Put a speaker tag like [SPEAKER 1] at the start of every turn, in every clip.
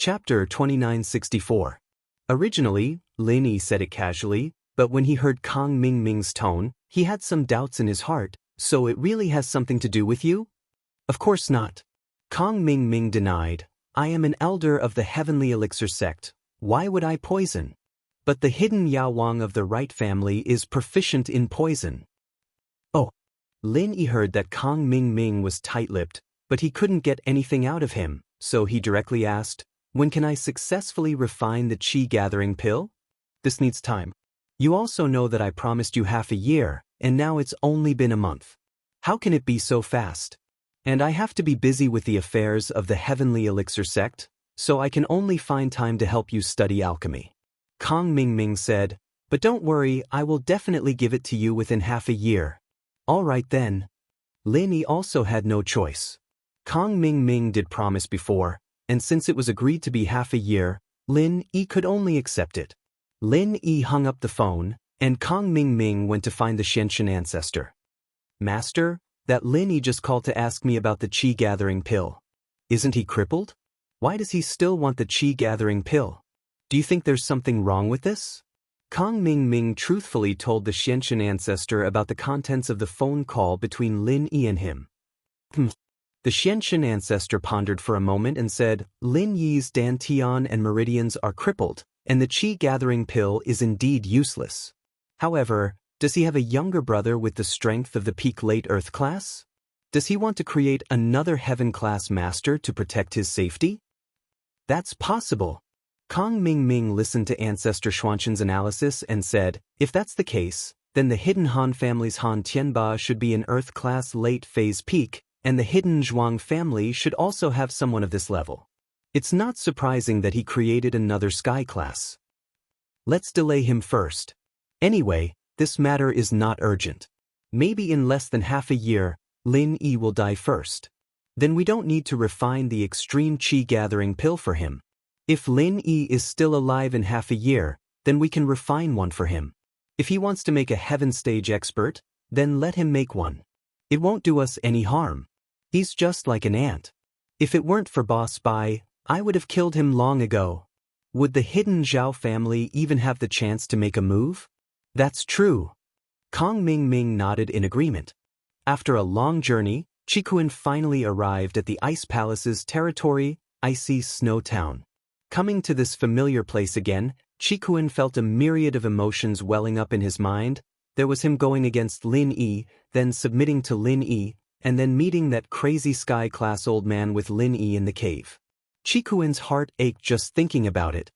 [SPEAKER 1] Chapter 2964. Originally, Lin Yi said it casually, but when he heard Kang Mingming's tone, he had some doubts in his heart. So it really has something to do with you? Of course not. Kang Mingming denied. I am an elder of the Heavenly Elixir sect. Why would I poison? But the hidden Yao Wang of the right family is proficient in poison. Oh. Lin Yi heard that Kang Mingming was tight-lipped, but he couldn't get anything out of him, so he directly asked, when can I successfully refine the qi-gathering pill? This needs time. You also know that I promised you half a year, and now it's only been a month. How can it be so fast? And I have to be busy with the affairs of the Heavenly Elixir sect, so I can only find time to help you study alchemy. Kang Mingming said, but don't worry, I will definitely give it to you within half a year. All right then. Lin Yi also had no choice. Kang Mingming did promise before, and since it was agreed to be half a year, Lin Yi could only accept it. Lin Yi hung up the phone, and Kang Mingming went to find the Xianxia ancestor. Master, that Lin Yi just called to ask me about the qi-gathering pill. Isn't he crippled? Why does he still want the qi-gathering pill? Do you think there's something wrong with this? Kang Mingming truthfully told the Xianxia ancestor about the contents of the phone call between Lin Yi and him. The Xianxia ancestor pondered for a moment and said, Lin Yi's dantian and meridians are crippled, and the qi-gathering pill is indeed useless. However, does he have a younger brother with the strength of the peak late Earth class? Does he want to create another Heaven class master to protect his safety? That's possible. Kang Mingming listened to Ancestor Xuanqian's analysis and said, if that's the case, then the hidden Han family's Han Tianba should be an Earth class late phase peak, and the hidden Zhuang family should also have someone of this level. It's not surprising that he created another sky class. Let's delay him first. Anyway, this matter is not urgent. Maybe in less than half a year, Lin Yi will die first. Then we don't need to refine the extreme qi-gathering pill for him. If Lin Yi is still alive in half a year, then we can refine one for him. If he wants to make a heaven stage expert, then let him make one. It won't do us any harm. He's just like an ant. If it weren't for Boss Bai, I would have killed him long ago. Would the hidden Zhao family even have the chance to make a move? That's true. Kang Mingming nodded in agreement. After a long journey, Qikuan finally arrived at the Ice Palace's territory, Icy Snow Town. Coming to this familiar place again, Qikuan felt a myriad of emotions welling up in his mind. There was him going against Lin Yi, then submitting to Lin Yi, and then meeting that crazy sky-class old man with Lin Yi in the cave. Qikuan's heart ached just thinking about it.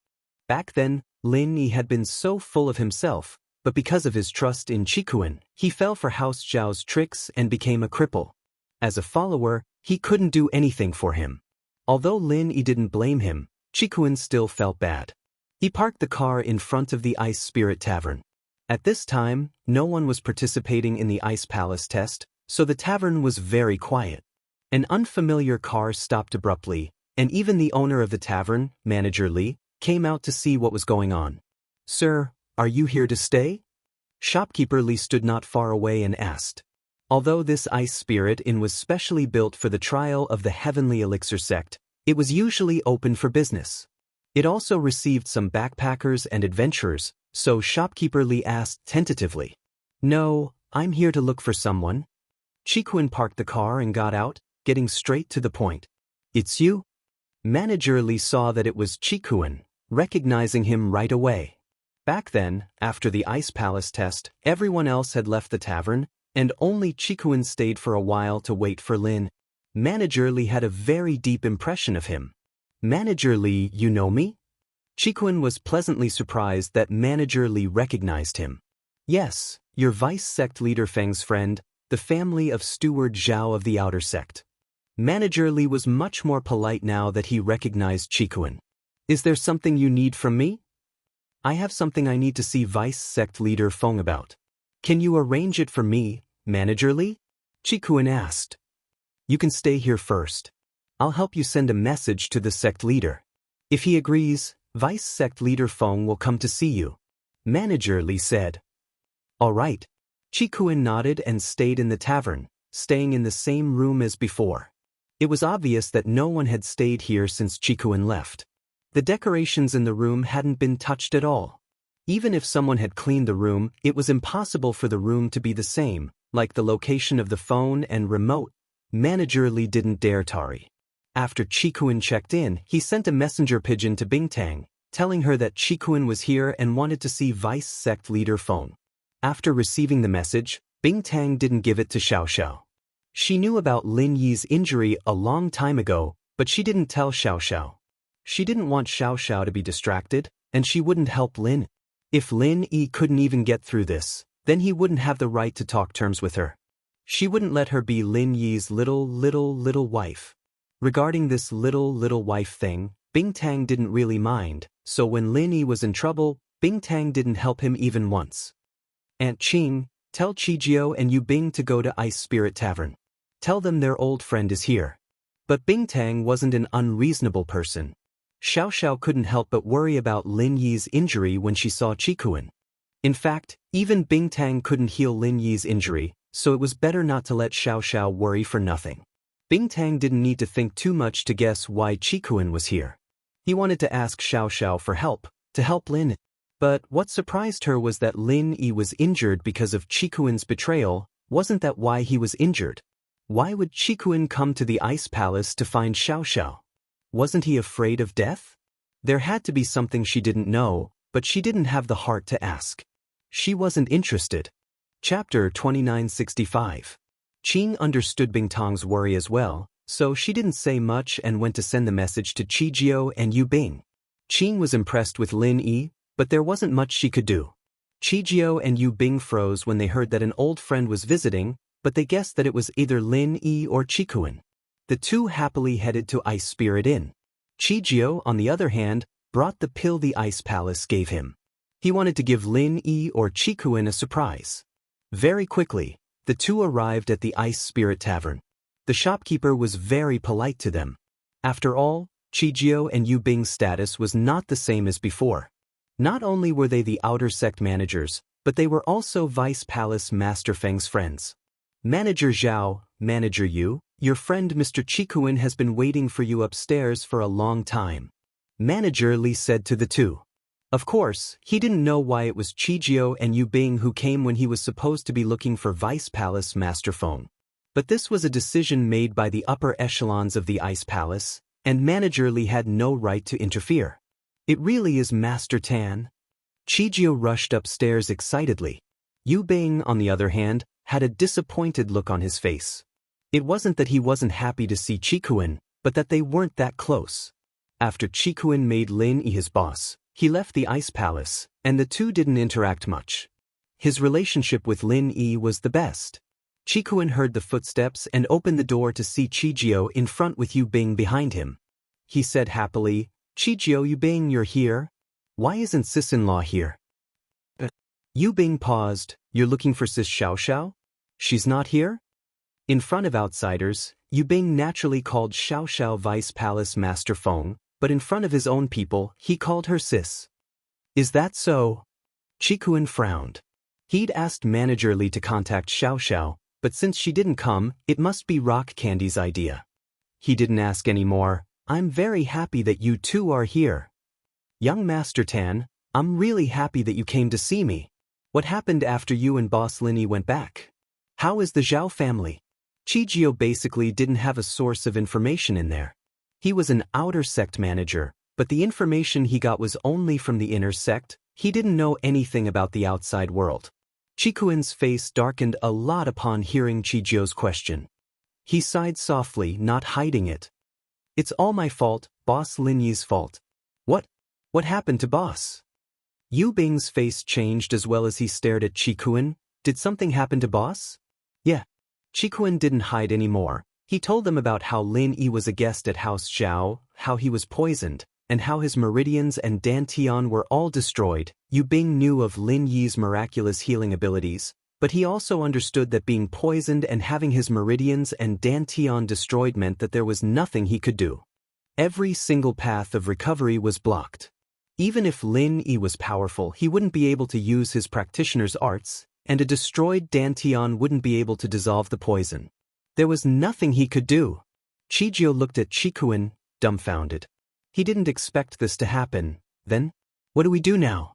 [SPEAKER 1] Back then, Lin Yi had been so full of himself, but because of his trust in Qikuan, he fell for House Zhao's tricks and became a cripple. As a follower, he couldn't do anything for him. Although Lin Yi didn't blame him, Qikuan still felt bad. He parked the car in front of the Ice Spirit Tavern. At this time, no one was participating in the Ice Palace test, so the tavern was very quiet. An unfamiliar car stopped abruptly, and even the owner of the tavern, Manager Li, came out to see what was going on. Sir, are you here to stay? Shopkeeper Li stood not far away and asked. Although this Ice Spirit Inn was specially built for the trial of the Heavenly Elixir sect, it was usually open for business. It also received some backpackers and adventurers, so Shopkeeper Li asked tentatively. No, I'm here to look for someone. Qikuan parked the car and got out, getting straight to the point. It's you? Manager Li saw that it was Qikuan, recognizing him right away. Back then, after the Ice Palace test, everyone else had left the tavern, and only Qikuan stayed for a while to wait for Lin. Manager Li had a very deep impression of him. Manager Li, you know me? Qikuan was pleasantly surprised that Manager Li recognized him. Yes, your vice sect leader Feng's friend, the family of Steward Zhao of the Outer Sect. Manager Li was much more polite now that he recognized Qikuan. Is there something you need from me? I have something I need to see vice sect leader Feng about. Can you arrange it for me, Manager Li? Qikuan asked. You can stay here first. I'll help you send a message to the sect leader. If he agrees, vice sect leader Feng will come to see you. Manager Li said. All right. Qikuan nodded and stayed in the tavern, staying in the same room as before. It was obvious that no one had stayed here since Qikuan left. The decorations in the room hadn't been touched at all. Even if someone had cleaned the room, it was impossible for the room to be the same, like the location of the phone and remote. Manager Li didn't dare tarry. After Chikuan checked in, he sent a messenger pigeon to Bingtang, telling her that Chikuan was here and wanted to see Vice Sect Leader phone. After receiving the message, Bingtang didn't give it to Xiaoxiao. She knew about Lin Yi's injury a long time ago, but she didn't tell Xiaoxiao. She didn't want Xiaoxiao to be distracted, and she wouldn't help Lin. If Lin Yi couldn't even get through this, then he wouldn't have the right to talk terms with her. She wouldn't let her be Lin Yi's little wife. Regarding this little wife thing, Bingtang didn't really mind, so when Lin Yi was in trouble, Bingtang didn't help him even once. Aunt Qing, tell Qijio and Yu Bing to go to Ice Spirit Tavern. Tell them their old friend is here. But Bingtang wasn't an unreasonable person. Xiaoxiao couldn't help but worry about Lin Yi's injury when she saw Chikuan. In fact, even Bingtang couldn't heal Lin Yi's injury, so it was better not to let Xiaoxiao worry for nothing. Bingtang didn't need to think too much to guess why Chikuan was here. He wanted to ask Xiaoxiao for help, to help Lin. But what surprised her was that Lin Yi was injured because of Chikuan's betrayal. Wasn't that why he was injured? Why would Chikuan come to the Ice Palace to find Xiaoxiao? Wasn't he afraid of death? There had to be something she didn't know, but she didn't have the heart to ask. She wasn't interested. Chapter 2965. Qing understood Bingtang's worry as well, so she didn't say much and went to send the message to Qijio and Yu Bing. Qing was impressed with Lin Yi, but there wasn't much she could do. Qijio and Yu Bing froze when they heard that an old friend was visiting, but they guessed that it was either Lin Yi or Chikuan. The two happily headed to Ice Spirit Inn. Qijio, on the other hand, brought the pill the Ice Palace gave him. He wanted to give Lin Yi or Chikuan a surprise. Very quickly, the two arrived at the Ice Spirit Tavern. The shopkeeper was very polite to them. After all, Qijio and Yu Bing's status was not the same as before. Not only were they the outer sect managers, but they were also Vice Palace Master Feng's friends. Manager Zhao, Manager Yu, your friend Mr. Chikuan has been waiting for you upstairs for a long time. Manager Li said to the two. Of course, he didn't know why it was Qijio and Yu Bing who came when he was supposed to be looking for Vice Palace Master Feng. But this was a decision made by the upper echelons of the Ice Palace, and Manager Li had no right to interfere. It really is Master Tan. Qijio rushed upstairs excitedly. Yu Bing, on the other hand, had a disappointed look on his face. It wasn't that he wasn't happy to see Chikuan, but that they weren't that close. After Chikuan made Lin Yi his boss, he left the Ice Palace, and the two didn't interact much. His relationship with Lin Yi was the best. Chikuan heard the footsteps and opened the door to see Qijio in front with Yu Bing behind him. He said happily, Qijio, Yu Bing, you're here? Why isn't sis-in-law here? Yu Bing paused. You're looking for sis Xiaoxiao? She's not here? In front of outsiders, Yu Bing naturally called Xiaoxiao Vice Palace Master Feng, but in front of his own people, he called her sis. Is that so? Chikuan frowned. He'd asked Manager Li to contact Xiaoxiao, but since she didn't come, it must be Rock Candy's idea. He didn't ask any more. I'm very happy that you two are here. Young Master Tan, I'm really happy that you came to see me. What happened after you and Boss Lin Yi went back? How is the Zhao family? Qijio basically didn't have a source of information in there. He was an outer sect manager, but the information he got was only from the inner sect. He didn't know anything about the outside world. Chikuan's face darkened a lot upon hearing Qijio's question. He sighed softly, not hiding it. It's all my fault, Boss Lin Yi's fault. What happened to Boss? Yu Bing's face changed as well as he stared at Chikuan. Did something happen to Boss? Yeah. Chikuan didn't hide anymore. He told them about how Lin Yi was a guest at House Zhao, how he was poisoned, and how his meridians and dantian were all destroyed. Yu Bing knew of Lin Yi's miraculous healing abilities, but he also understood that being poisoned and having his meridians and dantian destroyed meant that there was nothing he could do. Every single path of recovery was blocked. Even if Lin Yi was powerful, he wouldn't be able to use his practitioner's arts, and a destroyed dantian wouldn't be able to dissolve the poison. There was nothing he could do. Qijio looked at Chikuan, dumbfounded. He didn't expect this to happen. Then, what do we do now?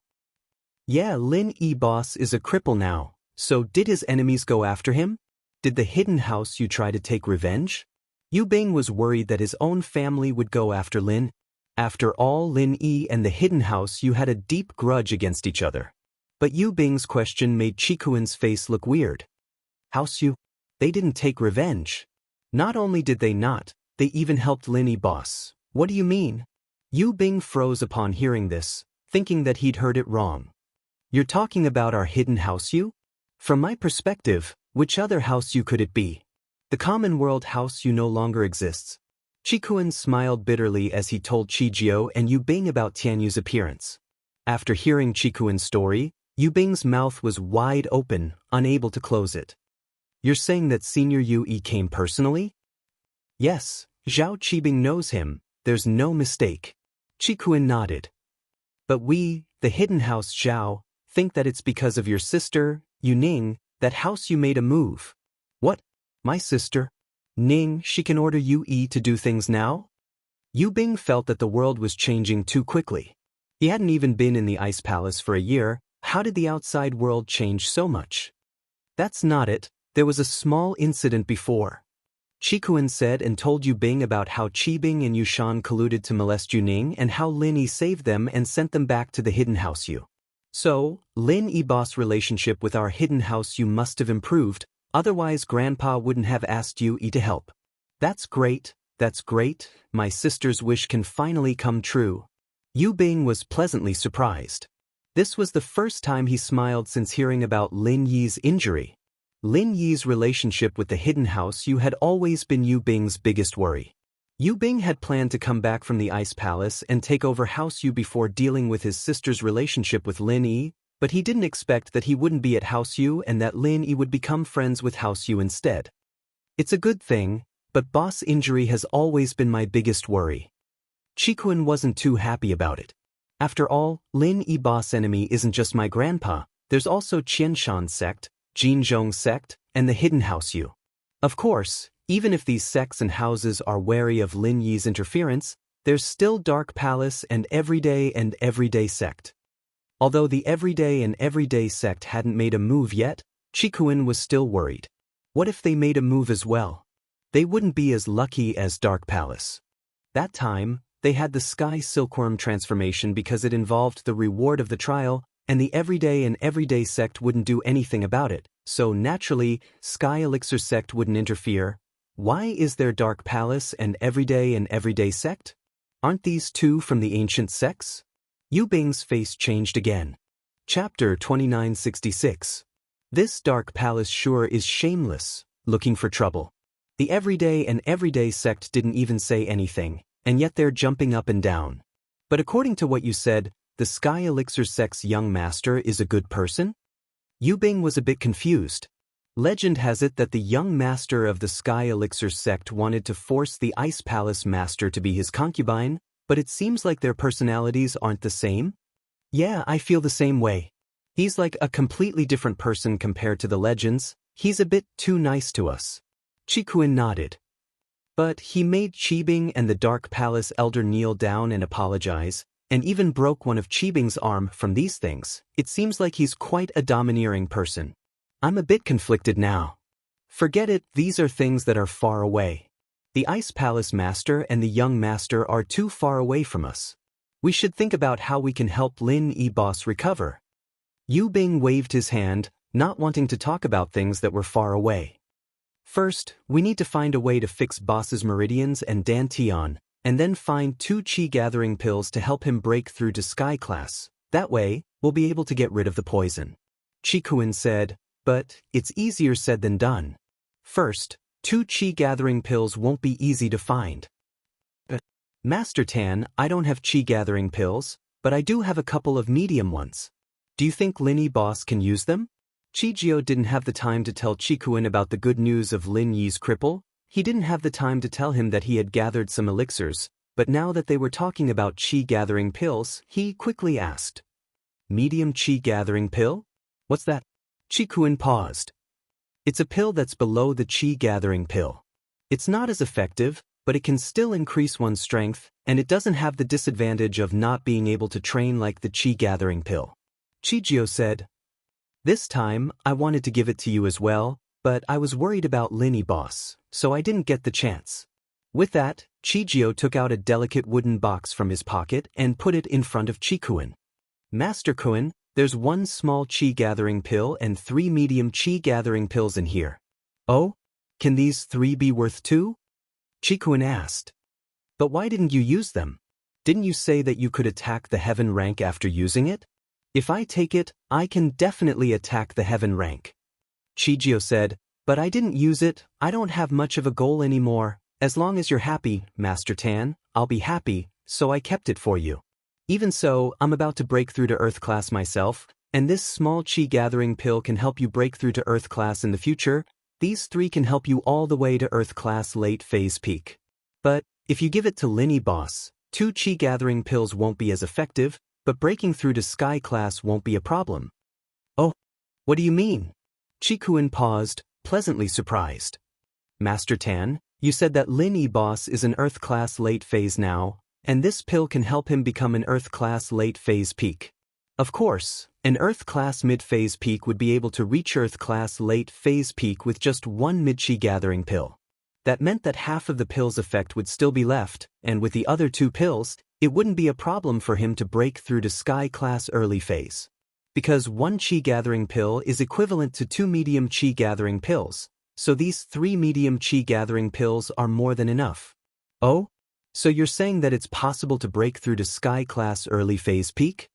[SPEAKER 1] Yeah, Lin Yi boss is a cripple now, so did his enemies go after him? Did the hidden house you try to take revenge? Yu Bing was worried that his own family would go after Lin. After all, Lin Yi and the hidden house you had a deep grudge against each other. But Yu Bing's question made Qikuan's face look weird. House you? They didn't take revenge. Not only did they not, they even helped Lin Yi boss. What do you mean? Yu Bing froze upon hearing this, thinking that he'd heard it wrong. You're talking about our hidden house you? From my perspective, which other house you could it be? The common world house you no longer exists. Qikuan smiled bitterly as he told Qijiao and Yu Bing about Tianyu's appearance. After hearing Qikuan's story, Yu Bing's mouth was wide open, unable to close it. You're saying that Senior Yu Yi came personally? Yes, Zhao Qibing knows him, there's no mistake. Qikuan nodded. But we, the hidden house Zhao, think that it's because of your sister, Yu Ning, that house you made a move. What? My sister? Ning, she can order Yu Yi to do things now? Yu Bing felt that the world was changing too quickly. He hadn't even been in the Ice Palace for a year. How did the outside world change so much? That's not it, there was a small incident before. Qikuan said and told Yu Bing about how Qibing and Yushan colluded to molest Yu Ning and how Lin Yi saved them and sent them back to the hidden house you. So, Lin Yi boss relationship with our hidden house you must have improved, otherwise Grandpa wouldn't have asked Yu Yi to help. That's great, my sister's wish can finally come true. Yu Bing was pleasantly surprised. This was the first time he smiled since hearing about Lin Yi's injury. Lin Yi's relationship with the hidden house you had always been Yu Bing's biggest worry. Yu Bing had planned to come back from the Ice Palace and take over House Yu before dealing with his sister's relationship with Lin Yi, but he didn't expect that he wouldn't be at House Yu and that Lin Yi would become friends with House Yu instead. It's a good thing, but boss injury has always been my biggest worry. Qikuan wasn't too happy about it. After all, Lin Yi boss enemy isn't just my grandpa, there's also Qianshan sect, Jinzhong sect, and the hidden house Yu. Of course, even if these sects and houses are wary of Lin Yi's interference, there's still Dark Palace and Everyday sect. Although the Everyday sect hadn't made a move yet, Qikuan was still worried. What if they made a move as well? They wouldn't be as lucky as Dark Palace. That time, they had the Sky Silkworm transformation because it involved the reward of the trial, and the Everyday sect wouldn't do anything about it, so naturally, Sky Elixir sect wouldn't interfere. Why is there Dark Palace and Everyday sect? Aren't these two from the ancient sects? Yu Bing's face changed again. Chapter 2966. This Dark Palace sure is shameless, looking for trouble. The Everyday sect didn't even say anything, and yet they're jumping up and down. But according to what you said, the Sky Elixir sect's young master is a good person? Yu Bing was a bit confused. Legend has it that the young master of the Sky Elixir sect wanted to force the Ice Palace master to be his concubine, but it seems like their personalities aren't the same? Yeah, I feel the same way. He's like a completely different person compared to the legends. He's a bit too nice to us. Qikuan nodded. But he made Qibing and the Dark Palace elder kneel down and apologize, and even broke one of Qibing's arm from these things. It seems like he's quite a domineering person. I'm a bit conflicted now. Forget it, these are things that are far away. The Ice Palace master and the young master are too far away from us. We should think about how we can help Lin Yi boss recover. Yu Bing waved his hand, not wanting to talk about things that were far away. First, we need to find a way to fix boss's meridians and Dantian, and then find 2 Qi gathering pills to help him break through to Sky Class. That way, we'll be able to get rid of the poison. Qikuan said, but it's easier said than done. First, 2 Qi gathering pills won't be easy to find. But, Master Tan, I don't have Qi gathering pills, but I do have a couple of medium ones. Do you think Lin Yi boss can use them? Qijiao didn't have the time to tell Qikuan about the good news of Lin Yi's cripple. He didn't have the time to tell him that he had gathered some elixirs, but now that they were talking about Qi gathering pills, he quickly asked. Medium Qi gathering pill? What's that? Qikuan paused. It's a pill that's below the Qi gathering pill. It's not as effective, but it can still increase one's strength, and it doesn't have the disadvantage of not being able to train like the Qi gathering pill. Chijio said, "This time, I wanted to give it to you as well, but I was worried about Lin boss, so I didn't get the chance." With that, Chijio took out a delicate wooden box from his pocket and put it in front of Chikuin. "Master Kuin, there's 1 small Qi gathering pill and 3 medium Qi gathering pills in here." "Oh? Can these 3 be worth 2? Chikuin asked. "But why didn't you use them? Didn't you say that you could attack the heaven rank after using it?" "If I take it, I can definitely attack the heaven rank." Chijio said, "But I didn't use it, I don't have much of a goal anymore. As long as you're happy, Master Tan, I'll be happy, so I kept it for you. Even so, I'm about to break through to Earth class myself, and this small Qi gathering pill can help you break through to Earth class in the future. These 3 can help you all the way to Earth class late phase peak. But if you give it to Lin boss, 2 Qi gathering pills won't be as effective, but breaking through to Sky class won't be a problem." "Oh, what do you mean?" Chikuin paused, pleasantly surprised. "Master Tan, you said that Lin boss is an Earth class late phase now, and this pill can help him become an Earth class late phase peak. Of course, an Earth class mid phase peak would be able to reach Earth class late phase peak with just 1 mid-Qi gathering pill. That meant that half of the pill's effect would still be left, and with the other 2 pills, it wouldn't be a problem for him to break through to Sky class early phase. Because 1 Qi gathering pill is equivalent to 2 medium Qi gathering pills, so these 3 medium Qi gathering pills are more than enough." "Oh? So you're saying that it's possible to break through to Sky class early phase peak?"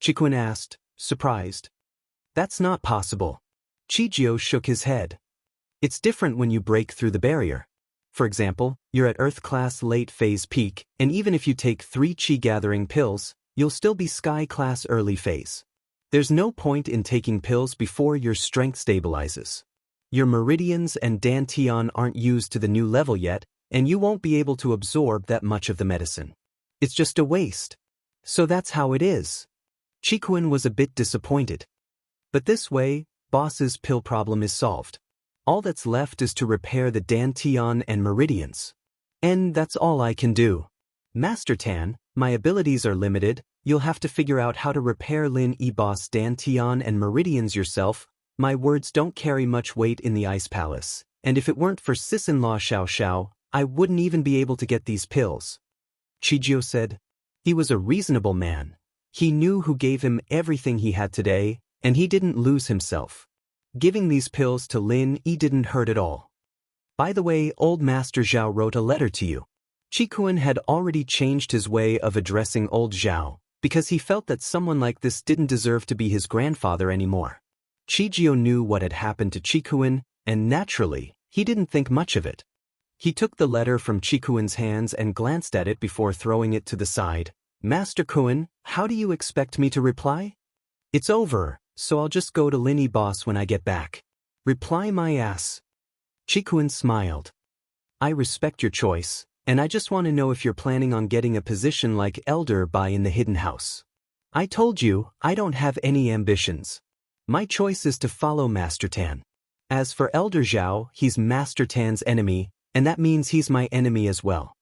[SPEAKER 1] Chikuin asked, surprised. "That's not possible." Chijio shook his head. "It's different when you break through the barrier. For example, you're at Earth class late phase peak, and even if you take 3 Qi gathering pills, you'll still be Sky class early phase. There's no point in taking pills before your strength stabilizes. Your meridians and dantian aren't used to the new level yet, and you won't be able to absorb that much of the medicine. It's just a waste." "So that's how it is." Chikuin was a bit disappointed. "But this way, boss's pill problem is solved. All that's left is to repair the dantian and meridians. And that's all I can do. Master Tan, my abilities are limited, you'll have to figure out how to repair Lin boss dantian and meridians yourself. My words don't carry much weight in the Ice Palace, and if it weren't for sis-in-law Xiao Xiao, I wouldn't even be able to get these pills." Chijio said. He was a reasonable man. He knew who gave him everything he had today, and he didn't lose himself. Giving these pills to Lin didn't hurt at all. "By the way, old Master Zhao wrote a letter to you." Chikuin had already changed his way of addressing old Zhao, because he felt that someone like this didn't deserve to be his grandfather anymore. Chijio knew what had happened to Chikuin, and naturally, he didn't think much of it. He took the letter from Chikuin's hands and glanced at it before throwing it to the side. "Master Kuin, how do you expect me to reply? It's over, so I'll just go to Lin boss when I get back. Reply my ass." Chikuin smiled. "I respect your choice, and I just want to know if you're planning on getting a position like Elder by in the Hidden House. I told you, I don't have any ambitions. My choice is to follow Master Tan. As for Elder Zhao, he's Master Tan's enemy, and that means he's my enemy as well."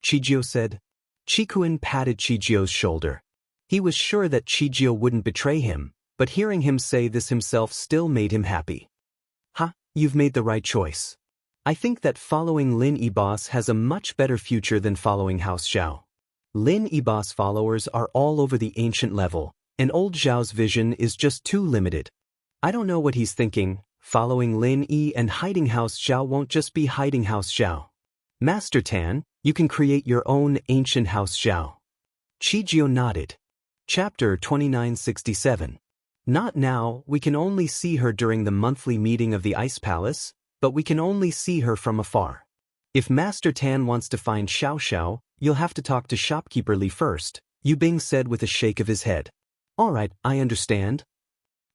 [SPEAKER 1] Chijio said. Chikuin patted Chijio's shoulder. He was sure that Chijio wouldn't betray him, but hearing him say this himself still made him happy. "Ha, you've made the right choice. I think that following Lin boss has a much better future than following House Zhao. Lin boss followers are all over the ancient level, and old Zhao's vision is just too limited. I don't know what he's thinking. Following Lin and hiding House Zhao won't just be hiding House Zhao. Master Tan, you can create your own ancient House Zhao." Chijio nodded. Chapter 2967. Not now, we can only see her during the monthly meeting of the Ice Palace, but we can only see her from afar. If Master Tan wants to find Xiao Xiao, you'll have to talk to Shopkeeper Li first, Yu Bing said with a shake of his head. "All right, I understand."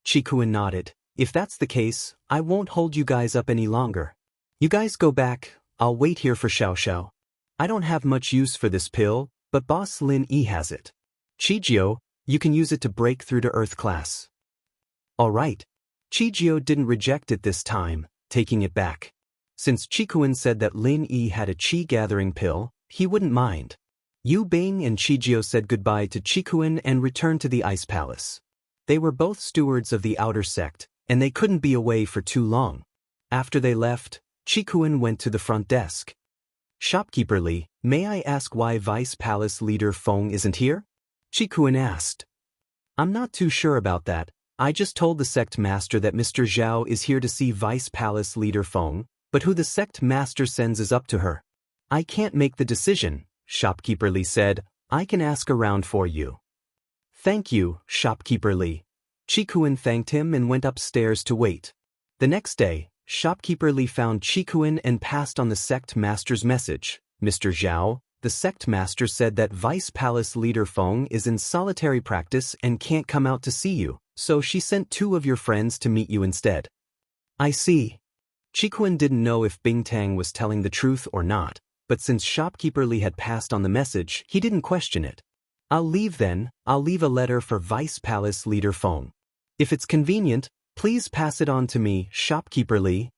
[SPEAKER 1] Chikuin nodded. "If that's the case, I won't hold you guys up any longer. You guys go back, I'll wait here for Xiao Xiao. I don't have much use for this pill, but Boss Lin has it. Chijio, you can use it to break through to Earth class." "All right." Chijio didn't reject it this time, taking it back. Since Chikuin said that Lin had a Qi gathering pill, he wouldn't mind. Yu Bing and Chijio said goodbye to Chikuin and returned to the Ice Palace. They were both stewards of the outer sect, and they couldn't be away for too long. After they left, Chikuin went to the front desk. "Shopkeeper Li, may I ask why Vice Palace leader Feng isn't here?" Chikuin asked. "I'm not too sure about that. I just told the sect master that Mr. Zhao is here to see Vice Palace leader Feng, but who the sect master sends is up to her. I can't make the decision," Shopkeeper Li said. "I can ask around for you." "Thank you, Shopkeeper Li." Chikuin thanked him and went upstairs to wait. The next day, Shopkeeper Li found Chikuin and passed on the sect master's message. "Mr. Zhao, the sect master said that Vice Palace leader Feng is in solitary practice and can't come out to see you, so she sent 2 of your friends to meet you instead." "I see." Chikuin didn't know if Bingtang was telling the truth or not, but since Shopkeeper Li had passed on the message, he didn't question it. "I'll leave then. I'll leave a letter for Vice Palace leader Feng. If it's convenient, please pass it on to me, Shopkeeper Li."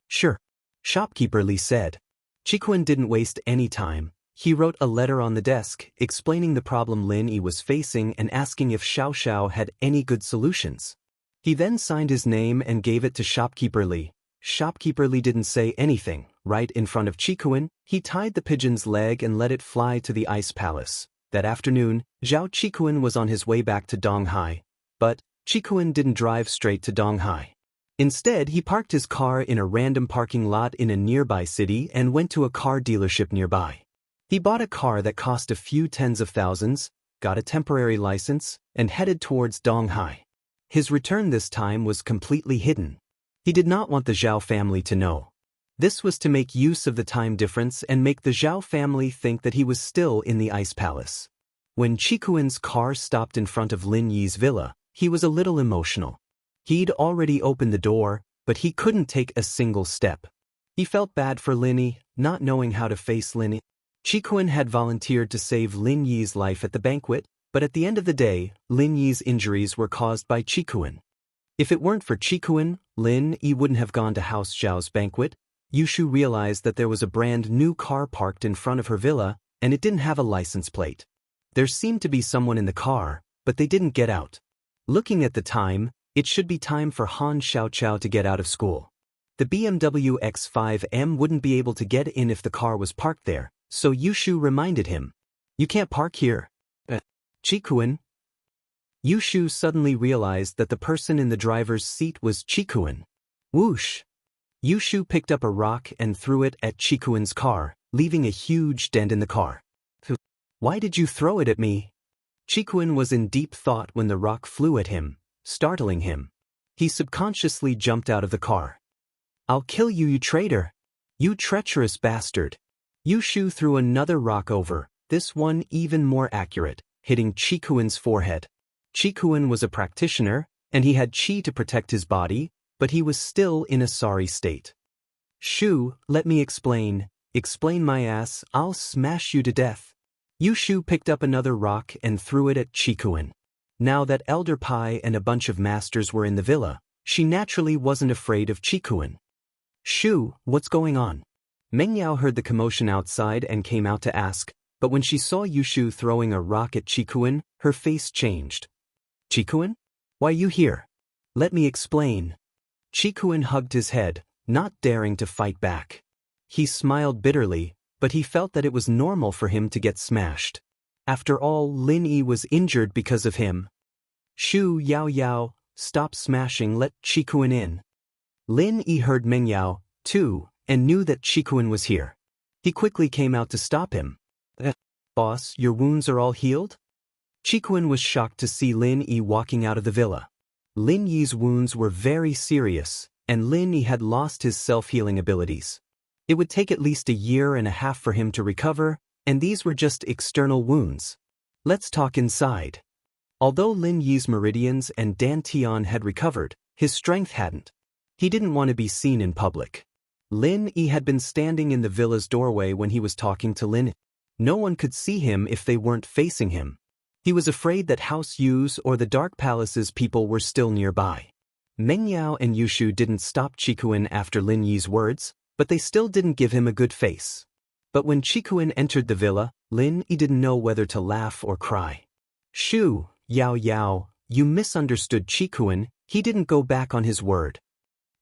[SPEAKER 1] "Sure," Shopkeeper Li said. Chikuin didn't waste any time. He wrote a letter on the desk, explaining the problem Lin Yi was facing and asking if Xiao Xiao had any good solutions. He then signed his name and gave it to Shopkeeper Li. Shopkeeper Li didn't say anything. Right in front of Chikuin, he tied the pigeon's leg and let it fly to the Ice Palace. That afternoon, Zhao Chikuin was on his way back to Donghai. But Chikuin didn't drive straight to Donghai. Instead, he parked his car in a random parking lot in a nearby city and went to a car dealership nearby. He bought a car that cost a few tens of thousands, got a temporary license, and headed towards Donghai. His return this time was completely hidden. He did not want the Zhao family to know. This was to make use of the time difference and make the Zhao family think that he was still in the Ice Palace. When Chikuin's car stopped in front of Lin Yi's villa, he was a little emotional. He'd already opened the door, but he couldn't take a single step. He felt bad for Lin Yi, not knowing how to face Lin Yi. Chikuin had volunteered to save Lin Yi's life at the banquet, but at the end of the day, Lin Yi's injuries were caused by Chikuin. If it weren't for Chikuin, Lin Yi wouldn't have gone to House Zhao's banquet. Yushu realized that there was a brand new car parked in front of her villa, and it didn't have a license plate. There seemed to be someone in the car, but they didn't get out. Looking at the time, it should be time for Han Xiaoqiao to get out of school. The BMW X5M wouldn't be able to get in if the car was parked there, so Yushu reminded him. "You can't park here." Chikuin. Yushu suddenly realized that the person in the driver's seat was Chikuin. Whoosh! Yushu picked up a rock and threw it at Chikuin's car, leaving a huge dent in the car. "Why did you throw it at me?" Chikuin was in deep thought when the rock flew at him, startling him. He subconsciously jumped out of the car. "I'll kill you, you traitor! You treacherous bastard!" Yushu threw another rock over, this one even more accurate, hitting Chikuin's forehead. Chikuin was a practitioner, and he had chi to protect his body, but he was still in a sorry state. "Shu, let me explain. Explain my ass, I'll smash you to death." Yushu picked up another rock and threw it at Chikuin. Now that Elder Pai and a bunch of masters were in the villa, she naturally wasn't afraid of Chikuin. "Shu, what's going on?" Mengyao heard the commotion outside and came out to ask, but when she saw Yushu throwing a rock at Chikuin, her face changed. "Chikuin? Why you here? Let me explain." Chikuin hugged his head, not daring to fight back. He smiled bitterly, but he felt that it was normal for him to get smashed. After all, Lin Yi was injured because of him. "Shu Yao Yao, stop smashing, let Chikuin in." Lin Yi heard Mengyao, too, and knew that Chikuin was here. He quickly came out to stop him. "Boss, your wounds are all healed?" Chikuin was shocked to see Lin Yi walking out of the villa. Lin Yi's wounds were very serious, and Lin Yi had lost his self-healing abilities. It would take at least a year and a half for him to recover, and these were just external wounds. "Let's talk inside." Although Lin Yi's meridians and dantian had recovered, his strength hadn't. He didn't want to be seen in public. Lin Yi had been standing in the villa's doorway when he was talking to Lin Yi. No one could see him if they weren't facing him. He was afraid that House Yu's or the Dark Palace's people were still nearby. Mengyao and Yushu didn't stop Chikuin after Lin Yi's words, but they still didn't give him a good face. But when Chikuin entered the villa, Lin Yi didn't know whether to laugh or cry. Shoo, Yao Yao, you misunderstood Qikuan, he didn't go back on his word.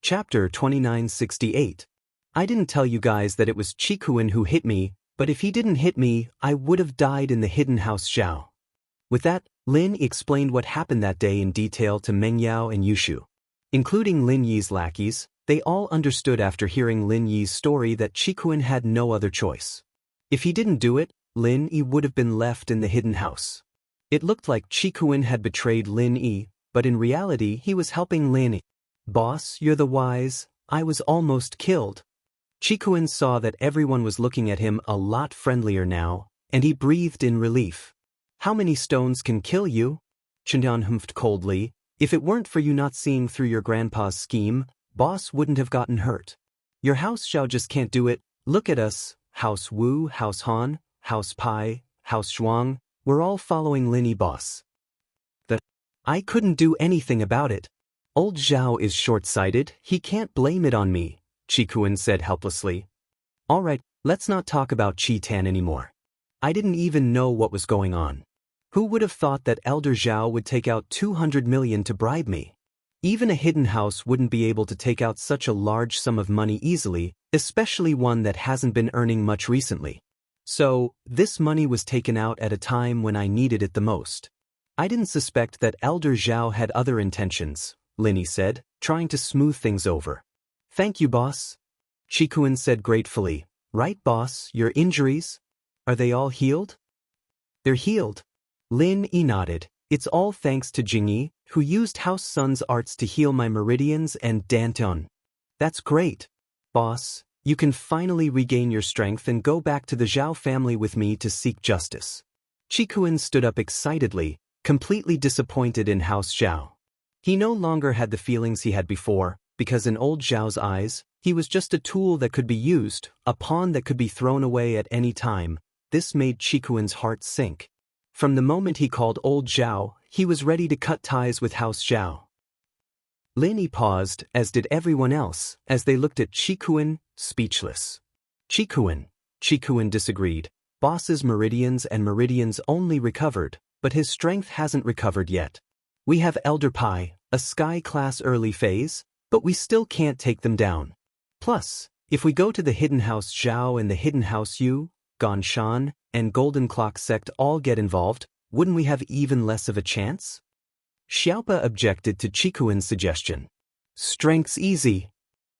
[SPEAKER 1] Chapter 2968. I didn't tell you guys that it was Qikuan who hit me, but if he didn't hit me, I would have died in the hidden house Xiao. With that, Lin explained what happened that day in detail to Meng Yao and Yushu. Including Lin Yi's lackeys, they all understood after hearing Lin Yi's story that Qikuan had no other choice. If he didn't do it, Lin Yi would have been left in the hidden house. It looked like Qikuan had betrayed Lin Yi, but in reality he was helping Lin Yi. Boss, you're the wise, I was almost killed. Qikuan saw that everyone was looking at him a lot friendlier now, and he breathed in relief. How many stones can kill you? Chenyan humphed coldly. If it weren't for you not seeing through your grandpa's scheme, boss wouldn't have gotten hurt. Your house Xiao just can't do it. Look at us, House Wu, House Han, House Pai, House Shuang, we're all following Lin Yi boss. I couldn't do anything about it. Old Zhao is short-sighted, he can't blame it on me, Qikuan said helplessly. Alright, let's not talk about Qi Tan anymore. I didn't even know what was going on. Who would have thought that Elder Zhao would take out 200 million to bribe me? Even a hidden house wouldn't be able to take out such a large sum of money easily, especially one that hasn't been earning much recently. So, this money was taken out at a time when I needed it the most. I didn't suspect that Elder Zhao had other intentions, Lin Yi said, trying to smooth things over. Thank you, boss. Qikuan said gratefully. Right, boss, your injuries? Are they all healed? They're healed. Lin Yi nodded. It's all thanks to Jingyi, who used House Sun's arts to heal my meridians and Danton. That's great. Boss, you can finally regain your strength and go back to the Zhao family with me to seek justice. Qikuan stood up excitedly, completely disappointed in House Zhao. He no longer had the feelings he had before, because in old Zhao's eyes, he was just a tool that could be used, a pawn that could be thrown away at any time. This made Qikuan's heart sink. From the moment he called old Zhao, he was ready to cut ties with House Zhao. Lin Yi paused, as did everyone else, as they looked at Qikuan, speechless. Qikuan disagreed. Boss's meridians and meridians only recovered, but his strength hasn't recovered yet. We have Elder Pai, a sky-class early phase, but we still can't take them down. Plus, if we go to the Hidden House Zhao and the Hidden House Yu, Ganshan, and Golden Clock sect all get involved, wouldn't we have even less of a chance? Xiaopa objected to Qikuan's suggestion. Strength's easy.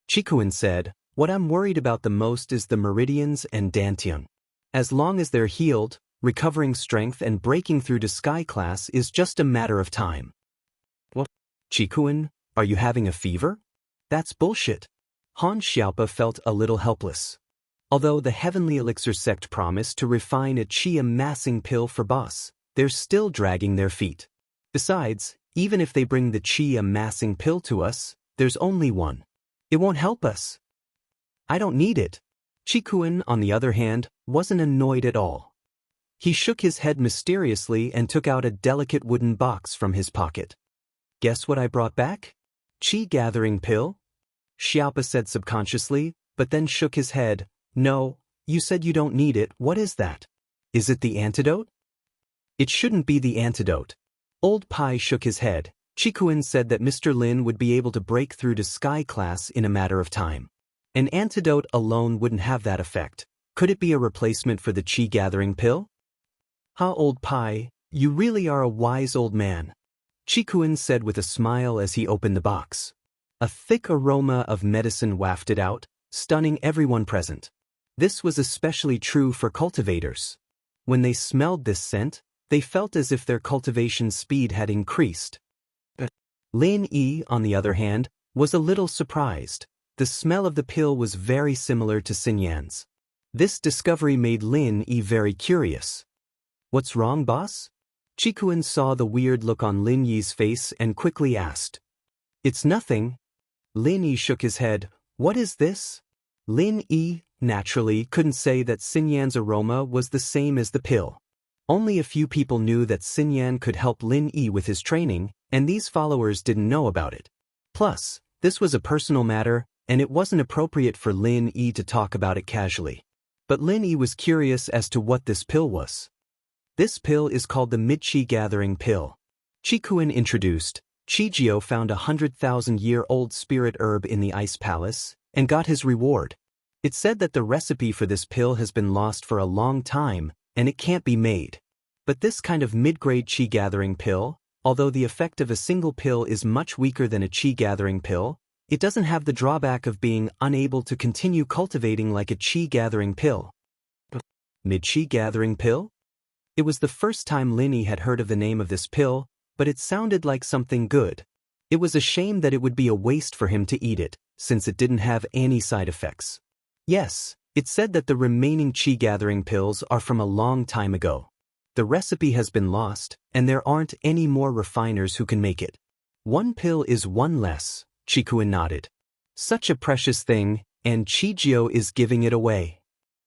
[SPEAKER 1] Qikuan said, what I'm worried about the most is the meridians and Dantian. As long as they're healed, recovering strength and breaking through to Sky Class is just a matter of time. What? Qikuan, are you having a fever? That's bullshit. Han Xiaopa felt a little helpless. Although the Heavenly Elixir sect promised to refine a qi amassing pill for boss, they're still dragging their feet. Besides, even if they bring the qi amassing pill to us, there's only one. It won't help us. I don't need it. Qikuan, on the other hand, wasn't annoyed at all. He shook his head mysteriously and took out a delicate wooden box from his pocket. Guess what I brought back? Qi gathering pill? Xiaopa said subconsciously, but then shook his head. No, you said you don't need it, what is that? Is it the antidote? It shouldn't be the antidote. Old Pai shook his head. Qikuan said that Mr. Lin would be able to break through to Sky Class in a matter of time. An antidote alone wouldn't have that effect. Could it be a replacement for the qi gathering pill? Ha, Old Pai, you really are a wise old man. Qikuan said with a smile as he opened the box. A thick aroma of medicine wafted out, stunning everyone present. This was especially true for cultivators. When they smelled this scent, they felt as if their cultivation speed had increased. Lin Yi, on the other hand, was a little surprised. The smell of the pill was very similar to Xinyan's. This discovery made Lin Yi very curious. What's wrong, boss? Qikuan saw the weird look on Lin Yi's face and quickly asked. It's nothing. Lin Yi shook his head. What is this? Lin Yi, naturally, couldn't say that Xinyan's aroma was the same as the pill. Only a few people knew that Xinyan could help Lin Yi with his training, and these followers didn't know about it. Plus, this was a personal matter, and it wasn't appropriate for Lin Yi to talk about it casually. But Lin Yi was curious as to what this pill was. This pill is called the mid-qi gathering pill. Qikuan introduced. Qijio found a 100,000-year-old spirit herb in the ice palace and got his reward. It said that the recipe for this pill has been lost for a long time and it can't be made. But this kind of mid-grade qi gathering pill, although the effect of a single pill is much weaker than a qi gathering pill, it doesn't have the drawback of being unable to continue cultivating like a qi gathering pill. Mid-qi gathering pill? It was the first time Lin Yi had heard of the name of this pill, but it sounded like something good. It was a shame that it would be a waste for him to eat it, since it didn't have any side effects. Yes, it said that the remaining qi gathering pills are from a long time ago. The recipe has been lost, and there aren't any more refiners who can make it. One pill is one less, Qikuan nodded. Such a precious thing, and Qijio is giving it away.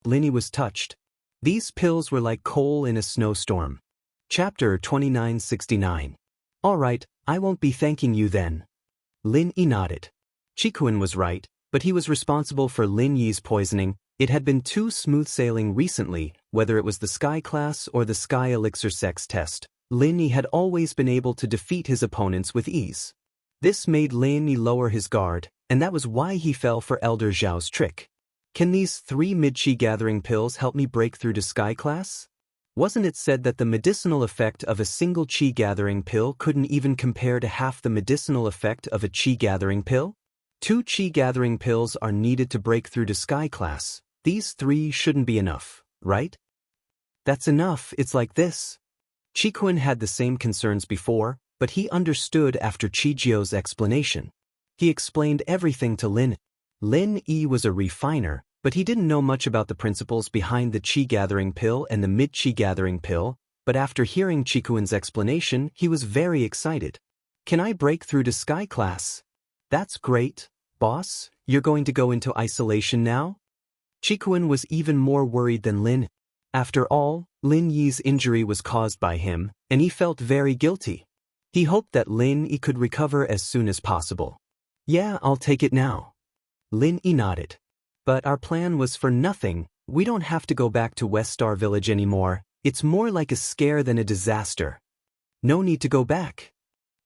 [SPEAKER 1] Lin Yi was touched. These pills were like coal in a snowstorm. Chapter 2969. All right, I won't be thanking you then. Lin Yi nodded. Qikuan was right, but he was responsible for Lin Yi's poisoning. It had been too smooth sailing recently, whether it was the Sky class or the Sky Elixir sex test. Lin Yi had always been able to defeat his opponents with ease. This made Lin Yi lower his guard, and that was why he fell for Elder Zhao's trick. Can these 3 mid-qi gathering pills help me break through to Sky class? Wasn't it said that the medicinal effect of a single qi gathering pill couldn't even compare to half the medicinal effect of a qi gathering pill? 2 qi gathering pills are needed to break through to Sky class. These 3 shouldn't be enough, right? That's enough, it's like this. Qikuan had the same concerns before, but he understood after Qijio's explanation. He explained everything to Lin. Lin Yi was a refiner, but he didn't know much about the principles behind the qi gathering pill and the mid-qi gathering pill, but after hearing Qikuan's explanation, he was very excited. Can I break through to Sky class? That's great, boss. You're going to go into isolation now? Qikuan was even more worried than Lin. After all, Lin Yi's injury was caused by him, and he felt very guilty. He hoped that Lin Yi could recover as soon as possible. Yeah, I'll take it now. Lin Yi nodded. But our plan was for nothing. We don't have to go back to West Star Village anymore. It's more like a scare than a disaster. No need to go back.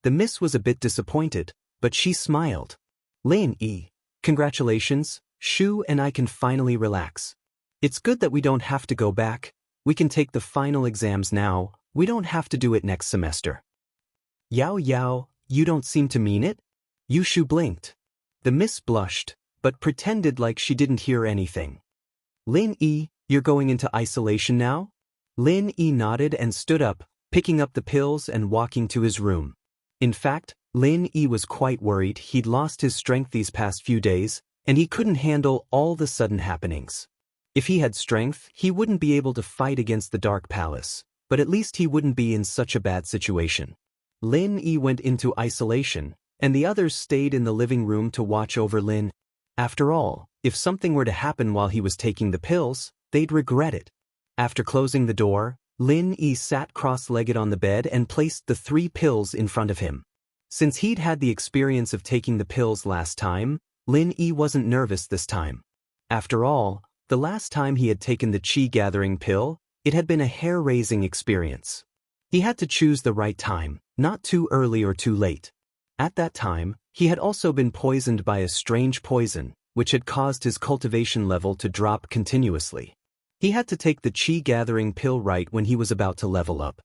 [SPEAKER 1] The miss was a bit disappointed, but she smiled. Lin Yi, congratulations, Shu and I can finally relax. It's good that we don't have to go back. We can take the final exams now. We don't have to do it next semester. Yao Yao, you don't seem to mean it? Yu Shu blinked. The miss blushed, but pretended like she didn't hear anything. Lin Yi, you're going into isolation now? Lin Yi nodded and stood up, picking up the pills and walking to his room. In fact, Lin Yi was quite worried. He'd lost his strength these past few days, and he couldn't handle all the sudden happenings. If he had strength, he wouldn't be able to fight against the Dark Palace, but at least he wouldn't be in such a bad situation. Lin Yi went into isolation, and the others stayed in the living room to watch over Lin. After all, if something were to happen while he was taking the pills, they'd regret it. After closing the door, Lin Yi sat cross-legged on the bed and placed the 3 pills in front of him. Since he'd had the experience of taking the pills last time, Lin Yi wasn't nervous this time. After all, the last time he had taken the qi gathering pill, it had been a hair-raising experience. He had to choose the right time, not too early or too late. At that time, he had also been poisoned by a strange poison, which had caused his cultivation level to drop continuously. He had to take the qi gathering pill right when he was about to level up.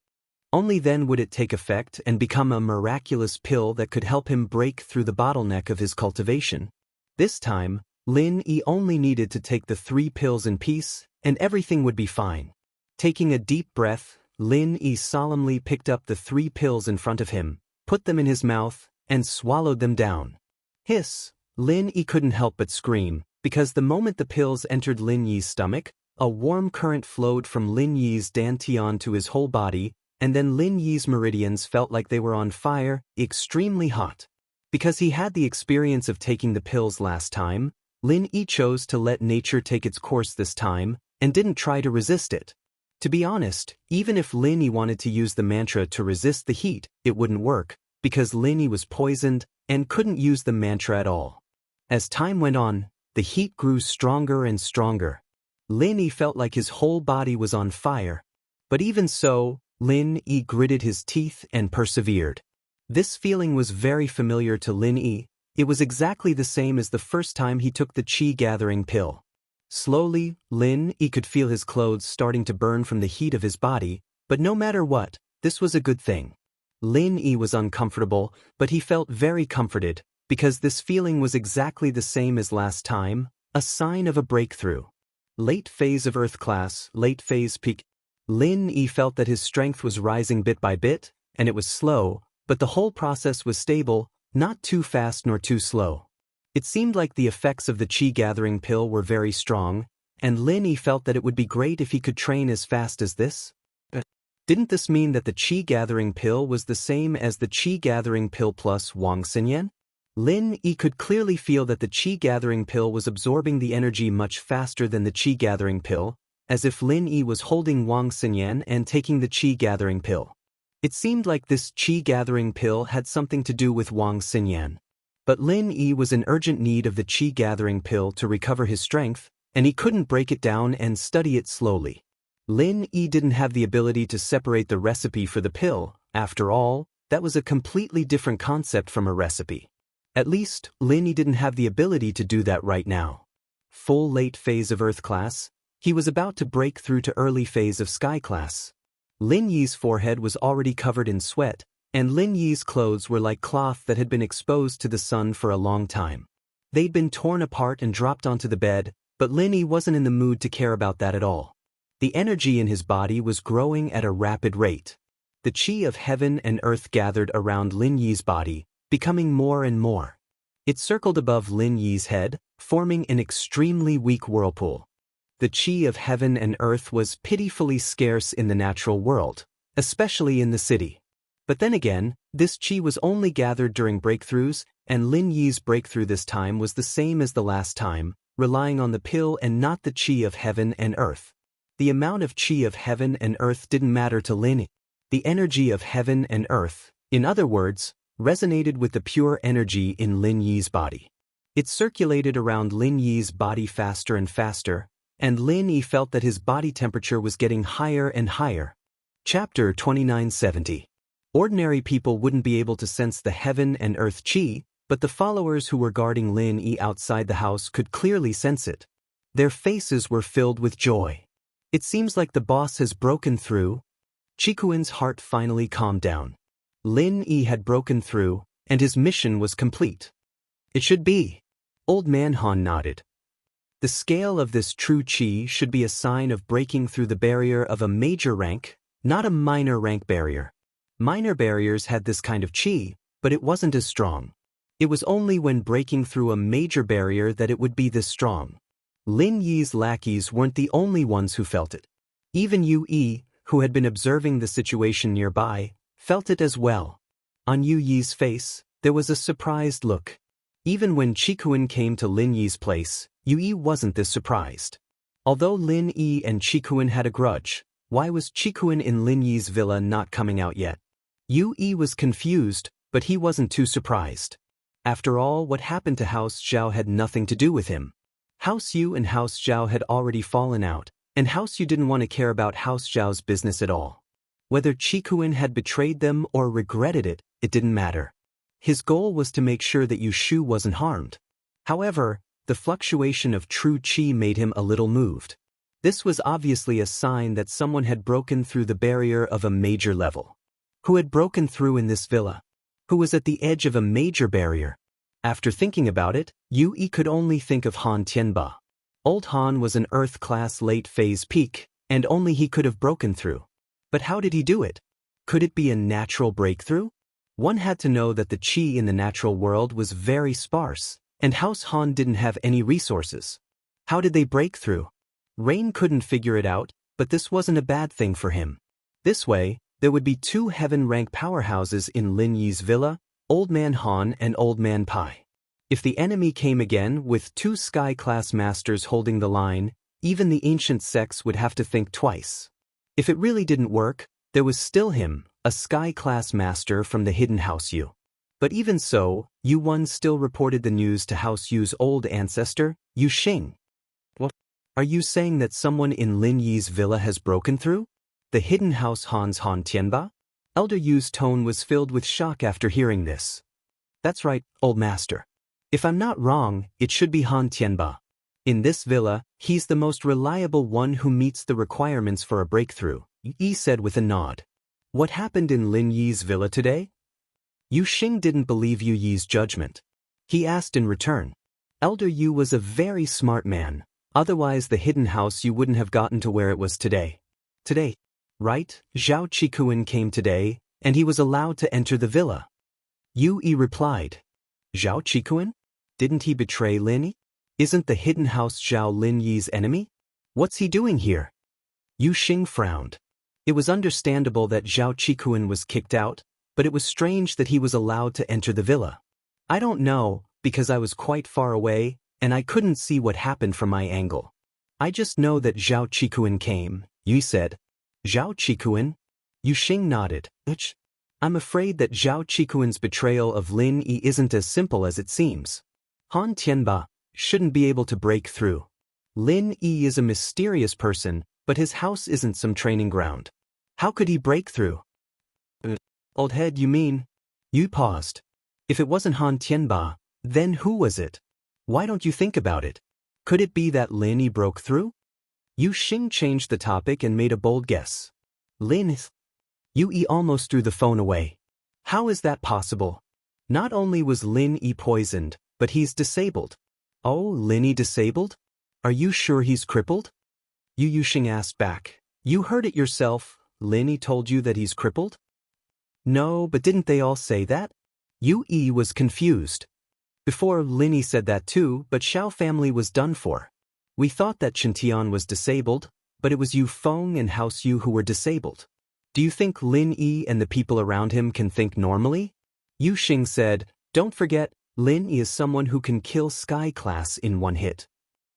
[SPEAKER 1] Only then would it take effect and become a miraculous pill that could help him break through the bottleneck of his cultivation. This time, Lin Yi only needed to take the 3 pills in peace, and everything would be fine. Taking a deep breath, Lin Yi solemnly picked up the 3 pills in front of him, put them in his mouth, and swallowed them down. Hiss! Lin Yi couldn't help but scream, because the moment the pills entered Lin Yi's stomach, a warm current flowed from Lin Yi's dantian to his whole body, and then Lin Yi's meridians felt like they were on fire, extremely hot. Because he had the experience of taking the pills last time, Lin Yi chose to let nature take its course this time, and didn't try to resist it. To be honest, even if Lin Yi wanted to use the mantra to resist the heat, it wouldn't work, because Lin Yi was poisoned and couldn't use the mantra at all. As time went on, the heat grew stronger and stronger. Lin Yi felt like his whole body was on fire. But even so, Lin Yi gritted his teeth and persevered. This feeling was very familiar to Lin Yi. It was exactly the same as the first time he took the qi-gathering pill. Slowly, Lin Yi could feel his clothes starting to burn from the heat of his body, but no matter what, this was a good thing. Lin Yi was uncomfortable, but he felt very comforted, because this feeling was exactly the same as last time, a sign of a breakthrough. Late phase of Earth class, late phase peak. Lin Yi felt that his strength was rising bit by bit, and it was slow, but the whole process was stable, not too fast nor too slow. It seemed like the effects of the qi-gathering pill were very strong, and Lin Yi felt that it would be great if he could train as fast as this. Didn't this mean that the qi-gathering pill was the same as the qi-gathering pill plus Wang Xin? Lin Yi could clearly feel that the qi-gathering pill was absorbing the energy much faster than the qi-gathering pill, as if Lin Yi was holding Wang Xin and taking the qi-gathering pill. It seemed like this qi-gathering pill had something to do with Wang Xin. But Lin Yi was in urgent need of the qi-gathering pill to recover his strength, and he couldn't break it down and study it slowly. Lin Yi didn't have the ability to separate the recipe for the pill. After all, that was a completely different concept from a recipe. At least, Lin Yi didn't have the ability to do that right now. Full late phase of Earth class, he was about to break through to early phase of Sky class. Lin Yi's forehead was already covered in sweat, and Lin Yi's clothes were like cloth that had been exposed to the sun for a long time. They'd been torn apart and dropped onto the bed, but Lin Yi wasn't in the mood to care about that at all. The energy in his body was growing at a rapid rate. The qi of heaven and earth gathered around Lin Yi's body, becoming more and more. It circled above Lin Yi's head, forming an extremely weak whirlpool. The qi of heaven and earth was pitifully scarce in the natural world, especially in the city. But then again, this qi was only gathered during breakthroughs, and Lin Yi's breakthrough this time was the same as the last time, relying on the pill and not the qi of heaven and earth. The amount of qi of heaven and earth didn't matter to Lin Yi. The energy of heaven and earth, in other words, resonated with the pure energy in Lin Yi's body. It circulated around Lin Yi's body faster and faster, and Lin Yi felt that his body temperature was getting higher and higher. Chapter 2970. Ordinary people wouldn't be able to sense the heaven and earth qi, but the followers who were guarding Lin Yi outside the house could clearly sense it. Their faces were filled with joy. It seems like the boss has broken through. Qikuan's heart finally calmed down. Lin Yi had broken through, and his mission was complete. It should be. Old man Han nodded. The scale of this true qi should be a sign of breaking through the barrier of a major rank, not a minor rank barrier. Minor barriers had this kind of qi, but it wasn't as strong. It was only when breaking through a major barrier that it would be this strong. Lin Yi's lackeys weren't the only ones who felt it. Even Yu Yi, who had been observing the situation nearby, felt it as well. On Yu Yi's face, there was a surprised look. Even when Qikuan came to Lin Yi's place, Yu Yi wasn't this surprised. Although Lin Yi and Qikuan had a grudge, why was Qikuan in Lin Yi's villa not coming out yet? Yu Yi was confused, but he wasn't too surprised. After all, what happened to House Zhao had nothing to do with him. House Yu and House Zhao had already fallen out, and House Yu didn't want to care about House Zhao's business at all. Whether Qikuan had betrayed them or regretted it, it didn't matter. His goal was to make sure that Yu Shu wasn't harmed. However, the fluctuation of true qi made him a little moved. This was obviously a sign that someone had broken through the barrier of a major level. Who had broken through in this villa? Who was at the edge of a major barrier? After thinking about it, Yu Yi could only think of Han Tianba. Old Han was an Earth-class late-phase peak, and only he could have broken through. But how did he do it? Could it be a natural breakthrough? One had to know that the qi in the natural world was very sparse, and House Han didn't have any resources. How did they break through? Rain couldn't figure it out, but this wasn't a bad thing for him. This way, there would be two heaven-rank powerhouses in Lin Yi's villa, Old Man Han and Old Man Pai. If the enemy came again with two sky-class masters holding the line, even the ancient sects would have to think twice. If it really didn't work, there was still him, a sky-class master from the hidden House Yu. But even so, Yu Wan still reported the news to House Yu's old ancestor, Yu Xing. Are you saying that someone in Lin Yi's villa has broken through? The hidden house Han's Han Tianba? Elder Yu's tone was filled with shock after hearing this. That's right, old master. If I'm not wrong, it should be Han Tianba. In this villa, he's the most reliable one who meets the requirements for a breakthrough, Yi said with a nod. What happened in Lin Yi's villa today? Yu Xing didn't believe Yu Yi's judgment. He asked in return. Elder Yu was a very smart man. Otherwise the hidden house you wouldn't have gotten to where it was today. Today, right? Zhao Qikuan came today, and he was allowed to enter the villa. Yu Yi replied. Zhao Qikuan? Didn't he betray Lin Yi? Isn't the hidden house Zhao Lin Yi's enemy? What's he doing here? Yu Xing frowned. It was understandable that Zhao Qikuan was kicked out, but it was strange that he was allowed to enter the villa. I don't know, because I was quite far away, and I couldn't see what happened from my angle. I just know that Zhao Qikuan came, Yu said. Zhao Qikuan? Yu Xing nodded. I'm afraid that Zhao Qikuan's betrayal of Lin Yi isn't as simple as it seems. Han Tianba shouldn't be able to break through. Lin Yi is a mysterious person, but his house isn't some training ground. How could he break through? Old head, you mean? Yu paused. If it wasn't Han Tianba, then who was it? Why don't you think about it? Could it be that Lin Yi broke through? Yu Xing changed the topic and made a bold guess. Lin Yu Yi almost threw the phone away. How is that possible? Not only was Lin Yi poisoned, but he's disabled. Oh, Lin Yi disabled? Are you sure he's crippled? Yu Xing asked back. You heard it yourself. Lin Yi told you that he's crippled? No, but didn't they all say that? Yu Yi was confused. Before Lin Yi said that too, but Xiao family was done for. We thought that Shintian was disabled, but it was Yu Feng and House Yu who were disabled. Do you think Lin Yi and the people around him can think normally? Yu Xing said, don't forget, Lin Yi is someone who can kill Sky Class in one hit.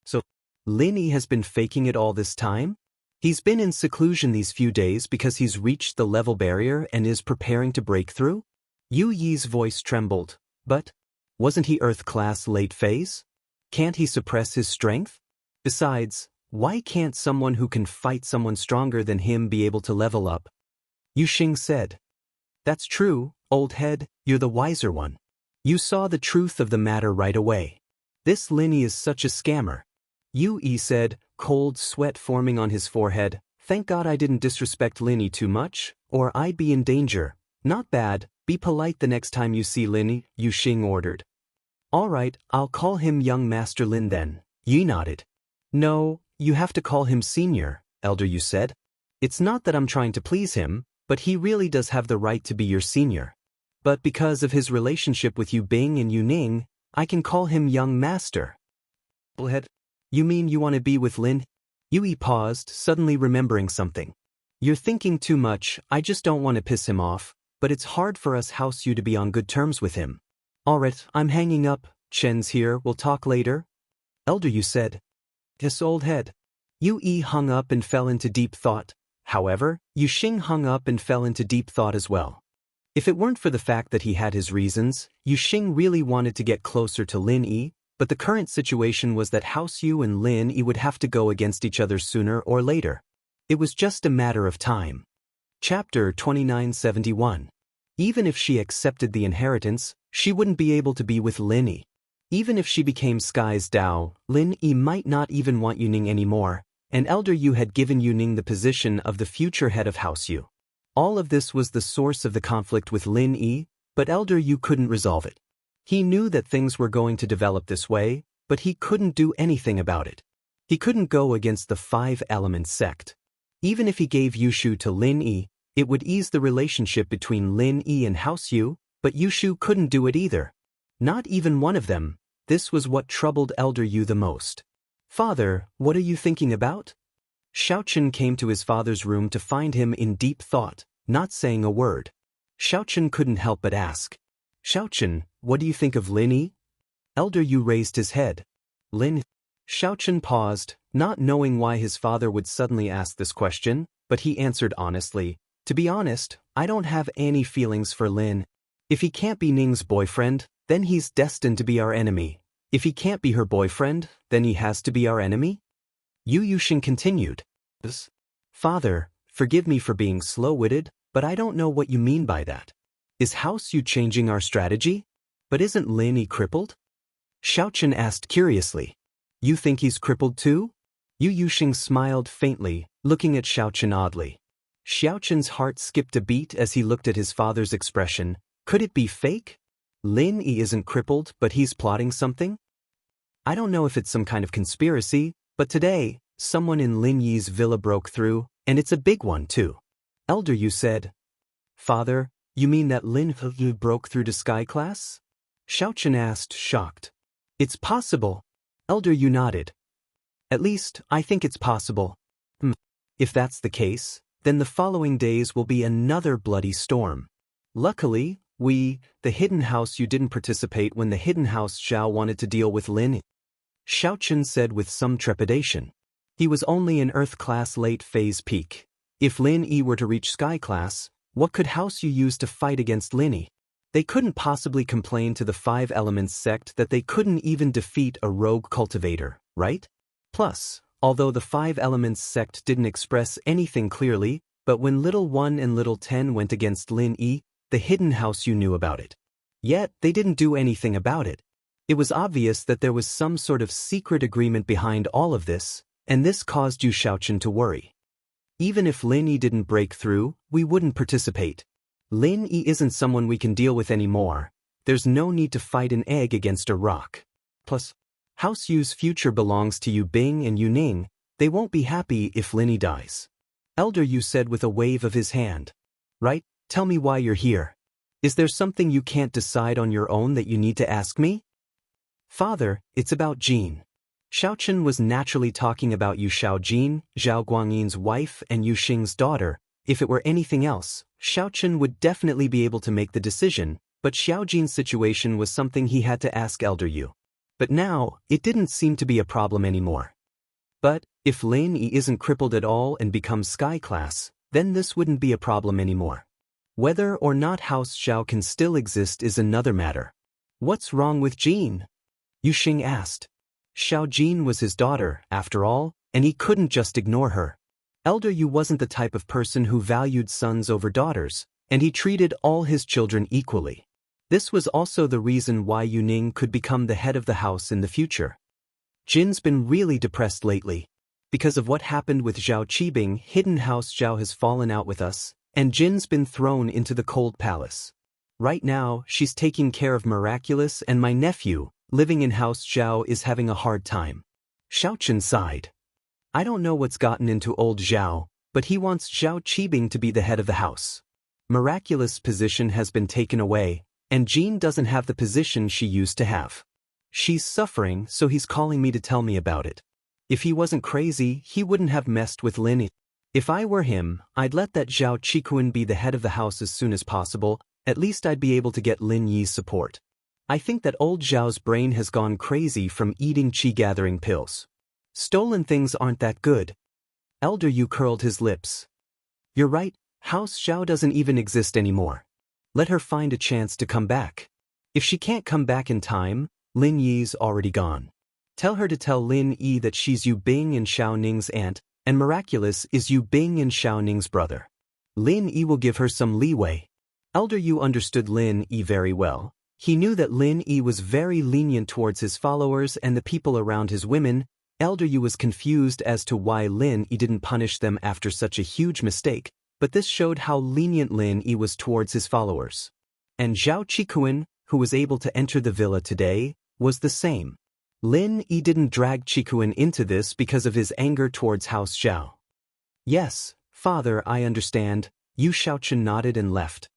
[SPEAKER 1] So, Lin Yi has been faking it all this time? He's been in seclusion these few days because he's reached the level barrier and is preparing to break through? Yu Yi's voice trembled. But wasn't he Earth Class late phase? Can't he suppress his strength? Besides, why can't someone who can fight someone stronger than him be able to level up? Yu Xing said. That's true, old head, you're the wiser one. You saw the truth of the matter right away. This Lin Yi is such a scammer. Yu Yi said, cold sweat forming on his forehead. Thank God I didn't disrespect Lin Yi too much, or I'd be in danger. Not bad, be polite the next time you see Lin Yi, Yu Xing ordered. All right, I'll call him young Master Lin then. Yi nodded. No, you have to call him senior, Elder Yu said. It's not that I'm trying to please him, but he really does have the right to be your senior. But because of his relationship with Yu Bing and Yu Ning, I can call him young master. Bullhead, you mean you want to be with Lin? Yu Yi paused, suddenly remembering something. You're thinking too much, I just don't want to piss him off, but it's hard for us House Yu to be on good terms with him. Alright, I'm hanging up, Chen's here, we'll talk later. Elder Yu said. Yes, old head. Yu Yi hung up and fell into deep thought. However, Yu Xing hung up and fell into deep thought as well. If it weren't for the fact that he had his reasons, Yu Xing really wanted to get closer to Lin Yi, but the current situation was that House Yu and Lin Yi would have to go against each other sooner or later. It was just a matter of time. Chapter 2971. Even if she accepted the inheritance, she wouldn't be able to be with Lin Yi. Even if she became Sky's Dao, Lin Yi might not even want Yu Ning anymore, and Elder Yu had given Yu Ning the position of the future head of House Yu. All of this was the source of the conflict with Lin Yi, but Elder Yu couldn't resolve it. He knew that things were going to develop this way, but he couldn't do anything about it. He couldn't go against the Five Elements sect. Even if he gave Yushu to Lin Yi, it would ease the relationship between Lin Yi and House Yu, but Yushu couldn't do it either. Not even one of them. This was what troubled Elder Yu the most. Father, what are you thinking about? Xiaochen came to his father's room to find him in deep thought, not saying a word. Xiaochen couldn't help but ask. Xiaochen, what do you think of Lin Yi? Elder Yu raised his head. Lin. Xiaochen paused, not knowing why his father would suddenly ask this question, but he answered honestly. To be honest, I don't have any feelings for Lin. If he can't be Ning's boyfriend, then he's destined to be our enemy. If he can't be her boyfriend, then he has to be our enemy? Yu Yuxing continued. Father, forgive me for being slow-witted, but I don't know what you mean by that. Is House Yu changing our strategy? But isn't Lin Yi crippled? Xiaochen asked curiously. You think he's crippled too? Yu Yuxing smiled faintly, looking at Xiaochen oddly. Xiaochen's heart skipped a beat as he looked at his father's expression. Could it be fake? Lin Yi isn't crippled, but he's plotting something? I don't know if it's some kind of conspiracy, but today, someone in Lin Yi's villa broke through, and it's a big one too. Elder Yu said. Father, you mean that Lin Yu broke through to Sky Class? Xiaochen asked, shocked. It's possible. Elder Yu nodded. At least, I think it's possible. If that's the case, then the following days will be another bloody storm. Luckily, the Hidden House Yu didn't participate when the Hidden House Xiao wanted to deal with Lin Yi. Xiaochen said with some trepidation. He was only in Earth Class late phase peak. If Lin Yi were to reach Sky Class, what could House Yu use to fight against Lin Yi? They couldn't possibly complain to the Five Elements sect that they couldn't even defeat a rogue cultivator, right? Plus, although the Five Elements sect didn't express anything clearly, but when Little 1 and Little 10 went against Lin Yi, the Hidden House Yu knew about it. Yet, they didn't do anything about it. It was obvious that there was some sort of secret agreement behind all of this, and this caused Yu Xiaochen to worry. Even if Lin Yi didn't break through, we wouldn't participate. Lin Yi isn't someone we can deal with anymore. There's no need to fight an egg against a rock. Plus, House Yu's future belongs to Yu Bing and Yu Ning. They won't be happy if Lin Yi dies. Elder Yu said with a wave of his hand. Right, tell me why you're here. Is there something you can't decide on your own that you need to ask me? Father, it's about Jean. Xiaochen was naturally talking about Yu Xiaojin, Zhao Guangyin's wife and Yu Xing's daughter. If it were anything else, Xiaochen would definitely be able to make the decision, but Xiaojin's situation was something he had to ask Elder Yu. But now, it didn't seem to be a problem anymore. But, if Lin Yi isn't crippled at all and becomes Sky Class, then this wouldn't be a problem anymore. Whether or not House Xiao can still exist is another matter. What's wrong with Jean? Yu Xing asked. Xiao Jin was his daughter, after all, and he couldn't just ignore her. Elder Yu wasn't the type of person who valued sons over daughters, and he treated all his children equally. This was also the reason why Yu Ning could become the head of the house in the future. Jin's been really depressed lately. Because of what happened with Zhao Qibing, Hidden House Zhao has fallen out with us, and Jin's been thrown into the Cold Palace. Right now, she's taking care of Miraculous, and my nephew, living in House Zhao, is having a hard time. Xiaochen sighed. I don't know what's gotten into old Zhao, but he wants Zhao Qibing to be the head of the house. Miraculous' position has been taken away, and Jean doesn't have the position she used to have. She's suffering, so he's calling me to tell me about it. If he wasn't crazy, he wouldn't have messed with Lin Yi. If I were him, I'd let that Zhao Qikuan be the head of the house as soon as possible. At least I'd be able to get Lin Yi's support. I think that old Zhao's brain has gone crazy from eating qi-gathering pills. Stolen things aren't that good. Elder Yu curled his lips. You're right, House Zhao doesn't even exist anymore. Let her find a chance to come back. If she can't come back in time, Lin Yi's already gone. Tell her to tell Lin Yi that she's Yu Bing and Xiao Ning's aunt, and Miraculous is Yu Bing and Xiao Ning's brother. Lin Yi will give her some leeway. Elder Yu understood Lin Yi very well. He knew that Lin Yi was very lenient towards his followers and the people around his women. Elder Yu was confused as to why Lin Yi didn't punish them after such a huge mistake, but this showed how lenient Lin Yi was towards his followers. And Zhao Qikuan, who was able to enter the villa today, was the same. Lin Yi didn't drag Qikuan into this because of his anger towards House Zhao. Yes, father, I understand. Yu Xiaochen nodded and left.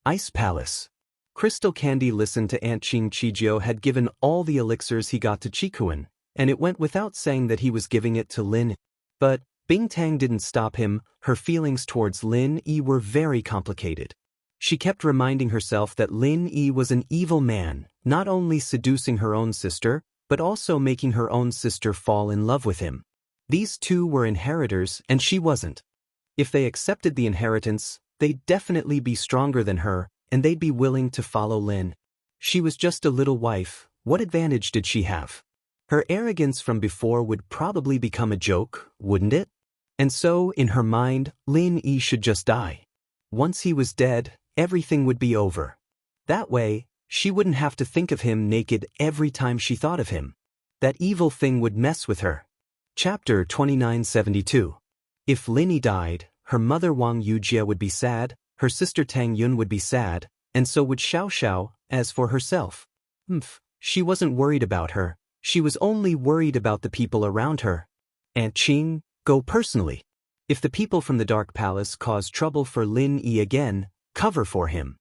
[SPEAKER 1] Ice Palace. Crystal Candy listened to Aunt Qing Qijio had given all the elixirs he got to Qikuan, and it went without saying that he was giving it to Lin. But Bing Tang didn't stop him. Her feelings towards Lin Yi were very complicated. She kept reminding herself that Lin Yi was an evil man, not only seducing her own sister, but also making her own sister fall in love with him. These two were inheritors, and she wasn't. If they accepted the inheritance, they'd definitely be stronger than her, and they'd be willing to follow Lin. She was just a little wife. What advantage did she have? Her arrogance from before would probably become a joke, wouldn't it? And so, in her mind, Lin Yi should just die. Once he was dead, everything would be over. That way, she wouldn't have to think of him naked every time she thought of him. That evil thing would mess with her. Chapter 2972. If Lin Yi died, her mother Wang Yujie would be sad, her sister Tang Yun would be sad, and so would Xiaoxiao. As for herself, she wasn't worried about her, she was only worried about the people around her. Aunt Qing, go personally. If the people from the Dark Palace cause trouble for Lin Yi again, cover for him.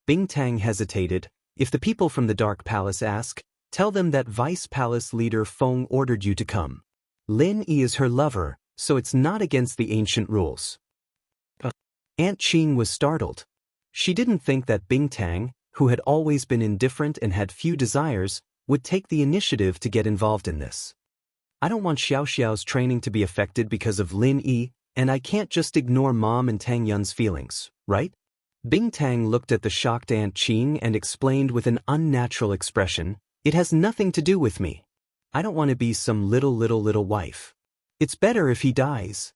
[SPEAKER 1] Bingtang hesitated. If the people from the Dark Palace ask, tell them that Vice Palace leader Feng ordered you to come. Lin Yi is her lover, so it's not against the ancient rules. Aunt Qing was startled. She didn't think that Bingtang, who had always been indifferent and had few desires, would take the initiative to get involved in this. I don't want Xiaoxiao's training to be affected because of Lin Yi, and I can't just ignore Mom and Tang Yun's feelings, right? Bingtang looked at the shocked Aunt Qing and explained with an unnatural expression, it has nothing to do with me. I don't want to be some little wife. It's better if he dies.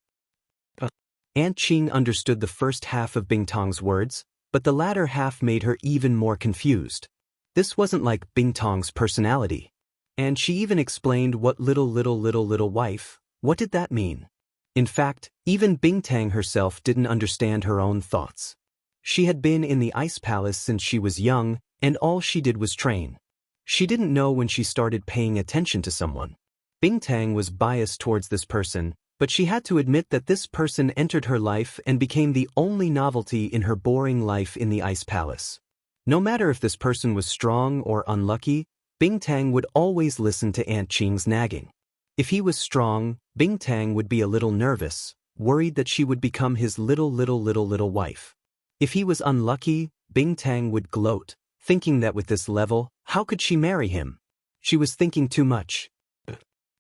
[SPEAKER 1] Aunt Qing understood the first half of Bingtang's words, but the latter half made her even more confused. This wasn't like Bingtang's personality. And she even explained what little wife, what did that mean? In fact, even Bingtang herself didn't understand her own thoughts. She had been in the Ice Palace since she was young, and all she did was train. She didn't know when she started paying attention to someone. Bingtang was biased towards this person, but she had to admit that this person entered her life and became the only novelty in her boring life in the Ice Palace. No matter if this person was strong or unlucky, Bingtang would always listen to Aunt Qing's nagging. If he was strong, Bingtang would be a little nervous, worried that she would become his little wife. If he was unlucky, Bingtang would gloat, thinking that with this level, how could she marry him? She was thinking too much.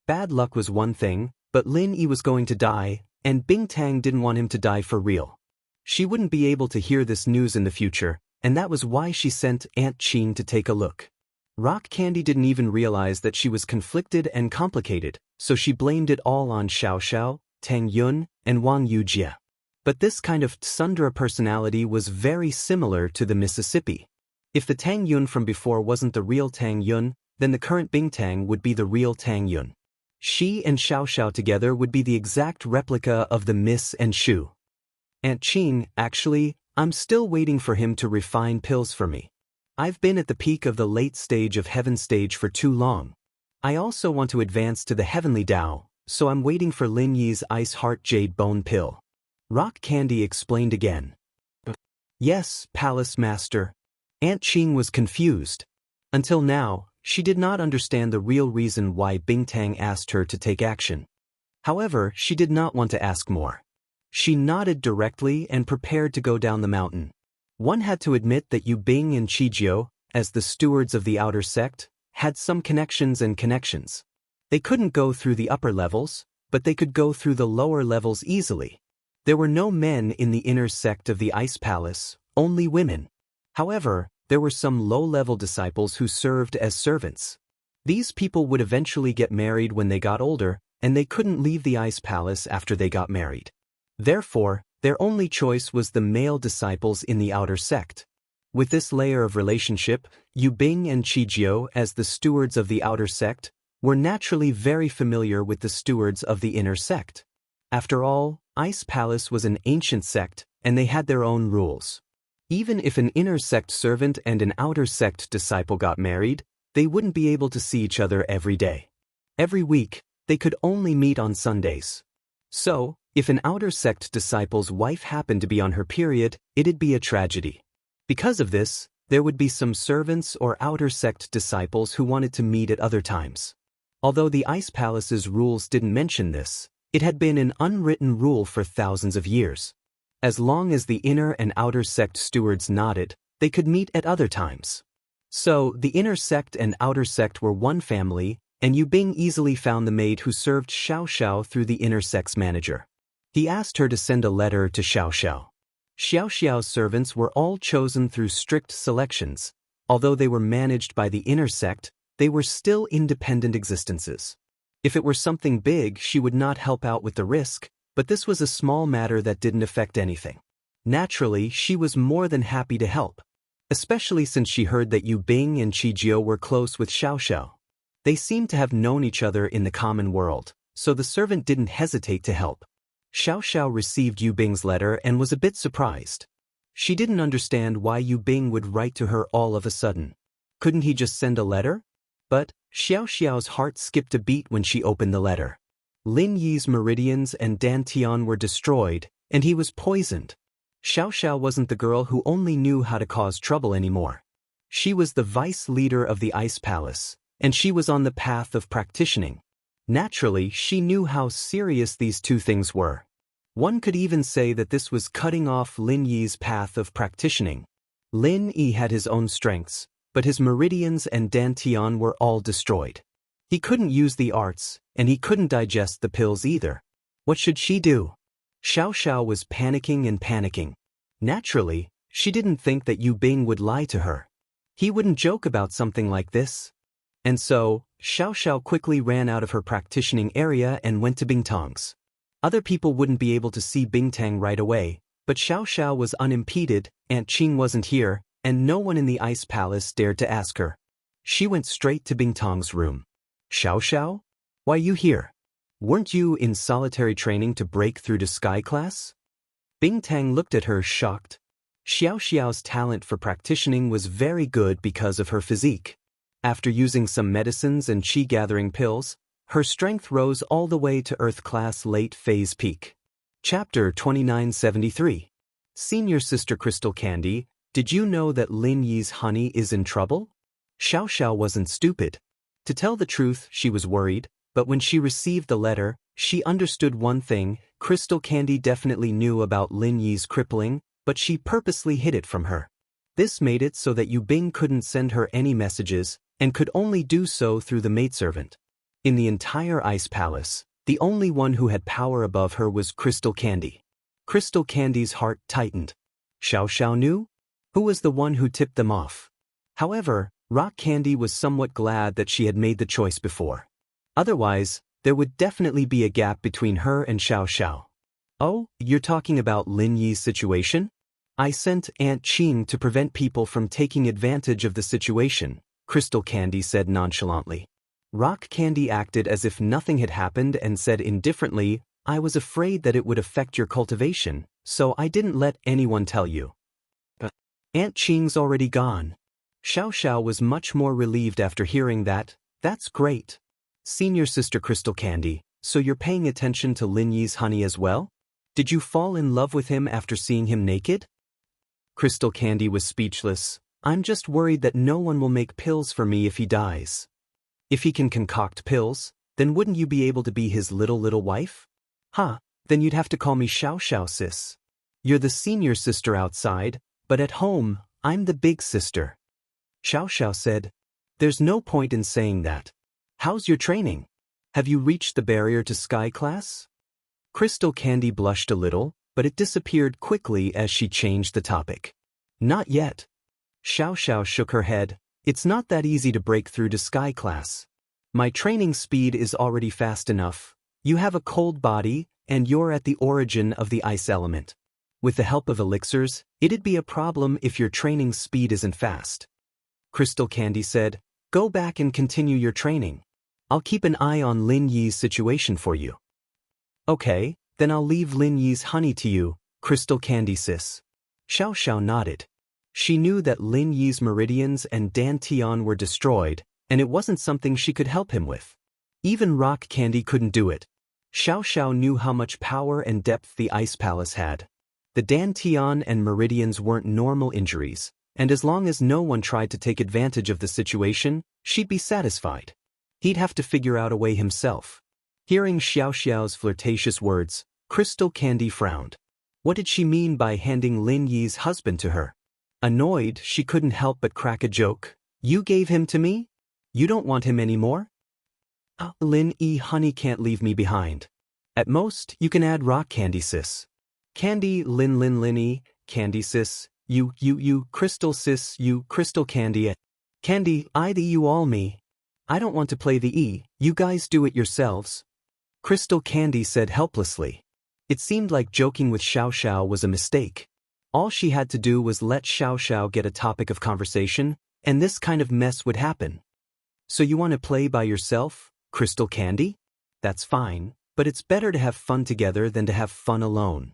[SPEAKER 1] Bad luck was one thing, but Lin Yi was going to die, and Bingtang didn't want him to die for real. She wouldn't be able to hear this news in the future, and that was why she sent Aunt Qing to take a look. Rock Candy didn't even realize that she was conflicted and complicated, so she blamed it all on Xiaoxiao, Tang Yun, and Wang Yujie. But this kind of tsundere personality was very similar to the Mississippi. If the Tang Yun from before wasn't the real Tang Yun, then the current Bingtang would be the real Tang Yun. She and Xiaoxiao together would be the exact replica of the Miss and Shu. Aunt Qing, actually, I'm still waiting for him to refine pills for me. I've been at the peak of the late stage of heaven stage for too long. I also want to advance to the heavenly Dao, so I'm waiting for Lin Yi's Ice Heart Jade Bone Pill. Rock Candy explained again. Yes, Palace Master. Aunt Qing was confused. Until now, she did not understand the real reason why Bingtang asked her to take action. However, she did not want to ask more. She nodded directly and prepared to go down the mountain. One had to admit that Yu Bing and Qijiu, as the stewards of the outer sect, had some connections. They couldn't go through the upper levels, but they could go through the lower levels easily. There were no men in the inner sect of the Ice Palace, only women. However, there were some low-level disciples who served as servants. These people would eventually get married when they got older, and they couldn't leave the Ice Palace after they got married. Therefore, their only choice was the male disciples in the outer sect. With this layer of relationship, Yu Bing and Qijiu, as the stewards of the outer sect, were naturally very familiar with the stewards of the inner sect. After all, Ice Palace was an ancient sect, and they had their own rules. Even if an inner sect servant and an outer sect disciple got married, they wouldn't be able to see each other every day. Every week, they could only meet on Sundays. So, if an outer sect disciple's wife happened to be on her period, it'd be a tragedy. Because of this, there would be some servants or outer sect disciples who wanted to meet at other times. Although the Ice Palace's rules didn't mention this, it had been an unwritten rule for thousands of years. As long as the inner and outer sect stewards nodded, they could meet at other times. So, the inner sect and outer sect were one family, and Yu Bing easily found the maid who served Xiaoxiao through the inner sect's manager. He asked her to send a letter to Xiaoxiao. Xiaoxiao's servants were all chosen through strict selections. Although they were managed by the inner sect, they were still independent existences. If it were something big, she would not help out with the risk, but this was a small matter that didn't affect anything. Naturally, she was more than happy to help, especially since she heard that Yu Bing and Qijio were close with Xiaoxiao. They seemed to have known each other in the common world, so the servant didn't hesitate to help. Xiaoxiao received Yu Bing's letter and was a bit surprised. She didn't understand why Yu Bing would write to her all of a sudden. Couldn't he just send a letter? But Xiaoxiao's heart skipped a beat when she opened the letter. Lin Yi's meridians and dantian were destroyed, and he was poisoned. Xiaoxiao wasn't the girl who only knew how to cause trouble anymore. She was the vice leader of the Ice Palace, and she was on the path of practicing. Naturally, she knew how serious these two things were. One could even say that this was cutting off Lin Yi's path of practicing. Lin Yi had his own strengths, but his meridians and dantian were all destroyed. He couldn't use the arts, and he couldn't digest the pills either. What should she do? Xiaoxiao was panicking and panicking. Naturally, she didn't think that Yu Bing would lie to her. He wouldn't joke about something like this. And so, Xiaoxiao quickly ran out of her practicing area and went to Bingtang's. Other people wouldn't be able to see Bingtang right away, but Xiaoxiao was unimpeded, Aunt Qing wasn't here, and no one in the Ice Palace dared to ask her. She went straight to Bingtang's room. Xiaoxiao? Why you here? Weren't you in solitary training to break through to Sky Class? Bingtang looked at her shocked. Xiaoxiao's talent for practicing was very good because of her physique. After using some medicines and qi-gathering pills, her strength rose all the way to Earth Class late phase peak. Chapter 2973. Senior Sister Crystal Candy, did you know that Lin Yi's honey is in trouble? Xiaoxiao wasn't stupid. To tell the truth, she was worried, but when she received the letter, she understood one thing: Crystal Candy definitely knew about Lin Yi's crippling, but she purposely hid it from her. This made it so that Yu Bing couldn't send her any messages, and could only do so through the maidservant. In the entire Ice Palace, the only one who had power above her was Crystal Candy. Crystal Candy's heart tightened. Xiaoxiao knew? Who was the one who tipped them off? However, Rock Candy was somewhat glad that she had made the choice before. Otherwise, there would definitely be a gap between her and Xiaoxiao. Oh, you're talking about Lin Yi's situation? I sent Aunt Qing to prevent people from taking advantage of the situation, Crystal Candy said nonchalantly. Rock Candy acted as if nothing had happened and said indifferently, I was afraid that it would affect your cultivation, so I didn't let anyone tell you. Aunt Qing's already gone. Xiaoxiao was much more relieved after hearing that. That's great. Senior Sister Crystal Candy, so you're paying attention to Lin Yi's honey as well? Did you fall in love with him after seeing him naked? Crystal Candy was speechless. I'm just worried that no one will make pills for me if he dies. If he can concoct pills, then wouldn't you be able to be his little wife? Huh, then you'd have to call me Xiaoxiao sis. You're the senior sister outside, but at home, I'm the big sister. Xiaoxiao said, there's no point in saying that. How's your training? Have you reached the barrier to Sky Class? Crystal Candy blushed a little, but it disappeared quickly as she changed the topic. Not yet. Xiaoxiao shook her head. It's not that easy to break through to Sky Class. My training speed is already fast enough. You have a cold body, and you're at the origin of the ice element. With the help of elixirs, it'd be a problem if your training speed isn't fast. Crystal Candy said, go back and continue your training. I'll keep an eye on Lin Yi's situation for you. Okay, then I'll leave Lin Yi's honey to you, Crystal Candy sis. Xiaoxiao nodded. She knew that Lin Yi's meridians and dantian were destroyed, and it wasn't something she could help him with. Even Rock Candy couldn't do it. Xiaoxiao knew how much power and depth the Ice Palace had. The dantian and meridians weren't normal injuries, and as long as no one tried to take advantage of the situation, she'd be satisfied. He'd have to figure out a way himself. Hearing Xiaoxiao's flirtatious words, Crystal Candy frowned. What did she mean by handing Lin Yi's husband to her? Annoyed, she couldn't help but crack a joke. You gave him to me? You don't want him anymore? Lin Yi honey can't leave me behind. At most, you can add Rock Candy sis. Candy Lin Candy sis, you Crystal sis, you Crystal Candy. Candy, I the you all me. I don't want to play the E, you guys do it yourselves. Crystal Candy said helplessly. It seemed like joking with Xiao was a mistake. All she had to do was let Xiao get a topic of conversation, and this kind of mess would happen. So you want to play by yourself, Crystal Candy? That's fine, but it's better to have fun together than to have fun alone.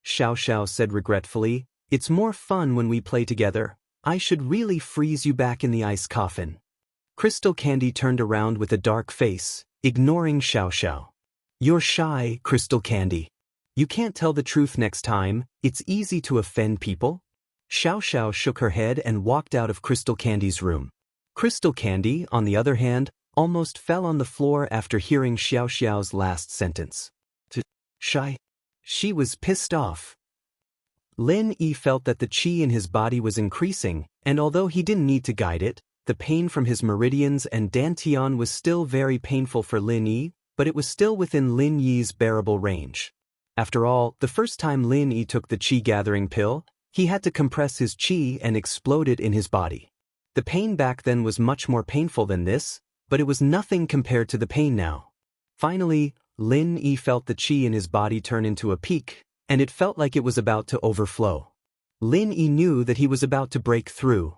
[SPEAKER 1] Xiao said regretfully, it's more fun when we play together. I should really freeze you back in the ice coffin. Crystal Candy turned around with a dark face, ignoring Xiao. You're shy, Crystal Candy. You can't tell the truth next time, it's easy to offend people. Xiao shook her head and walked out of Crystal Candy's room. Crystal Candy, on the other hand, almost fell on the floor after hearing Xiao's last sentence. Shy? She was pissed off. Lin Yi felt that the qi in his body was increasing, and although he didn't need to guide it, the pain from his meridians and dantian was still very painful for Lin Yi, but it was still within Lin Yi's bearable range. After all, the first time Lin Yi took the qi-gathering pill, he had to compress his qi and explode it in his body. The pain back then was much more painful than this, but it was nothing compared to the pain now. Finally, Lin Yi felt the qi in his body turn into a peak, and it felt like it was about to overflow. Lin Yi knew that he was about to break through.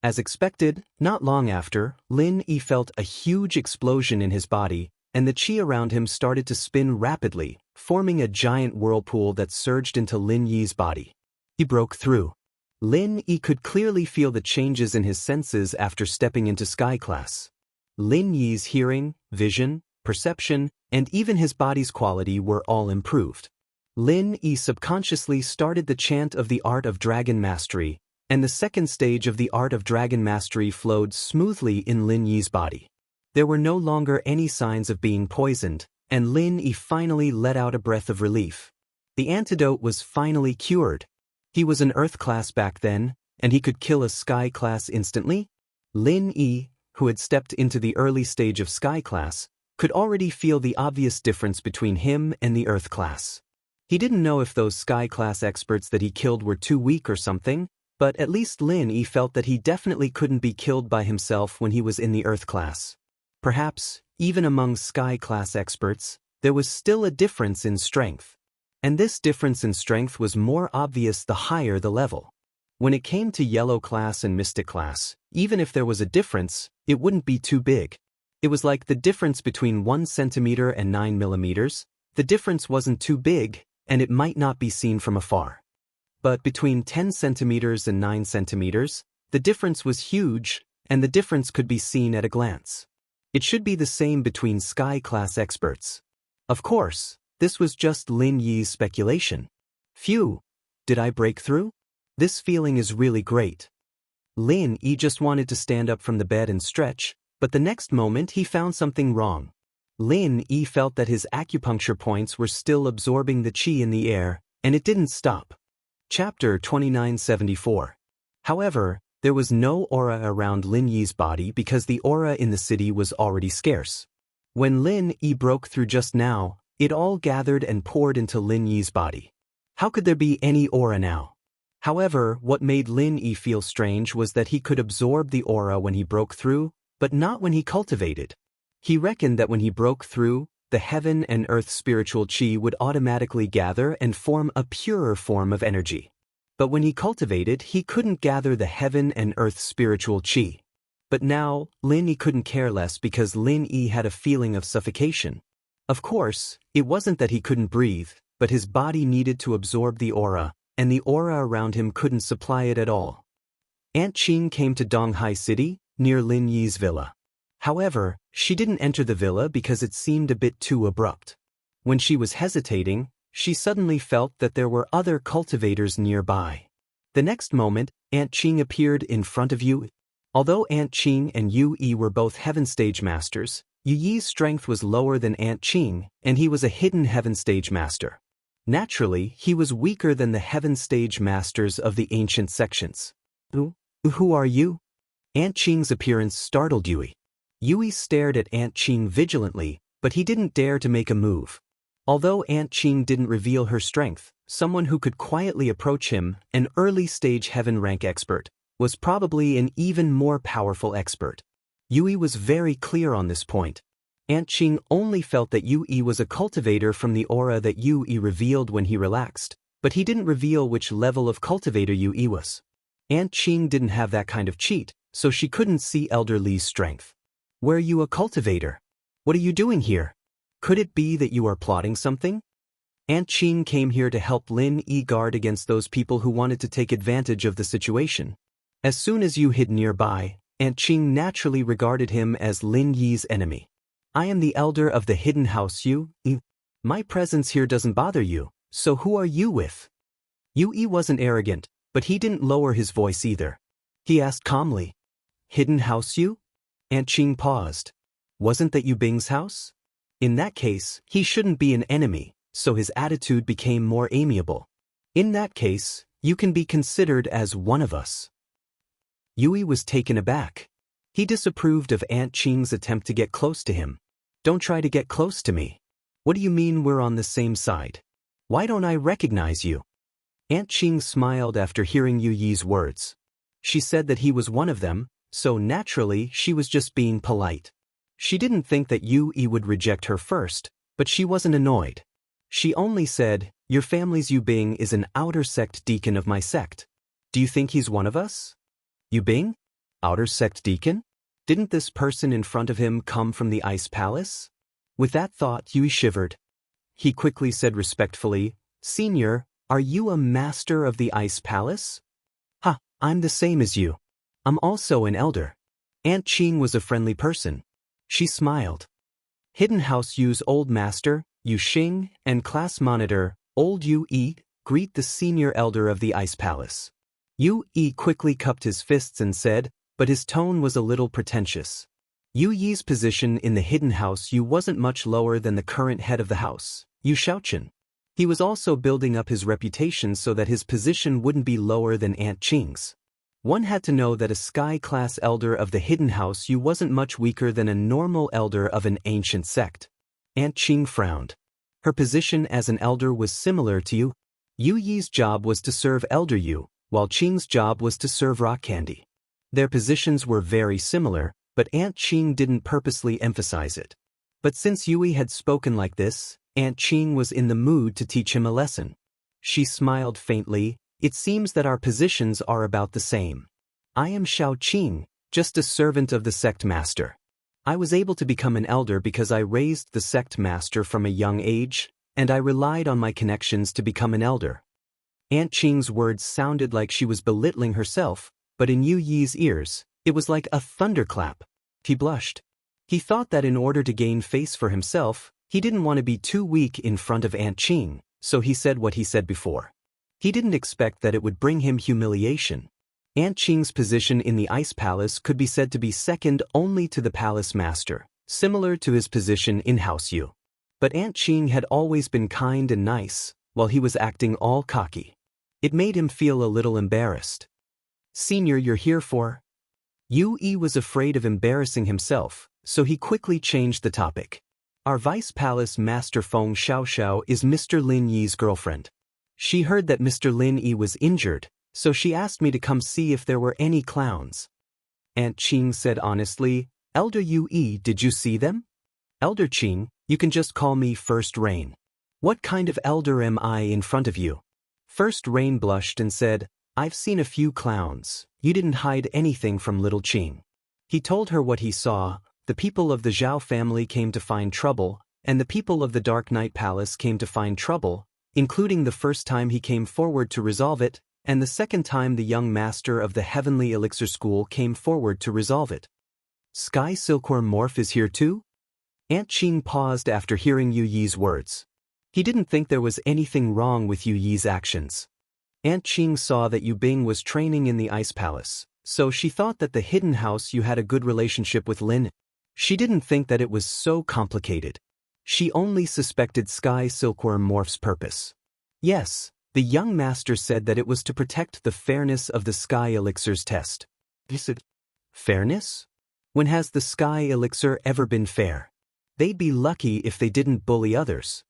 [SPEAKER 1] As expected, not long after, Lin Yi felt a huge explosion in his body, and the qi around him started to spin rapidly, forming a giant whirlpool that surged into Lin Yi's body. He broke through. Lin Yi could clearly feel the changes in his senses after stepping into Sky Class. Lin Yi's hearing, vision, perception, and even his body's quality were all improved. Lin Yi subconsciously started the chant of the Art of Dragon Mastery, and the second stage of the Art of Dragon Mastery flowed smoothly in Lin Yi's body. There were no longer any signs of being poisoned, and Lin Yi finally let out a breath of relief. The antidote was finally cured. He was an Earth class back then, and he could kill a Sky class instantly. Lin Yi, who had stepped into the early stage of Sky class, could already feel the obvious difference between him and the Earth class. He didn't know if those Sky class experts that he killed were too weak or something, but at least Lin Yi felt that he definitely couldn't be killed by himself when he was in the Earth class. Perhaps, even among Sky class experts, there was still a difference in strength. And this difference in strength was more obvious the higher the level. When it came to Yellow class and Mystic class, even if there was a difference, it wouldn't be too big. It was like the difference between 1 centimeter and 9 millimeters. The difference wasn't too big, and it might not be seen from afar. But between 10 centimeters and 9 centimeters, the difference was huge, and the difference could be seen at a glance. It should be the same between Sky class experts. Of course, this was just Lin Yi's speculation. Phew, did I break through? This feeling is really great. Lin Yi just wanted to stand up from the bed and stretch, but the next moment he found something wrong. Lin Yi felt that his acupuncture points were still absorbing the qi in the air, and it didn't stop. Chapter 2974. However, there was no aura around Lin Yi's body because the aura in the city was already scarce. When Lin Yi broke through just now, it all gathered and poured into Lin Yi's body. How could there be any aura now? However, what made Lin Yi feel strange was that he could absorb the aura when he broke through, but not when he cultivated. He reckoned that when he broke through, the heaven and earth spiritual qi would automatically gather and form a purer form of energy. But when he cultivated, he couldn't gather the heaven and earth spiritual qi. But now, Lin Yi couldn't care less because Lin Yi had a feeling of suffocation. Of course, it wasn't that he couldn't breathe, but his body needed to absorb the aura, and the aura around him couldn't supply it at all. Aunt Qing came to Donghai City, near Lin Yi's villa. However, she didn't enter the villa because it seemed a bit too abrupt. When she was hesitating, she suddenly felt that there were other cultivators nearby. The next moment, Aunt Qing appeared in front of Yu. Although Aunt Qing and Yu Yi were both Heaven Stage Masters, Yu Yi's strength was lower than Aunt Qing, and he was a hidden Heaven Stage Master. Naturally, he was weaker than the Heaven Stage Masters of the ancient sections. Who are you? Aunt Qing's appearance startled Yui. Yui stared at Aunt Qing vigilantly, but he didn't dare to make a move. Although Aunt Qing didn't reveal her strength, someone who could quietly approach him, an early-stage heaven rank expert, was probably an even more powerful expert. Yui was very clear on this point. Aunt Qing only felt that Yui was a cultivator from the aura that Yui revealed when he relaxed, but he didn't reveal which level of cultivator Yui was. Aunt Qing didn't have that kind of cheat, so she couldn't see Elder Li's strength. Were you a cultivator? What are you doing here? Could it be that you are plotting something? Aunt Qing came here to help Lin Yi guard against those people who wanted to take advantage of the situation. As soon as you hid nearby, Aunt Qing naturally regarded him as Lin Yi's enemy. I am the elder of the hidden house Yui. My presence here doesn't bother you, so who are you with? Yui wasn't arrogant, but he didn't lower his voice either. He asked calmly. Hidden house Yui? Aunt Qing paused. Wasn't that Yu Bing's house? In that case, he shouldn't be an enemy, so his attitude became more amiable. In that case, you can be considered as one of us. Yui was taken aback. He disapproved of Aunt Qing's attempt to get close to him. Don't try to get close to me. What do you mean we're on the same side? Why don't I recognize you? Aunt Qing smiled after hearing Yu Yi's words. She said that he was one of them, so naturally she was just being polite. She didn't think that Yui would reject her first, but she wasn't annoyed. She only said, your family's Yu Bing is an outer sect deacon of my sect. Do you think he's one of us? Yu Bing? Outer sect deacon? Didn't this person in front of him come from the Ice Palace? With that thought, Yui shivered. He quickly said respectfully, Senior, are you a master of the Ice Palace? Ha, I'm the same as you. I'm also an elder. Aunt Qing was a friendly person. She smiled. Hidden House Yu's old master, Yu Xing, and class monitor, old Yu Yi, greet the senior elder of the Ice Palace. Yu Yi quickly cupped his fists and said, but his tone was a little pretentious. Yu Yi's position in the Hidden House Yu wasn't much lower than the current head of the house, Yu Xiaoqian. He was also building up his reputation so that his position wouldn't be lower than Aunt Qing's. One had to know that a sky-class elder of the Hidden House Yu wasn't much weaker than a normal elder of an ancient sect. Aunt Qing frowned. Her position as an elder was similar to Yu. Yu Yi's job was to serve Elder Yu, while Qing's job was to serve rock candy. Their positions were very similar, but Aunt Qing didn't purposely emphasize it. But since Yui had spoken like this, Aunt Qing was in the mood to teach him a lesson. She smiled faintly. It seems that our positions are about the same. I am Xiao Qing, just a servant of the sect master. I was able to become an elder because I raised the sect master from a young age, and I relied on my connections to become an elder. Aunt Qing's words sounded like she was belittling herself, but in Yu Yi's ears, it was like a thunderclap. He blushed. He thought that in order to gain face for himself, he didn't want to be too weak in front of Aunt Qing, so he said what he said before. He didn't expect that it would bring him humiliation. Aunt Qing's position in the Ice Palace could be said to be second only to the Palace Master, similar to his position in House Yu. But Aunt Qing had always been kind and nice, while he was acting all cocky. It made him feel a little embarrassed. Senior, you're here for? Yu Yi was afraid of embarrassing himself, so he quickly changed the topic. Our Vice Palace Master Feng Xiaoxiao is Mr. Lin Yi's girlfriend. She heard that Mr. Lin Yi was injured, so she asked me to come see if there were any clowns. Aunt Qing said honestly, Elder Yu Yi, did you see them? Elder Qing, you can just call me First Rain. What kind of elder am I in front of you? First Rain blushed and said, I've seen a few clowns. You didn't hide anything from little Qing. He told her what he saw. The people of the Zhao family came to find trouble, and the people of the Dark Knight Palace came to find trouble, including the first time he came forward to resolve it, and the second time the young master of the Heavenly Elixir School came forward to resolve it. Sky Silkworm Morph is here too? Aunt Qing paused after hearing Yu Yi's words. He didn't think there was anything wrong with Yu Yi's actions. Aunt Qing saw that Yu Bing was training in the Ice Palace, so she thought that the Hidden House Yu had a good relationship with Lin. She didn't think that it was so complicated. She only suspected Sky Silkworm Morph's purpose. Yes, the young master said that it was to protect the fairness of the Sky Elixir's test. Fairness? When has the Sky Elixir ever been fair? They'd be lucky if they didn't bully others.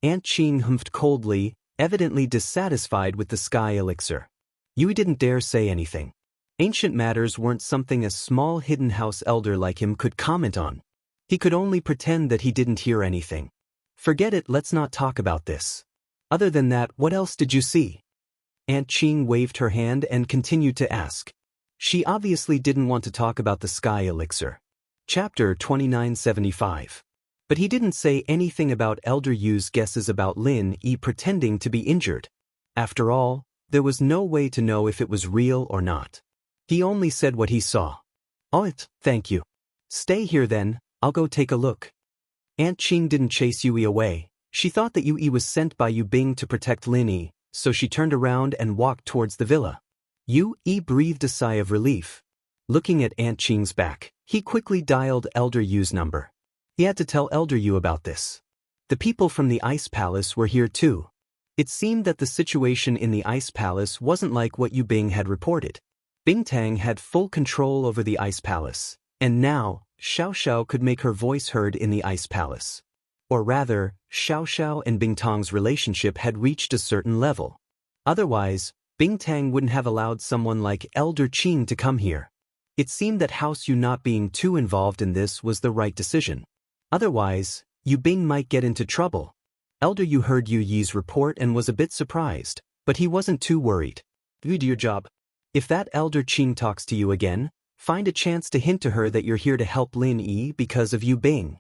[SPEAKER 1] Aunt Qing humphed coldly, evidently dissatisfied with the Sky Elixir. Yui didn't dare say anything. Ancient matters weren't something a small hidden house elder like him could comment on. He could only pretend that he didn't hear anything. Forget it, let's not talk about this. Other than that, what else did you see? Aunt Qing waved her hand and continued to ask. She obviously didn't want to talk about the sky elixir. Chapter 2975. But he didn't say anything about Elder Yu's guesses about Lin Yi pretending to be injured. After all, there was no way to know if it was real or not. He only said what he saw. Oh, thank you. Stay here then, I'll go take a look. Aunt Qing didn't chase Yui away. She thought that Yui was sent by Yu Bing to protect Lin Yi, so she turned around and walked towards the villa. Yui breathed a sigh of relief. Looking at Aunt Qing's back, he quickly dialed Elder Yu's number. He had to tell Elder Yu about this. The people from the Ice Palace were here too. It seemed that the situation in the Ice Palace wasn't like what Yu Bing had reported. Bingtang had full control over the Ice Palace, and now, Xiaoxiao could make her voice heard in the Ice Palace. Or rather, Xiaoxiao and Bingtang's relationship had reached a certain level. Otherwise, Bingtang wouldn't have allowed someone like Elder Qing to come here. It seemed that House Yu not being too involved in this was the right decision. Otherwise, Yu Bing might get into trouble. Elder Yu heard Yu Yi's report and was a bit surprised, but he wasn't too worried. You do your job. If that Elder Qing talks to you again, find a chance to hint to her that you're here to help Lin Yi because of Yu Bing.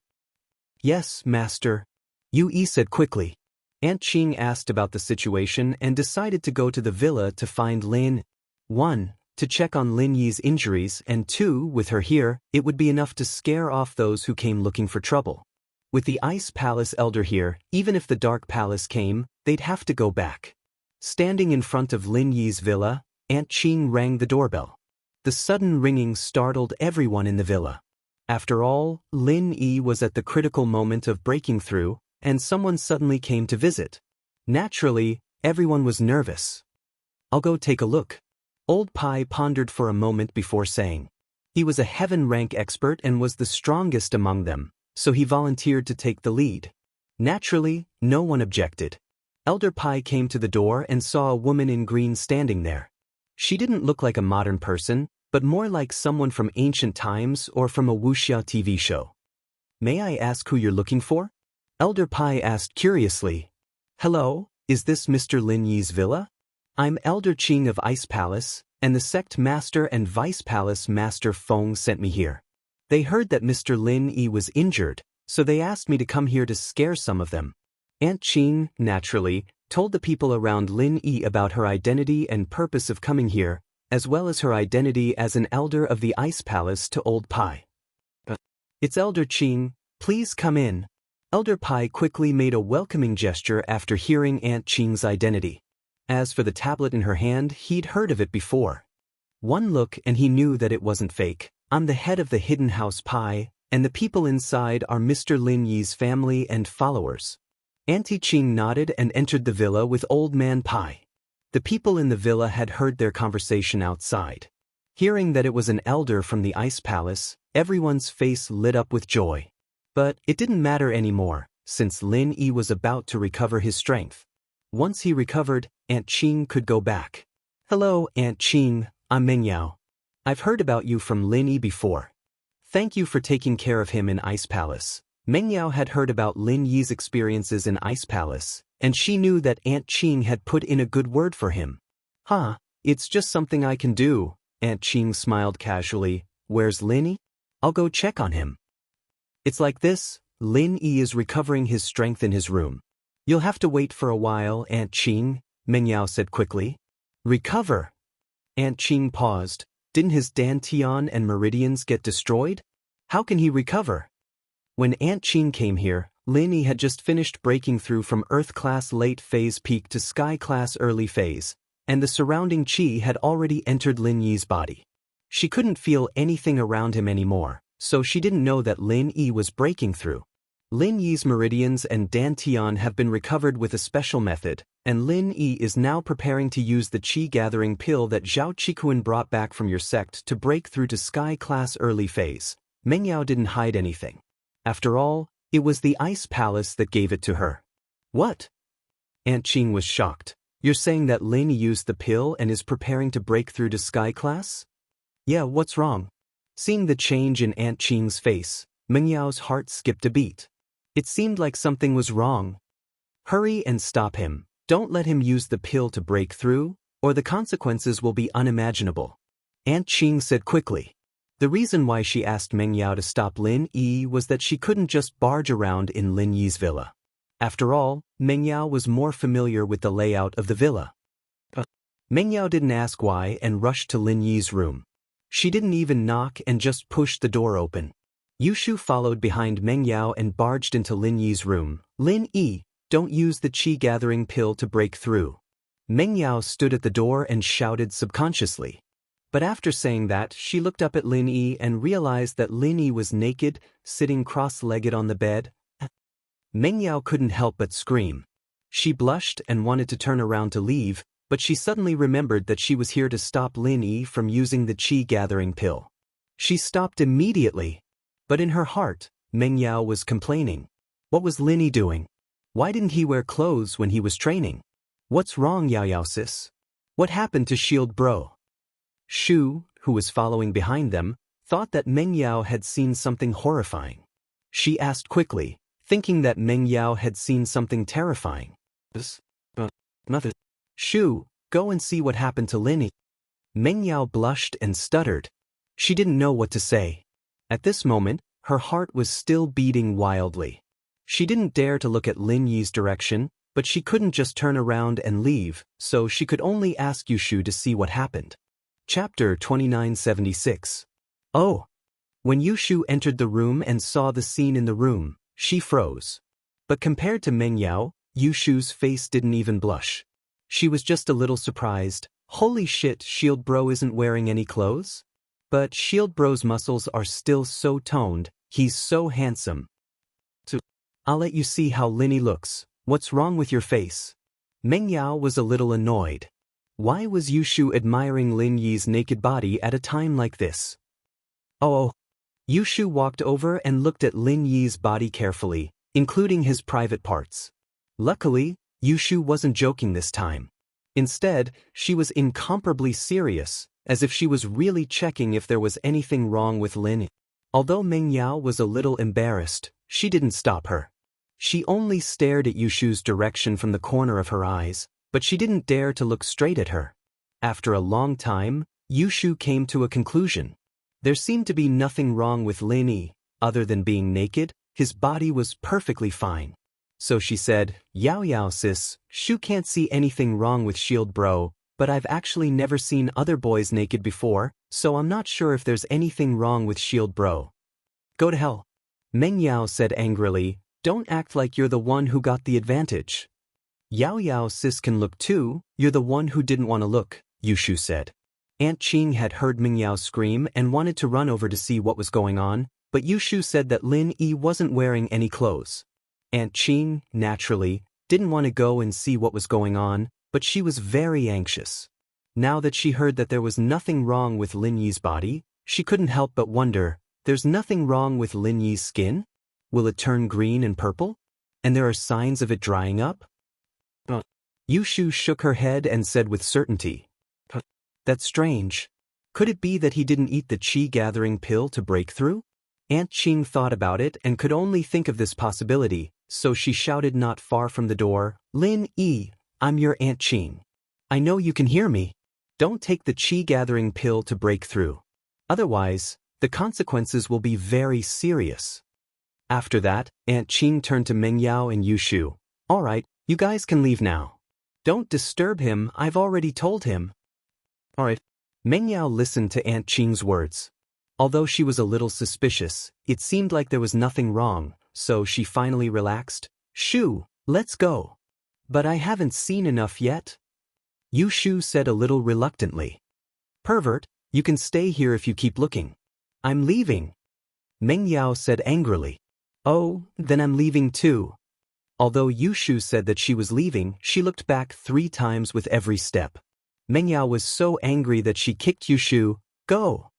[SPEAKER 1] Yes, Master. Yu Yi said quickly. Aunt Qing asked about the situation and decided to go to the villa to find Lin. 1. To check on Lin Yi's injuries, and 2. With her here, it would be enough to scare off those who came looking for trouble. With the Ice Palace elder here, even if the Dark Palace came, they'd have to go back. Standing in front of Lin Yi's villa, Aunt Qing rang the doorbell. The sudden ringing startled everyone in the villa. After all, Lin Yi was at the critical moment of breaking through, and someone suddenly came to visit. Naturally, everyone was nervous. I'll go take a look. Old Pai pondered for a moment before saying. He was a heaven rank expert and was the strongest among them, so he volunteered to take the lead. Naturally, no one objected. Elder Pai came to the door and saw a woman in green standing there. She didn't look like a modern person, but more like someone from ancient times or from a Wuxia TV show. May I ask who you're looking for? Elder Pai asked curiously. Hello, is this Mr. Lin Yi's villa? I'm Elder Qing of Ice Palace, and the Sect Master and Vice Palace Master Feng sent me here. They heard that Mr. Lin Yi was injured, so they asked me to come here to scare some of them. Aunt Qing, naturally, told the people around Lin Yi about her identity and purpose of coming here, as well as her identity as an elder of the Ice Palace to Old Pai. It's Elder Qing, please come in. Elder Pai quickly made a welcoming gesture after hearing Aunt Qing's identity. As for the tablet in her hand, he'd heard of it before. One look and he knew that it wasn't fake. I'm the head of the Hidden House Pai, and the people inside are Mr. Lin Yi's family and followers. Auntie Qing nodded and entered the villa with Old Man Pai. The people in the villa had heard their conversation outside. Hearing that it was an elder from the Ice Palace, everyone's face lit up with joy. But it didn't matter anymore, since Lin Yi was about to recover his strength. Once he recovered, Aunt Qing could go back. Hello, Aunt Qing, I'm Mengyao. I've heard about you from Lin Yi before. Thank you for taking care of him in Ice Palace. Mengyao had heard about Lin Yi's experiences in Ice Palace, and she knew that Aunt Qing had put in a good word for him. It's just something I can do, Aunt Qing smiled casually. Where's Lin Yi? I'll go check on him. It's like this, Lin Yi is recovering his strength in his room. You'll have to wait for a while, Aunt Qing, Mengyao said quickly. Recover? Aunt Qing paused. Didn't his dantian and meridians get destroyed? How can he recover? When Aunt Qing came here, Lin Yi had just finished breaking through from Earth-class late phase peak to Sky-class early phase, and the surrounding qi had already entered Lin Yi's body. She couldn't feel anything around him anymore, so she didn't know that Lin Yi was breaking through. Lin Yi's meridians and dantian have been recovered with a special method, and Lin Yi is now preparing to use the qi-gathering pill that Zhao Qikuan brought back from your sect to break through to Sky-class early phase. Mengyao didn't hide anything. After all, it was the Ice Palace that gave it to her. What? Aunt Qing was shocked. You're saying that Lin Yi used the pill and is preparing to break through to Sky Class? Yeah, what's wrong? Seeing the change in Aunt Qing's face, Meng Yao's heart skipped a beat. It seemed like something was wrong. Hurry and stop him. Don't let him use the pill to break through, or the consequences will be unimaginable. Aunt Qing said quickly. The reason why she asked Meng Yao to stop Lin Yi was that she couldn't just barge around in Lin Yi's villa. After all, Meng Yao was more familiar with the layout of the villa. Meng Yao didn't ask why and rushed to Lin Yi's room. She didn't even knock and just pushed the door open. Yushu followed behind Meng Yao and barged into Lin Yi's room. Lin Yi, don't use the qi-gathering pill to break through. Meng Yao stood at the door and shouted subconsciously. But after saying that, she looked up at Lin Yi and realized that Lin Yi was naked, sitting cross-legged on the bed. Meng Yao couldn't help but scream. She blushed and wanted to turn around to leave, but she suddenly remembered that she was here to stop Lin Yi from using the qi-gathering pill. She stopped immediately. But in her heart, Meng Yao was complaining. What was Lin Yi doing? Why didn't he wear clothes when he was training? What's wrong, Yao Yao sis? What happened to Shield Bro? Shu, who was following behind them, thought that Meng Yao had seen something horrifying. She asked quickly, thinking that Meng Yao had seen something terrifying. Mother. Shu, go and see what happened to Lin Yi. Meng Yao blushed and stuttered. She didn't know what to say. At this moment, her heart was still beating wildly. She didn't dare to look at Lin Yi's direction, but she couldn't just turn around and leave, so she could only ask Yushu to see what happened. Chapter 2976. Oh! When Yushu entered the room and saw the scene in the room, she froze. But compared to Meng Yao, Yushu's face didn't even blush. She was just a little surprised. Holy shit, Shield Bro isn't wearing any clothes? But Shield Bro's muscles are still so toned, he's so handsome. I'll let you see how Lin Yi looks. What's wrong with your face? Meng Yao was a little annoyed. Why was Yushu admiring Lin Yi's naked body at a time like this? Oh. Yushu walked over and looked at Lin Yi's body carefully, including his private parts. Luckily, Yushu wasn't joking this time. Instead, she was incomparably serious, as if she was really checking if there was anything wrong with Lin Yi. Although Meng Yao was a little embarrassed, she didn't stop her. She only stared at Yushu's direction from the corner of her eyes, but she didn't dare to look straight at her. After a long time, Yushu came to a conclusion. There seemed to be nothing wrong with Lin Yi, other than being naked. His body was perfectly fine. So she said, Yao Yao sis, Shu can't see anything wrong with Shield Bro, but I've actually never seen other boys naked before, so I'm not sure if there's anything wrong with Shield Bro. Go to hell. Meng Yao said angrily, don't act like you're the one who got the advantage. Yao Yao sis can look too, you're the one who didn't want to look, Yushu said. Aunt Qing had heard Meng Yao scream and wanted to run over to see what was going on, but Yushu said that Lin Yi wasn't wearing any clothes. Aunt Qing, naturally, didn't want to go and see what was going on, but she was very anxious. Now that she heard that there was nothing wrong with Lin Yi's body, she couldn't help but wonder, there's nothing wrong with Lin Yi's skin? Will it turn green and purple? And there are signs of it drying up? Yushu shook her head and said with certainty, that's strange. Could it be that he didn't eat the qi-gathering pill to break through? Aunt Qing thought about it and could only think of this possibility, so she shouted not far from the door, Lin Yi, I'm your Aunt Qing. I know you can hear me. Don't take the qi-gathering pill to break through. Otherwise, the consequences will be very serious. After that, Aunt Qing turned to Meng Yao and Yushu. All right, you guys can leave now. Don't disturb him, I've already told him. All right. Meng Yao listened to Aunt Qing's words. Although she was a little suspicious, it seemed like there was nothing wrong, so she finally relaxed. Shu, let's go. But I haven't seen enough yet. Yushu said a little reluctantly. Pervert, you can stay here if you keep looking. I'm leaving. Meng Yao said angrily. Oh, then I'm leaving too. Although Yushu said that she was leaving, she looked back 3 times with every step. Meng Yao was so angry that she kicked Yushu, go.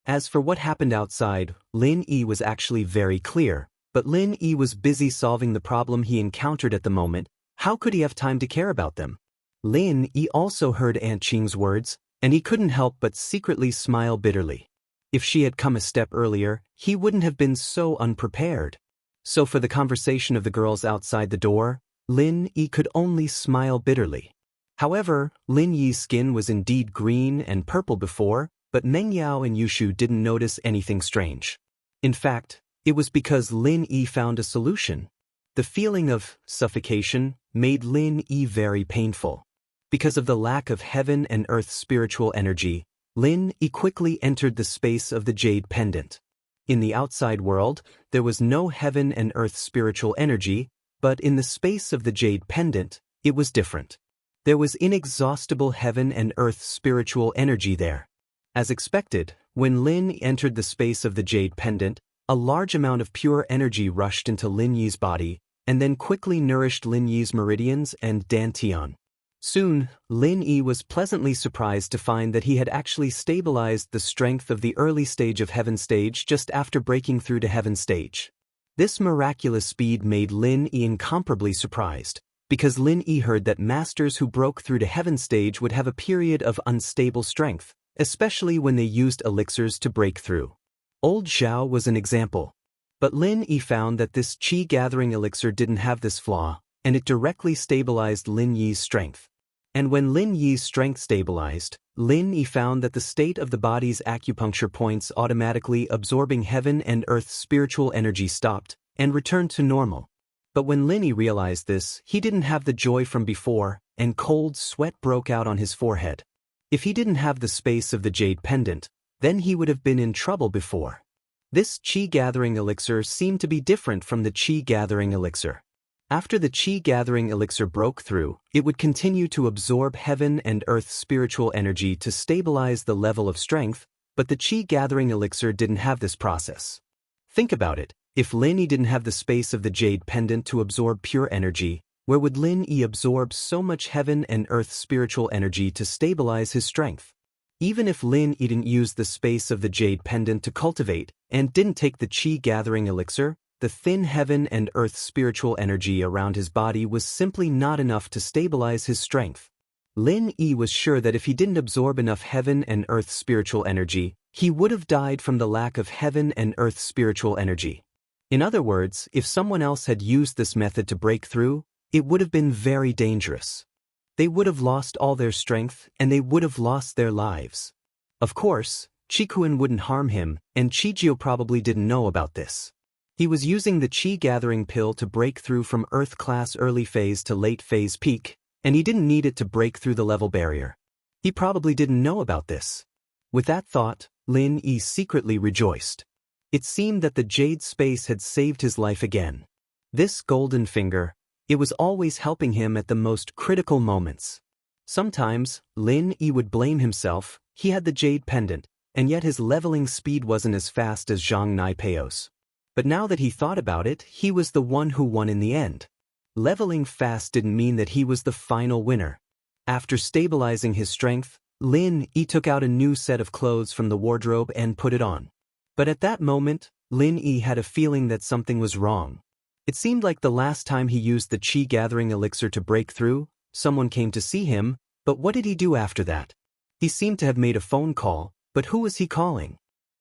[SPEAKER 1] As for what happened outside, Lin Yi was actually very clear, but Lin Yi was busy solving the problem he encountered at the moment. How could he have time to care about them? Lin Yi also heard Aunt Qing's words, And he couldn't help but secretly smile bitterly. If she had come a step earlier, he wouldn't have been so unprepared. So for the conversation of the girls outside the door, Lin Yi could only smile bitterly. However, Lin Yi's skin was indeed green and purple before, but Meng Yao and Yushu didn't notice anything strange. In fact, it was because Lin Yi found a solution. The feeling of suffocation made Lin Yi very painful. Because of the lack of heaven and earth spiritual energy, Lin Yi quickly entered the space of the jade pendant. In the outside world, there was no heaven and earth spiritual energy, but in the space of the jade pendant, it was different. There was inexhaustible heaven and earth spiritual energy there. As expected, when Lin entered the space of the jade pendant, a large amount of pure energy rushed into Lin Yi's body, and then quickly nourished Lin Yi's meridians and dantian. Soon, Lin Yi was pleasantly surprised to find that he had actually stabilized the strength of the early stage of Heaven stage just after breaking through to Heaven stage. This miraculous speed made Lin Yi incomparably surprised, because Lin Yi heard that masters who broke through to Heaven stage would have a period of unstable strength, especially when they used elixirs to break through. Old Zhao was an example. But Lin Yi found that this qi-gathering elixir didn't have this flaw, and it directly stabilized Lin Yi's strength. And when Lin Yi's strength stabilized, Lin Yi found that the state of the body's acupuncture points automatically absorbing heaven and earth's spiritual energy stopped and returned to normal. But when Lin Yi realized this, he didn't have the joy from before, and cold sweat broke out on his forehead. If he didn't have the space of the jade pendant, then he would have been in trouble before. This qi-gathering elixir seemed to be different from the qi-gathering elixir. After the qi-gathering elixir broke through, it would continue to absorb heaven and earth's spiritual energy to stabilize the level of strength, but the qi-gathering elixir didn't have this process. Think about it. If Lin Yi didn't have the space of the jade pendant to absorb pure energy, where would Lin Yi absorb so much heaven and earth spiritual energy to stabilize his strength? Even if Lin Yi didn't use the space of the jade pendant to cultivate, and didn't take the qi-gathering elixir, the thin heaven and earth spiritual energy around his body was simply not enough to stabilize his strength. Lin Yi was sure that if he didn't absorb enough heaven and earth spiritual energy, he would have died from the lack of heaven and earth spiritual energy. In other words, if someone else had used this method to break through, it would have been very dangerous. They would have lost all their strength, and they would have lost their lives. Of course, Qikuan wouldn't harm him, and Qijio probably didn't know about this. He was using the qi-gathering pill to break through from Earth class early phase to late phase peak, and he didn't need it to break through the level barrier. He probably didn't know about this. With that thought, Lin Yi secretly rejoiced. It seemed that the jade space had saved his life again. This golden finger, it was always helping him at the most critical moments. Sometimes, Lin Yi would blame himself. He had the jade pendant, and yet his leveling speed wasn't as fast as Zhang Naipeo's. But now that he thought about it, he was the one who won in the end. Leveling fast didn't mean that he was the final winner. After stabilizing his strength, Lin Yi took out a new set of clothes from the wardrobe and put it on. But at that moment, Lin Yi had a feeling that something was wrong. It seemed like the last time he used the qi-gathering elixir to break through, someone came to see him, but what did he do after that? He seemed to have made a phone call, but who was he calling?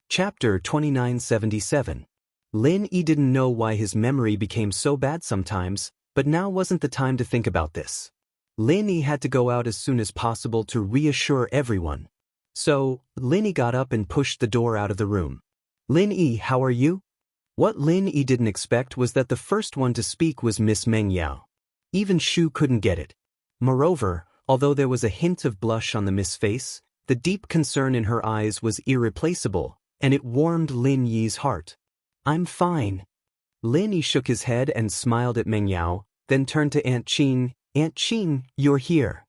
[SPEAKER 1] Chapter 2977. Lin Yi didn't know why his memory became so bad sometimes, but now wasn't the time to think about this. Lin Yi had to go out as soon as possible to reassure everyone. So, Lin Yi got up and pushed the door out of the room. Lin Yi, how are you? What Lin Yi didn't expect was that the first one to speak was Miss Meng Yao. Even Shu couldn't get it. Moreover, although there was a hint of blush on the Miss face, the deep concern in her eyes was irreplaceable, and it warmed Lin Yi's heart. I'm fine. Lin Yi shook his head and smiled at Meng Yao, then turned to Aunt Qing. Aunt Qing, you're here.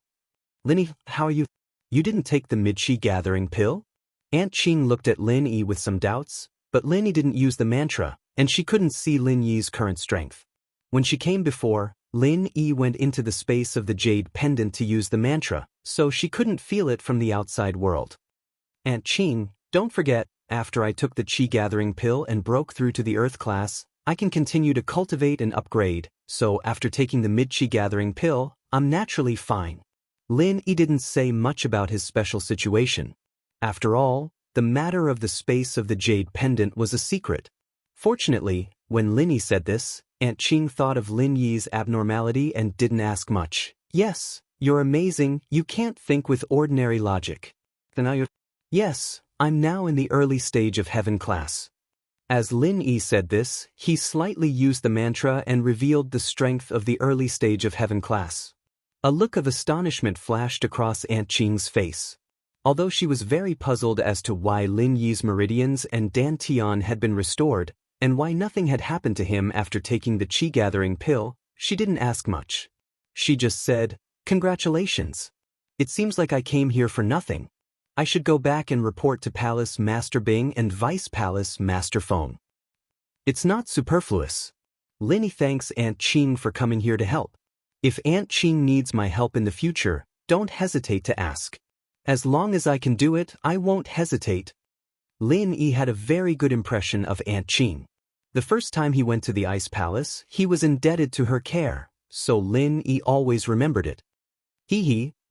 [SPEAKER 1] Lin Yi, how are you? You didn't take the mid-qi gathering pill? Aunt Qing looked at Lin Yi with some doubts, but Lin Yi didn't use the mantra, and she couldn't see Lin Yi's current strength. When she came before, Lin Yi went into the space of the jade pendant to use the mantra, so she couldn't feel it from the outside world. Aunt Qing, don't forget, after I took the qi-gathering pill and broke through to the earth class, I can continue to cultivate and upgrade, so after taking the mid-qi gathering pill, I'm naturally fine. Lin Yi didn't say much about his special situation. After all, the matter of the space of the jade pendant was a secret. Fortunately, when Lin Yi said this, Aunt Qing thought of Lin Yi's abnormality and didn't ask much. Yes, you're amazing, you can't think with ordinary logic. Yes, I'm now in the early stage of heaven class. As Lin Yi said this, he slightly used the mantra and revealed the strength of the early stage of heaven class. A look of astonishment flashed across Aunt Qing's face. Although she was very puzzled as to why Lin Yi's meridians and dantian had been restored, and why nothing had happened to him after taking the qi-gathering pill, she didn't ask much. She just said, "Congratulations. It seems like I came here for nothing. I should go back and report to Palace Master Bing and Vice Palace Master Feng." It's not superfluous. Lin Yi thanks Aunt Qing for coming here to help. If Aunt Qing needs my help in the future, don't hesitate to ask. As long as I can do it, I won't hesitate. Lin Yi had a very good impression of Aunt Qing. The first time he went to the Ice Palace, he was indebted to her care, so Lin Yi always remembered it.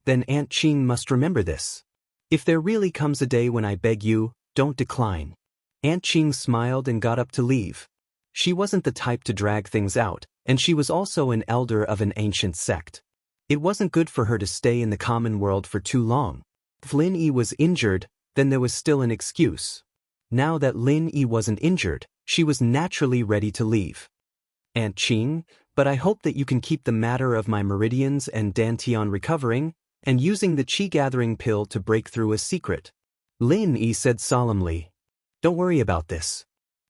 [SPEAKER 1] Then Aunt Qing must remember this. If there really comes a day when I beg you, don't decline. Aunt Qing smiled and got up to leave. She wasn't the type to drag things out, and she was also an elder of an ancient sect. It wasn't good for her to stay in the common world for too long. If Lin Yi was injured, then there was still an excuse. Now that Lin Yi wasn't injured, she was naturally ready to leave. Aunt Qing, but I hope that you can keep the matter of my meridians and dantian recovering, and using the qi-gathering pill to break through a secret. Lin Yi said solemnly. Don't worry about this.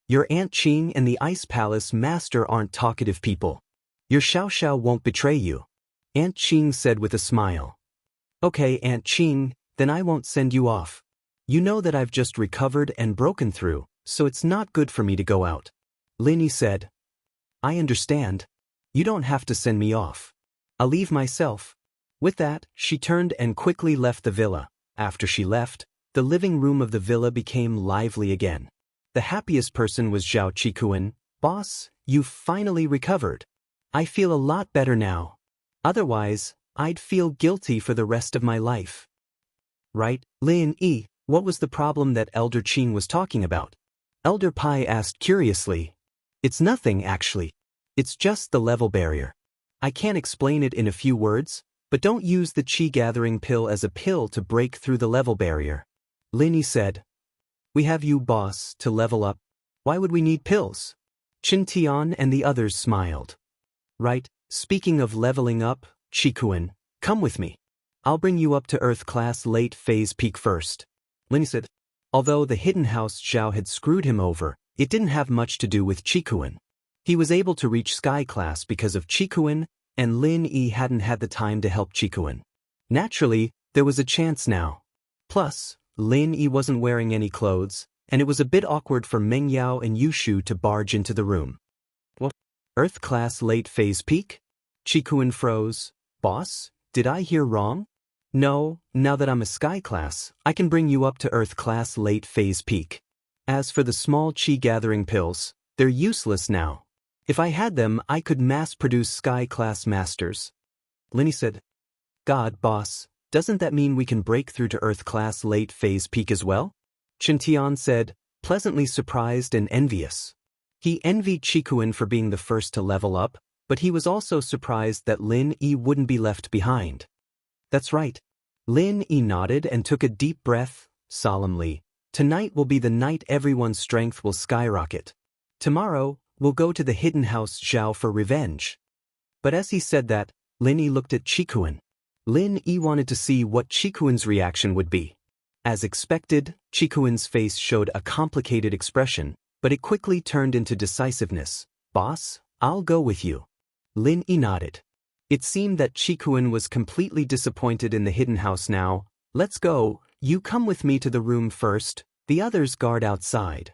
[SPEAKER 1] Your Aunt Qing and the Ice Palace Master aren't talkative people. Your Xiao won't betray you. Aunt Qing said with a smile. Okay, Aunt Qing, then I won't send you off. You know that I've just recovered and broken through, so it's not good for me to go out. Lin Yi said. I understand. You don't have to send me off. I'll leave myself. With that, she turned and quickly left the villa. After she left, the living room of the villa became lively again. The happiest person was Zhao Qikuan. Boss, you've finally recovered. I feel a lot better now. Otherwise, I'd feel guilty for the rest of my life. Right, Lin Yi, what was the problem that Elder Qing was talking about? Elder Pai asked curiously. It's nothing, actually. It's just the level barrier. I can't explain it in a few words, but don't use the qi-gathering pill as a pill to break through the level barrier. Lin Yi said. We have you, boss, to level up. Why would we need pills? Qin Tian and the others smiled. Right, speaking of leveling up, Qikuan, come with me. I'll bring you up to Earth class late phase peak first. Lin Yi said. Although the hidden house Zhao had screwed him over, it didn't have much to do with Qikuan. He was able to reach Sky class because of Qikuan, and Lin Yi hadn't had the time to help Qikuan. Naturally, there was a chance now. Plus, Lin Yi wasn't wearing any clothes, and it was a bit awkward for Meng Yao and Yushu to barge into the room. What? Earth class late phase peak? Qikuan froze. Boss, did I hear wrong? No, now that I'm a Sky class, I can bring you up to Earth class late phase peak. As for the small qi-gathering pills, they're useless now. If I had them, I could mass-produce Sky class masters. Lin Yi said. God, boss, doesn't that mean we can break through to Earth class late phase peak as well? Qin Tian said, pleasantly surprised and envious. He envied Qikuan for being the first to level up, but he was also surprised that Lin Yi wouldn't be left behind. That's right. Lin Yi nodded and took a deep breath, solemnly. Tonight will be the night everyone's strength will skyrocket. Tomorrow, we'll go to the hidden house Zhao for revenge. But as he said that, Lin Yi looked at Qikuan. Lin Yi wanted to see what Qikuan's reaction would be. As expected, Qikuan's face showed a complicated expression, but it quickly turned into decisiveness. Boss, I'll go with you. Lin Yi nodded. It seemed that Qikuan was completely disappointed in the hidden house now. Let's go, you come with me to the room first, the others guard outside.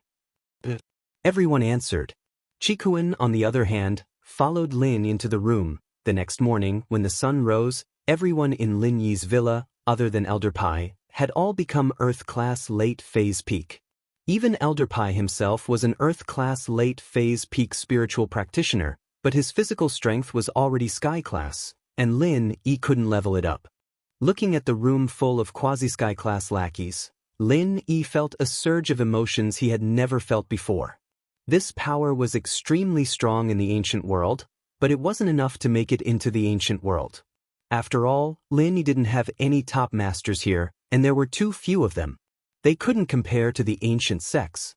[SPEAKER 1] Everyone answered. Qikuan, on the other hand, followed Lin into the room. The next morning, when the sun rose, everyone in Lin Yi's villa, other than Elder Pai, had all become Earth class late phase peak. Even Elder Pai himself was an Earth class late phase peak spiritual practitioner, but his physical strength was already Sky class, and Lin Yi couldn't level it up. Looking at the room full of quasi-sky-class lackeys, Lin Yi felt a surge of emotions he had never felt before. This power was extremely strong in the ancient world, but it wasn't enough to make it into the ancient world. After all, Lin Yi didn't have any top masters here, and there were too few of them. They couldn't compare to the ancient sects.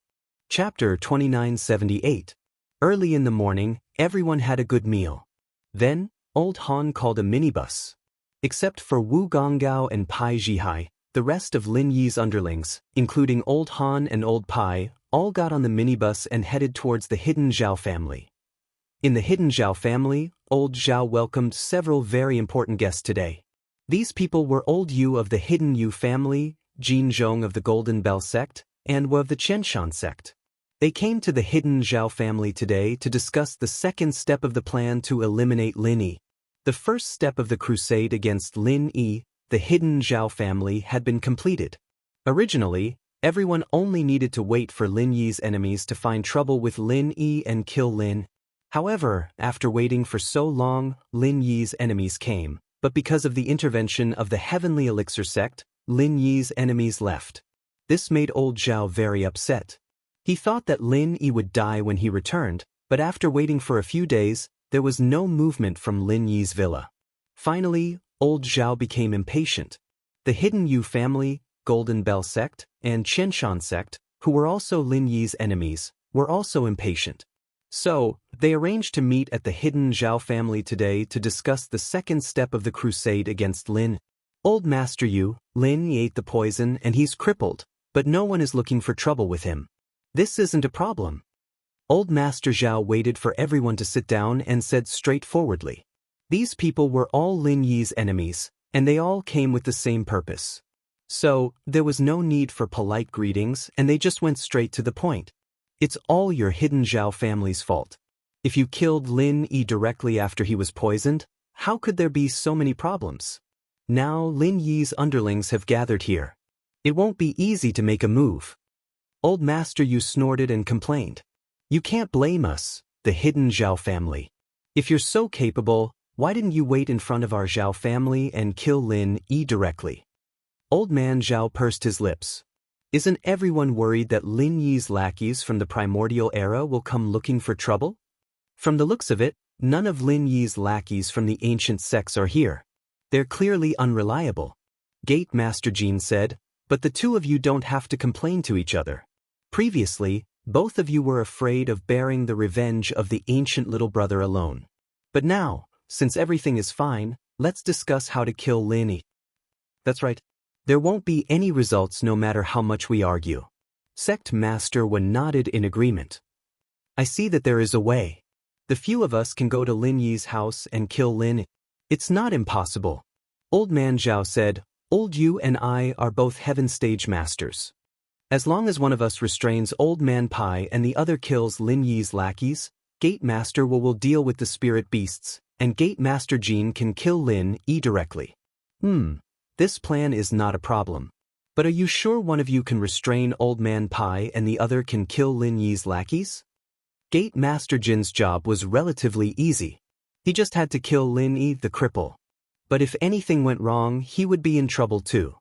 [SPEAKER 1] Chapter 2978. Early in the morning, everyone had a good meal. Then, Old Han called a minibus. Except for Wu Gonggao and Pai Zhihai, the rest of Lin Yi's underlings, including Old Han and Old Pai, all got on the minibus and headed towards the hidden Zhao family. In the hidden Zhao family, Old Zhao welcomed several very important guests today. These people were Old Yu of the hidden Yu family, Jin Zhong of the Golden Bell sect, and Wu of the Qianshan sect. They came to the hidden Zhao family today to discuss the second step of the plan to eliminate Lin Yi. The first step of the crusade against Lin Yi, the hidden Zhao family, had been completed. Originally, everyone only needed to wait for Lin Yi's enemies to find trouble with Lin Yi and kill Lin. However, after waiting for so long, Lin Yi's enemies came, but because of the intervention of the Heavenly Elixir sect, Lin Yi's enemies left. This made Old Zhao very upset. He thought that Lin Yi would die when he returned, but after waiting for a few days, there was no movement from Lin Yi's villa. Finally, Old Zhao became impatient. The hidden Yu family, Golden Bell sect, and Qianshan sect, who were also Lin Yi's enemies, were also impatient. So, they arranged to meet at the hidden Zhao family today to discuss the second step of the crusade against Lin. Old Master Yu, Lin Yi ate the poison and he's crippled, but no one is looking for trouble with him. This isn't a problem. Old Master Zhao waited for everyone to sit down and said straightforwardly. These people were all Lin Yi's enemies, and they all came with the same purpose. So, there was no need for polite greetings and they just went straight to the point. It's all your hidden Zhao family's fault. If you killed Lin Yi directly after he was poisoned, how could there be so many problems? Now Lin Yi's underlings have gathered here. It won't be easy to make a move. Old Master Yu snorted and complained. You can't blame us, the hidden Zhao family. If you're so capable, why didn't you wait in front of our Zhao family and kill Lin Yi directly? Old Man Zhao pursed his lips. Isn't everyone worried that Lin Yi's lackeys from the primordial era will come looking for trouble? From the looks of it, none of Lin Yi's lackeys from the ancient sects are here. They're clearly unreliable. Gate Master Jin said, but the two of you don't have to complain to each other. Previously, both of you were afraid of bearing the revenge of the ancient little brother alone. But now, since everything is fine, let's discuss how to kill Lin Yi. That's right. There won't be any results no matter how much we argue. Sect Master Wen nodded in agreement. I see that there is a way. The few of us can go to Lin Yi's house and kill Lin Yi. It's not impossible. Old Man Zhao said, Old Yu and I are both heaven stage masters. As long as one of us restrains Old Man Pai and the other kills Lin Yi's lackeys, Gate Master will deal with the spirit beasts, and Gate Master Jin can kill Lin Yi directly. This plan is not a problem. But are you sure one of you can restrain Old Man Pai and the other can kill Lin Yi's lackeys? Gate Master Jin's job was relatively easy. He just had to kill Lin Yi the cripple. But if anything went wrong, he would be in trouble too.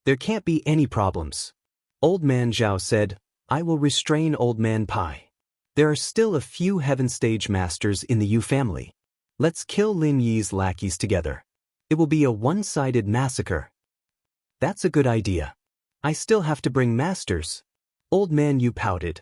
[SPEAKER 1] There can't be any problems. Old Man Zhao said, I will restrain Old Man Pai. There are still a few heaven stage masters in the Yu family. Let's kill Lin Yi's lackeys together. It will be a one-sided massacre. That's a good idea. I still have to bring masters. Old Man Yu pouted.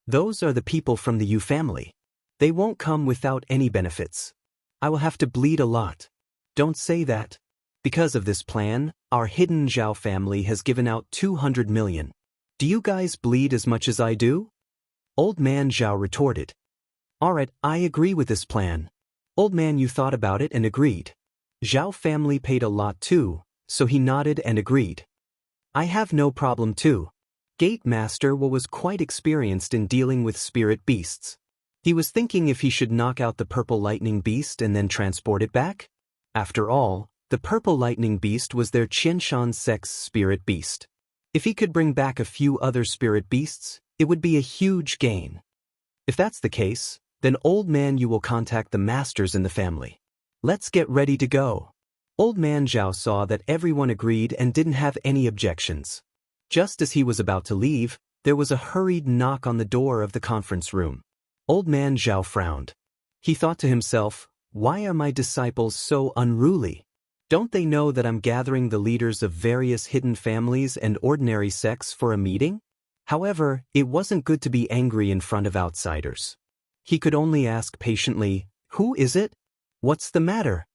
[SPEAKER 1] Those are the people from the Yu family. They won't come without any benefits. I will have to bleed a lot. Don't say that. Because of this plan, our hidden Zhao family has given out 200 million. Do you guys bleed as much as I do? Old Man Zhao retorted. Alright, I agree with this plan. Old Man Yu thought about it and agreed. Zhao family paid a lot too, so he nodded and agreed. I have no problem too. Gate Master Wu was quite experienced in dealing with spirit beasts. He was thinking if he should knock out the purple lightning beast and then transport it back. After all, the purple lightning beast was their Qianshan sect's spirit beast. If he could bring back a few other spirit beasts, it would be a huge gain. If that's the case, then Old Man Yu will contact the masters in the family. Let's get ready to go. Old Man Zhao saw that everyone agreed and didn't have any objections. Just as he was about to leave, there was a hurried knock on the door of the conference room. Old Man Zhao frowned. He thought to himself, why are my disciples so unruly? Don't they know that I'm gathering the leaders of various hidden families and ordinary sects for a meeting? However, it wasn't good to be angry in front of outsiders. He could only ask patiently, who is it? What's the matter?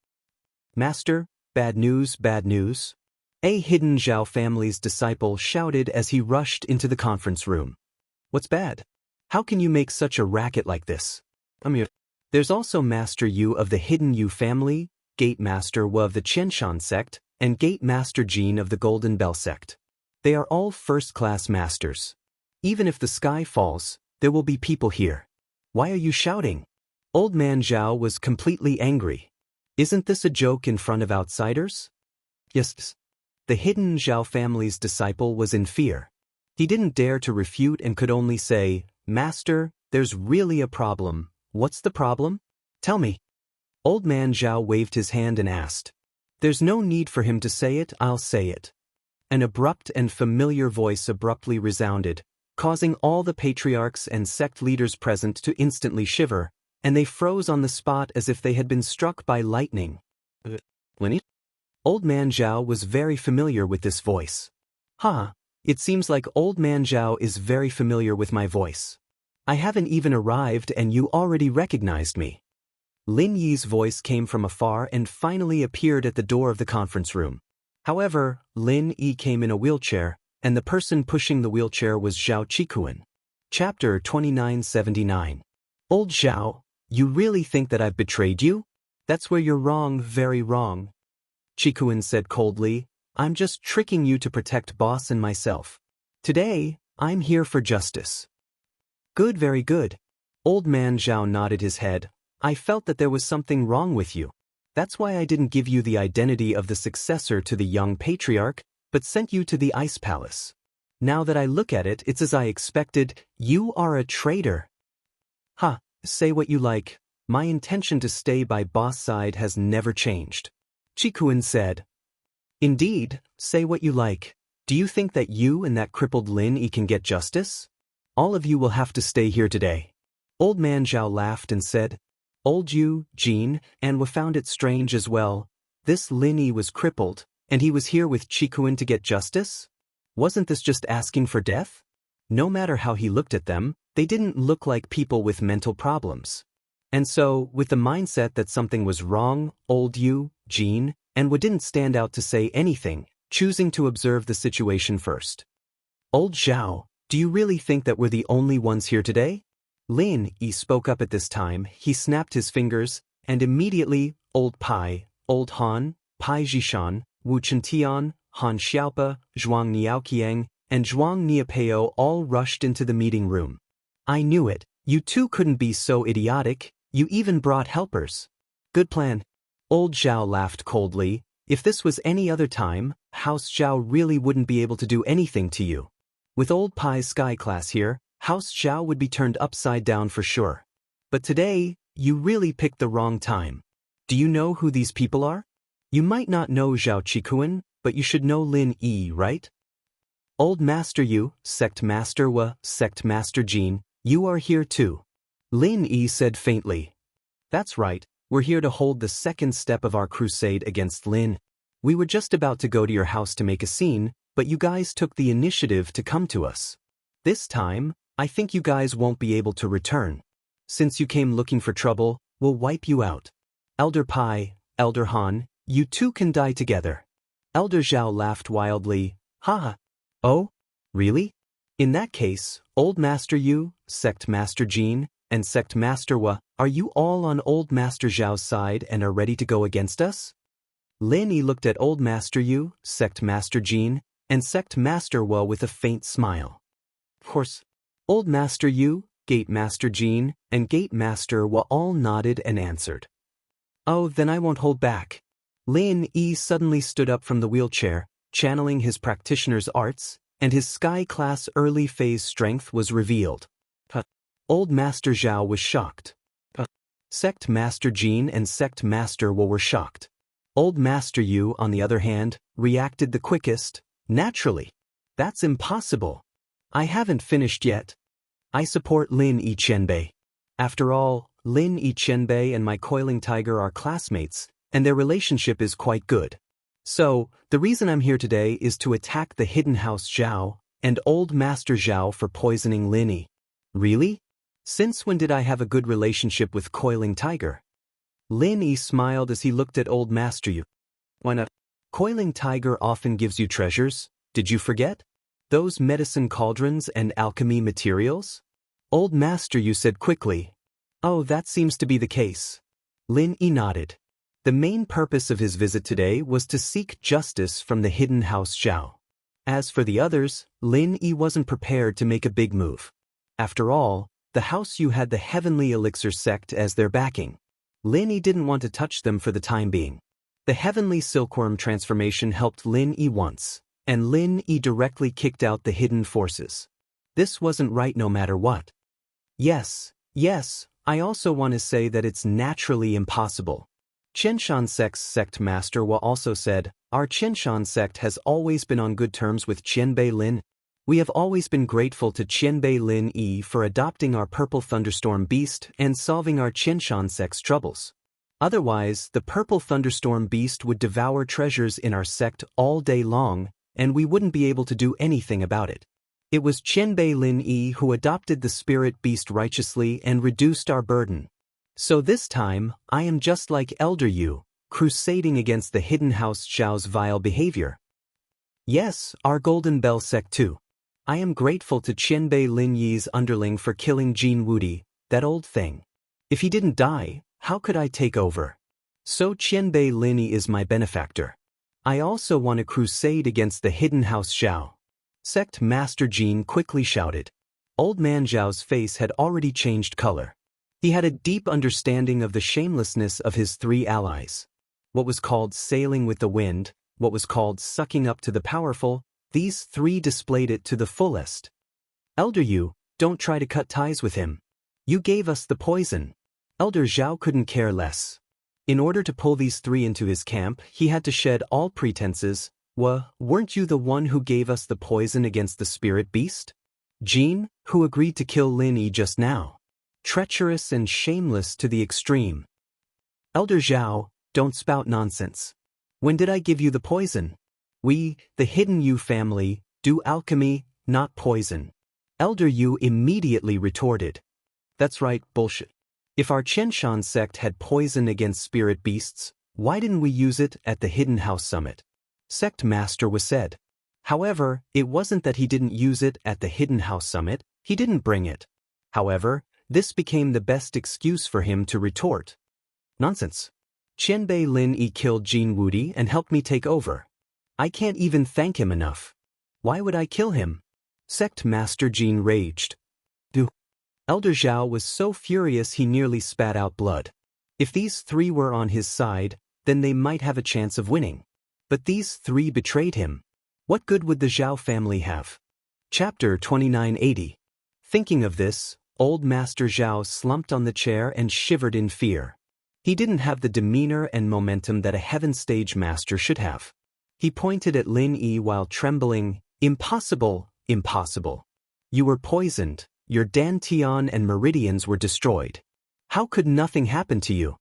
[SPEAKER 1] Master, bad news, bad news. A hidden Zhao family's disciple shouted as he rushed into the conference room. What's bad? How can you make such a racket like this? There's also Master Yu of the hidden Yu family, Gate Master Wu of the Qianshan sect, and Gate Master Jin of the Golden Bell sect. They are all first-class masters. Even if the sky falls, there will be people here. Why are you shouting? Old Man Zhao was completely angry. Isn't this a joke in front of outsiders? Yes. The hidden Zhao family's disciple was in fear. He didn't dare to refute and could only say, Master, there's really a problem. What's the problem? Tell me. Old Man Zhao waved his hand and asked. There's no need for him to say it, I'll say it. An abrupt and familiar voice abruptly resounded, causing all the patriarchs and sect leaders present to instantly shiver, and they froze on the spot as if they had been struck by lightning. Old Man Zhao was very familiar with this voice. It seems like Old Man Zhao is very familiar with my voice. I haven't even arrived and you already recognized me. Lin Yi's voice came from afar and finally appeared at the door of the conference room. However, Lin Yi came in a wheelchair, and the person pushing the wheelchair was Zhao Qikuan. Chapter 2979. Old Zhao, you really think that I've betrayed you? That's where you're wrong, very wrong. Qikuan said coldly, I'm just tricking you to protect boss and myself. Today, I'm here for justice. Good, very good. Old Man Zhao nodded his head. I felt that there was something wrong with you. That's why I didn't give you the identity of the successor to the young patriarch, but sent you to the Ice Palace. Now that I look at it, it's as I expected. You are a traitor. Say what you like. My intention to stay by boss side has never changed. Qikuan said. Indeed, say what you like. Do you think that you and that crippled Lin Yi can get justice? All of you will have to stay here today. Old Man Zhao laughed and said, Old Yu, Jin, and Wu found it strange as well. This Lin Yi was crippled, and he was here with Qikuan to get justice? Wasn't this just asking for death? No matter how he looked at them, they didn't look like people with mental problems. And so, with the mindset that something was wrong, Old Yu, Jin, and Wu didn't stand out to say anything, choosing to observe the situation first. Old Zhao, do you really think that we're the only ones here today? Lin Yi spoke up at this time. He snapped his fingers, and immediately, Old Pai, Old Han, Pai Zhishan, Wu Chentian, Han Xiaopa, Zhuang Niaoqiang, and Zhuang Niapeo all rushed into the meeting room. I knew it. You two couldn't be so idiotic. You even brought helpers. Good plan. Old Zhao laughed coldly. If this was any other time, House Zhao really wouldn't be able to do anything to you. With Old Pai's sky class here, House Zhao would be turned upside down for sure. But today, you really picked the wrong time. Do you know who these people are? You might not know Zhao Qikuan, but you should know Lin Yi, right? Old Master Yu, Sect Master Wu, Sect Master Jin, you are here too. Lin Yi said faintly. That's right, we're here to hold the second step of our crusade against Lin. We were just about to go to your house to make a scene, but you guys took the initiative to come to us. This time, I think you guys won't be able to return. Since you came looking for trouble, we'll wipe you out. Elder Pai, Elder Han, you two can die together. Elder Zhao laughed wildly. Oh? Really? In that case, Old Master Yu, Sect Master Jin, and Sect Master Wu, are you all on Old Master Zhao's side and are ready to go against us? Lin Yi looked at Old Master Yu, Sect Master Jin, and Sect Master Wu with a faint smile. Of course, Old Master Yu, Gate Master Jin, and Gate Master Wu all nodded and answered. Oh, then I won't hold back. Lin Yi suddenly stood up from the wheelchair, channeling his practitioner's arts, and his sky-class early phase strength was revealed. Old Master Zhao was shocked. Sect Master Jin and Sect Master Wu were shocked. Old Master Yu, on the other hand, reacted the quickest. Naturally. That's impossible. I haven't finished yet. I support Lin Yiqianbei. After all, Lin Yiqianbei and my coiling tiger are classmates, and their relationship is quite good. So, the reason I'm here today is to attack the hidden house Zhao and old Master Zhao for poisoning Lin Yi. Really? Since when did I have a good relationship with coiling tiger? Lin Yi smiled as he looked at old Master Yu. Why not? Coiling tiger often gives you treasures, did you forget? Those medicine cauldrons and alchemy materials? Old Master Yu said quickly. Oh, that seems to be the case. Lin Yi nodded. The main purpose of his visit today was to seek justice from the hidden house Zhao. As for the others, Lin Yi wasn't prepared to make a big move. After all, the house Yu had the Heavenly Elixir sect as their backing. Lin Yi didn't want to touch them for the time being. The Heavenly Silkworm transformation helped Lin Yi once, and Lin Yi directly kicked out the hidden forces. This wasn't right no matter what. Yes, I also want to say that it's naturally impossible. Qianshan sect's sect master Wa also said, our Qianshan sect has always been on good terms with Qianbei Lin. We have always been grateful to Qianbei Lin Yi for adopting our purple thunderstorm beast and solving our Qianshan sect's troubles. Otherwise, the purple thunderstorm beast would devour treasures in our sect all day long, and we wouldn't be able to do anything about it. It was Qianbei Lin Yi who adopted the spirit beast righteously and reduced our burden. So this time, I am just like Elder Yu, crusading against the hidden house Zhao's vile behavior. Yes, our Golden Bell sect too. I am grateful to Qianbei Lin Yi's underling for killing Jin Wudi, that old thing. If he didn't die, how could I take over? So Qianbei Lin Yi is my benefactor. I also want to crusade against the hidden house Zhao. Sect Master Jin quickly shouted. Old man Zhao's face had already changed color. He had a deep understanding of the shamelessness of his three allies. What was called sailing with the wind, what was called sucking up to the powerful, these three displayed it to the fullest. Elder Yu, don't try to cut ties with him. You gave us the poison. Elder Zhao couldn't care less. In order to pull these three into his camp, he had to shed all pretenses. Weren't you the one who gave us the poison against the spirit beast? Jin, who agreed to kill Lin Yi just now. Treacherous and shameless to the extreme. Elder Zhao, don't spout nonsense. When did I give you the poison? We, the Hidden Yu family, do alchemy, not poison. Elder Yu immediately retorted. That's right, bullshit. If our Qianshan sect had poison against spirit beasts, why didn't we use it at the Hidden House Summit? Sect Master was said. However, it wasn't that he didn't use it at the Hidden House Summit, he didn't bring it. However, this became the best excuse for him to retort. Nonsense. Qianbei Lin Yi killed Jin Wudi and helped me take over. I can't even thank him enough. Why would I kill him? Sect Master Jin raged. Elder Zhao was so furious he nearly spat out blood. If these three were on his side, then they might have a chance of winning. But these three betrayed him. What good would the Zhao family have? Chapter 2980. Thinking of this, old Master Zhao slumped on the chair and shivered in fear. He didn't have the demeanor and momentum that a heaven stage master should have. He pointed at Lin Yi while trembling. Impossible, impossible. You were poisoned, your dantian and meridians were destroyed. How could nothing happen to you?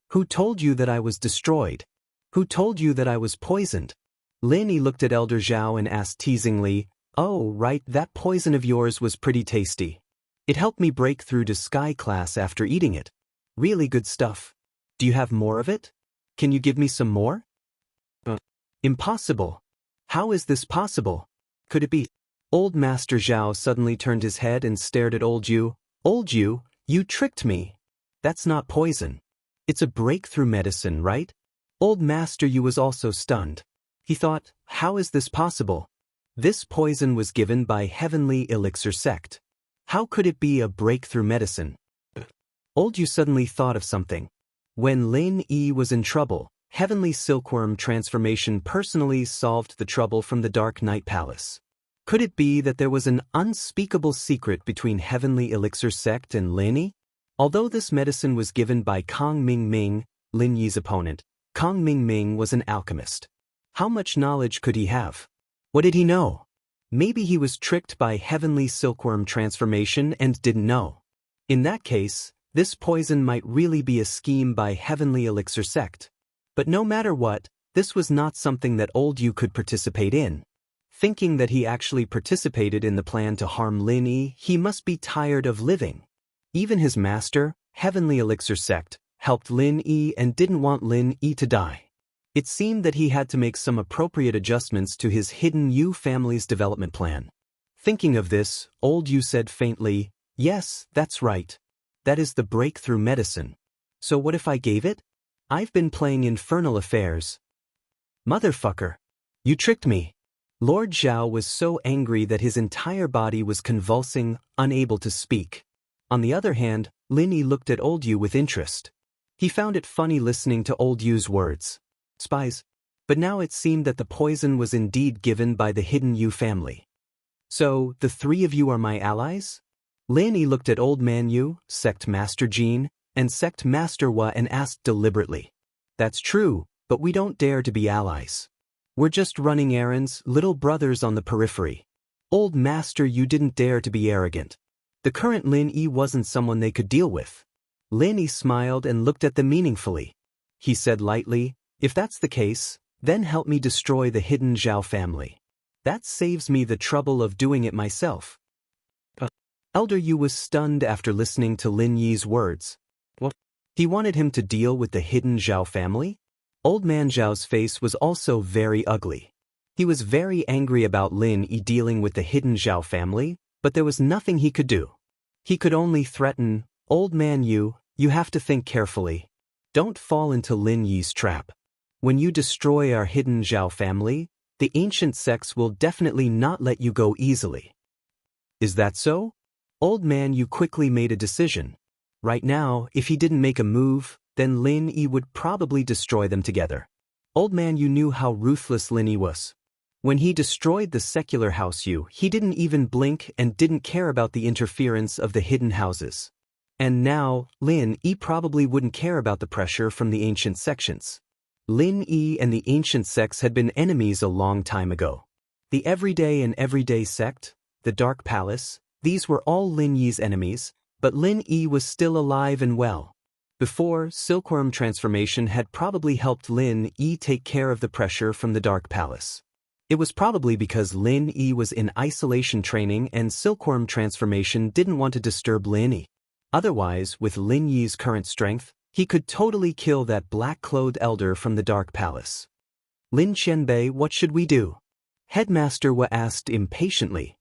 [SPEAKER 1] Who told you that I was destroyed? Who told you that I was poisoned? Lin Yi looked at Elder Zhao and asked teasingly, Oh, right, that poison of yours was pretty tasty. It helped me break through to Sky class after eating it. Really good stuff. Do you have more of it? Can you give me some more? Impossible. How is this possible? Could it be? Old Master Zhao suddenly turned his head and stared at Old Yu. Old Yu, you tricked me. That's not poison. It's a breakthrough medicine, right? Old Master Yu was also stunned. He thought, how is this possible? This poison was given by Heavenly Elixir sect. How could it be a breakthrough medicine? Old Yu suddenly thought of something. When Lin Yi was in trouble, Heavenly Silkworm transformation personally solved the trouble from the Dark Night Palace. Could it be that there was an unspeakable secret between Heavenly Elixir sect and Lin Yi? Although this medicine was given by Kang Ming Ming, Lin Yi's opponent, Kong Ming was an alchemist. How much knowledge could he have? What did he know? Maybe he was tricked by heavenly silkworm transformation and didn't know. In that case, this poison might really be a scheme by Heavenly Elixir Sect. But no matter what, this was not something that old Yu could participate in. Thinking that he actually participated in the plan to harm Lin Yi, he must be tired of living. Even his master, Heavenly Elixir Sect, helped Lin Yi and didn't want Lin Yi to die. It seemed that he had to make some appropriate adjustments to his hidden Yu family's development plan. Thinking of this, old Yu said faintly, "Yes, that's right. That is the breakthrough medicine. So what if I gave it? I've been playing infernal affairs." "Motherfucker. You tricked me." Lord Zhao was so angry that his entire body was convulsing, unable to speak. On the other hand, Lin Yi looked at old Yu with interest. He found it funny listening to old Yu's words. Spies. But now it seemed that the poison was indeed given by the hidden Yu family. "So, the three of you are my allies?" Lin Yi looked at Old Man Yu, Sect Master Jin, and Sect Master Wa and asked deliberately. "That's true, but we don't dare to be allies. We're just running errands, little brothers on the periphery. Old Master Yu didn't dare to be arrogant. The current Lin Yi wasn't someone they could deal with." Lin Yi smiled and looked at them meaningfully. He said lightly, "If that's the case, then help me destroy the hidden Zhao family. That saves me the trouble of doing it myself." Elder Yu was stunned after listening to Lin Yi's words. What? He wanted him to deal with the hidden Zhao family? Old Man Zhao's face was also very ugly. He was very angry about Lin Yi dealing with the hidden Zhao family, but there was nothing he could do. He could only threaten, "Old Man Yu, you have to think carefully. Don't fall into Lin Yi's trap. When you destroy our hidden Zhao family, the ancient sects will definitely not let you go easily." "Is that so?" Old Man Yu quickly made a decision. Right now, if he didn't make a move, then Lin Yi would probably destroy them together. Old Man Yu knew how ruthless Lin Yi was. When he destroyed the secular house Yu, he didn't even blink and didn't care about the interference of the hidden houses. And now, Lin Yi probably wouldn't care about the pressure from the ancient sections. Lin Yi and the ancient sects had been enemies a long time ago. The everyday and everyday sect, the Dark Palace, these were all Lin Yi's enemies, but Lin Yi was still alive and well. Before, silkworm transformation had probably helped Lin Yi take care of the pressure from the Dark Palace. It was probably because Lin Yi was in isolation training and silkworm transformation didn't want to disturb Lin Yi. Otherwise, with Lin Yi's current strength, he could totally kill that black-clothed elder from the Dark Palace. "Lin Qianbei, what should we do?" Headmaster Wa asked impatiently.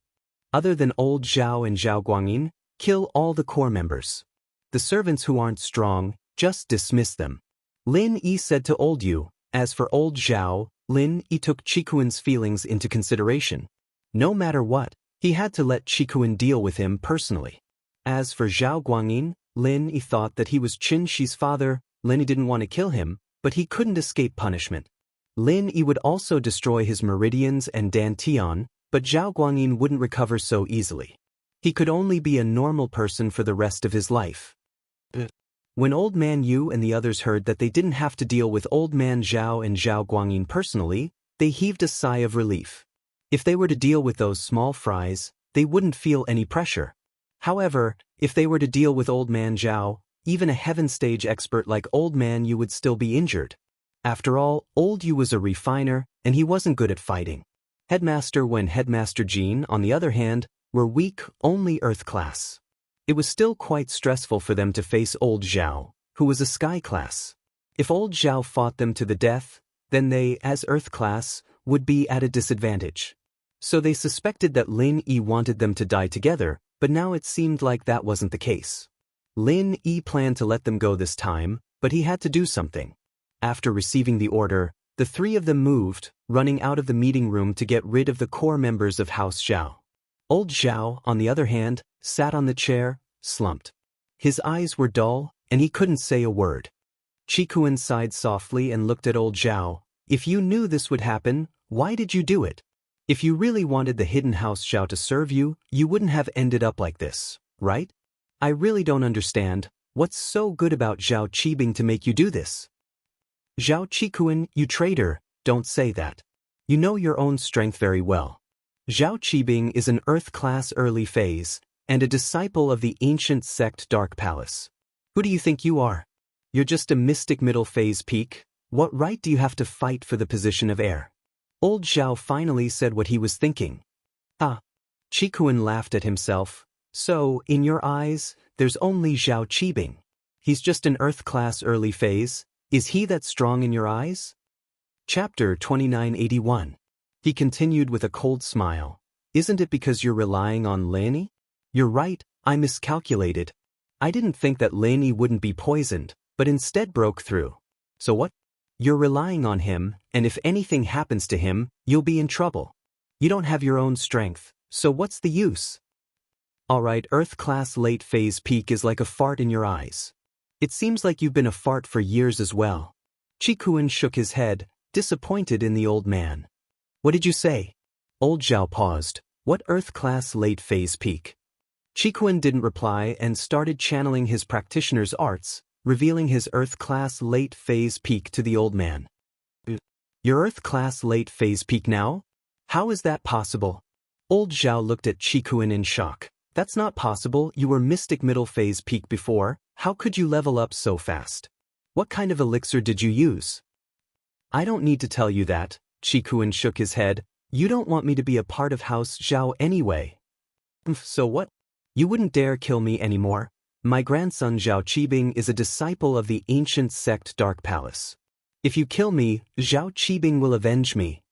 [SPEAKER 1] "Other than old Zhao and Zhao Guangyin, kill all the core members. The servants who aren't strong, just dismiss them." Lin Yi said to old Yu. As for old Zhao, Lin Yi took Qikuan's feelings into consideration. No matter what, he had to let Qikuan deal with him personally. As for Zhao Guangyin, Lin Yi thought that he was Qin Shi's father. Lin Yi didn't want to kill him, but he couldn't escape punishment. Lin Yi would also destroy his meridians and dantian, but Zhao Guangyin wouldn't recover so easily. He could only be a normal person for the rest of his life. When Old Man Yu and the others heard that they didn't have to deal with Old Man Zhao and Zhao Guangyin personally, they heaved a sigh of relief. If they were to deal with those small fries, they wouldn't feel any pressure. However, if they were to deal with Old Man Zhao, even a heaven stage expert like Old Man Yu would still be injured. After all, Old Yu was a refiner, and he wasn't good at fighting. Headmaster Wen and Headmaster Jin, on the other hand, were weak, only Earth class. It was still quite stressful for them to face old Zhao, who was a Sky class. If old Zhao fought them to the death, then they, as Earth class, would be at a disadvantage. So they suspected that Lin Yi wanted them to die together, but now it seemed like that wasn't the case. Lin Yi planned to let them go this time, but he had to do something. After receiving the order, the three of them moved, running out of the meeting room to get rid of the core members of House Zhao. Old Zhao, on the other hand, sat on the chair, slumped. His eyes were dull, and he couldn't say a word. Qikuan sighed softly and looked at old Zhao. "If you knew this would happen, why did you do it? If you really wanted the hidden House Zhao to serve you, you wouldn't have ended up like this, right? I really don't understand, what's so good about Zhao Qibing to make you do this?" Zhao Qikuan, you traitor, don't say that. You know your own strength very well. Zhao Qibing is an Earth-class early phase, and a disciple of the ancient sect Dark Palace. Who do you think you are? You're just a mystic middle phase peak. What right do you have to fight for the position of heir? Old Zhao finally said what he was thinking. Ah. Qikuan laughed at himself. So, in your eyes, there's only Zhao Qibing. He's just an Earth-class early phase. Is he that strong in your eyes? Chapter 2981. He continued with a cold smile. Isn't it because you're relying on Leni? You're right, I miscalculated. I didn't think that Leni wouldn't be poisoned, but instead broke through. So what? You're relying on him, and if anything happens to him, you'll be in trouble. You don't have your own strength, so what's the use? Alright, Earth-class late phase peak is like a fart in your eyes. It seems like you've been a fart for years as well. Qikuan shook his head, disappointed in the old man. What did you say? Old Zhao paused. What Earth-class late phase peak? Qikuan didn't reply and started channeling his practitioner's arts, revealing his Earth-class late phase peak to the old man. Your Earth-class late phase peak now? How is that possible? Old Zhao looked at Qikuan in shock. That's not possible, you were mystic middle phase peak before, how could you level up so fast? What kind of elixir did you use? I don't need to tell you that, Qikuan shook his head. You don't want me to be a part of House Zhao anyway. So what? You wouldn't dare kill me anymore. My grandson Zhao Qibing is a disciple of the ancient sect Dark Palace. If you kill me, Zhao Qibing will avenge me.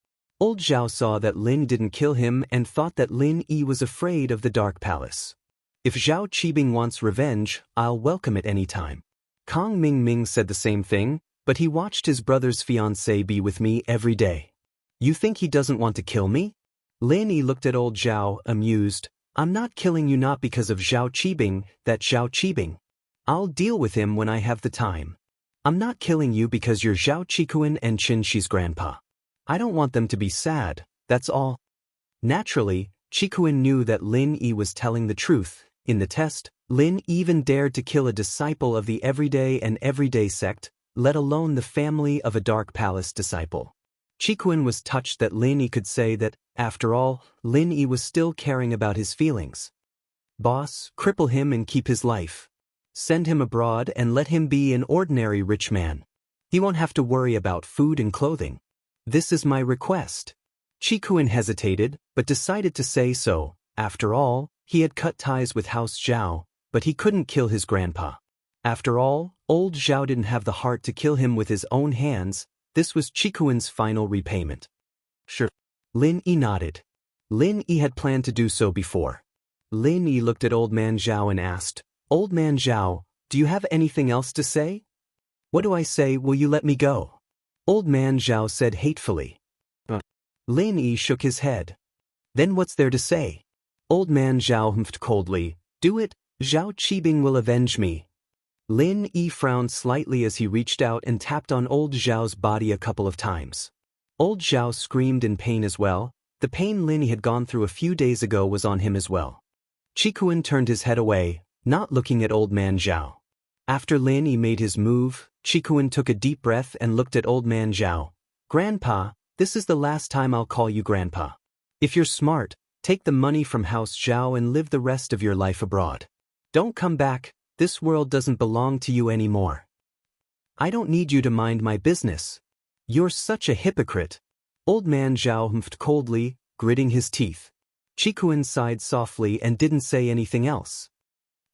[SPEAKER 1] Old Zhao saw that Lin didn't kill him and thought that Lin Yi was afraid of the Dark Palace. If Zhao Qibing wants revenge, I'll welcome it any time. Kong Ming said the same thing, but he watched his brother's fiancée be with me every day. You think he doesn't want to kill me? Lin Yi looked at old Zhao, amused. I'm not killing you not because of Zhao Qibing, that Zhao Qibing. I'll deal with him when I have the time. I'm not killing you because you're Zhao Qikuan and Xianxia's grandpa. I don't want them to be sad, that's all. Naturally, Qikuan knew that Lin Yi was telling the truth. In the test, Lin even dared to kill a disciple of the everyday sect, let alone the family of a Dark Palace disciple. Qikuan was touched that Lin Yi could say that, after all, Lin Yi was still caring about his feelings. Boss, cripple him and keep his life. Send him abroad and let him be an ordinary rich man. He won't have to worry about food and clothing. This is my request. Qikuan hesitated, but decided to say so. After all, he had cut ties with House Zhao, but he couldn't kill his grandpa. After all, old Zhao didn't have the heart to kill him with his own hands. This was Qikuan's final repayment. Sure. Lin Yi nodded. Lin Yi had planned to do so before. Lin Yi looked at Old Man Zhao and asked, Old Man Zhao, do you have anything else to say? What do I say, will you let me go? Old Man Zhao said hatefully. Lin Yi shook his head. Then what's there to say? Old Man Zhao humphed coldly. Do it, Zhao Qibing will avenge me. Lin Yi frowned slightly as he reached out and tapped on old Zhao's body a couple of times. Old Zhao screamed in pain as well. The pain Lin Yi had gone through a few days ago was on him as well. Qikuan turned his head away, not looking at Old Man Zhao. After Lin Yi made his move, Qikuan took a deep breath and looked at Old Man Zhao. Grandpa, this is the last time I'll call you Grandpa. If you're smart, take the money from House Zhao and live the rest of your life abroad. Don't come back, this world doesn't belong to you anymore. I don't need you to mind my business. You're such a hypocrite. Old Man Zhao humphed coldly, gritting his teeth. Qikuan sighed softly and didn't say anything else.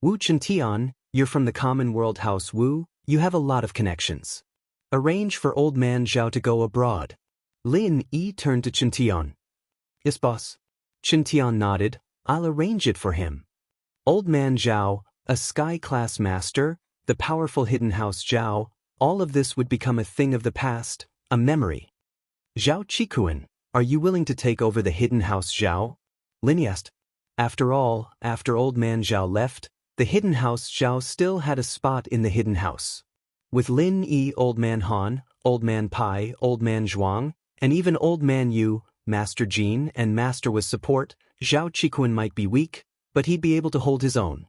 [SPEAKER 1] Wu Chintian, you're from the common world House Wu, you have a lot of connections. Arrange for Old Man Zhao to go abroad. Lin Yi turned to Chintian. Yes, boss. Chintian nodded. I'll arrange it for him. Old Man Zhao, a sky-class master, the powerful hidden House Zhao, all of this would become a thing of the past, a memory. Zhao Qikuan, are you willing to take over the hidden House Zhao? Lin asked. After all, after Old Man Zhao left, the hidden House Zhao still had a spot in the hidden house. With Lin Yi, Old Man Han, Old Man Pai, Old Man Zhuang, and even Old Man Yu, Master Jin and Master with support, Zhao Qikuan might be weak, but he'd be able to hold his own.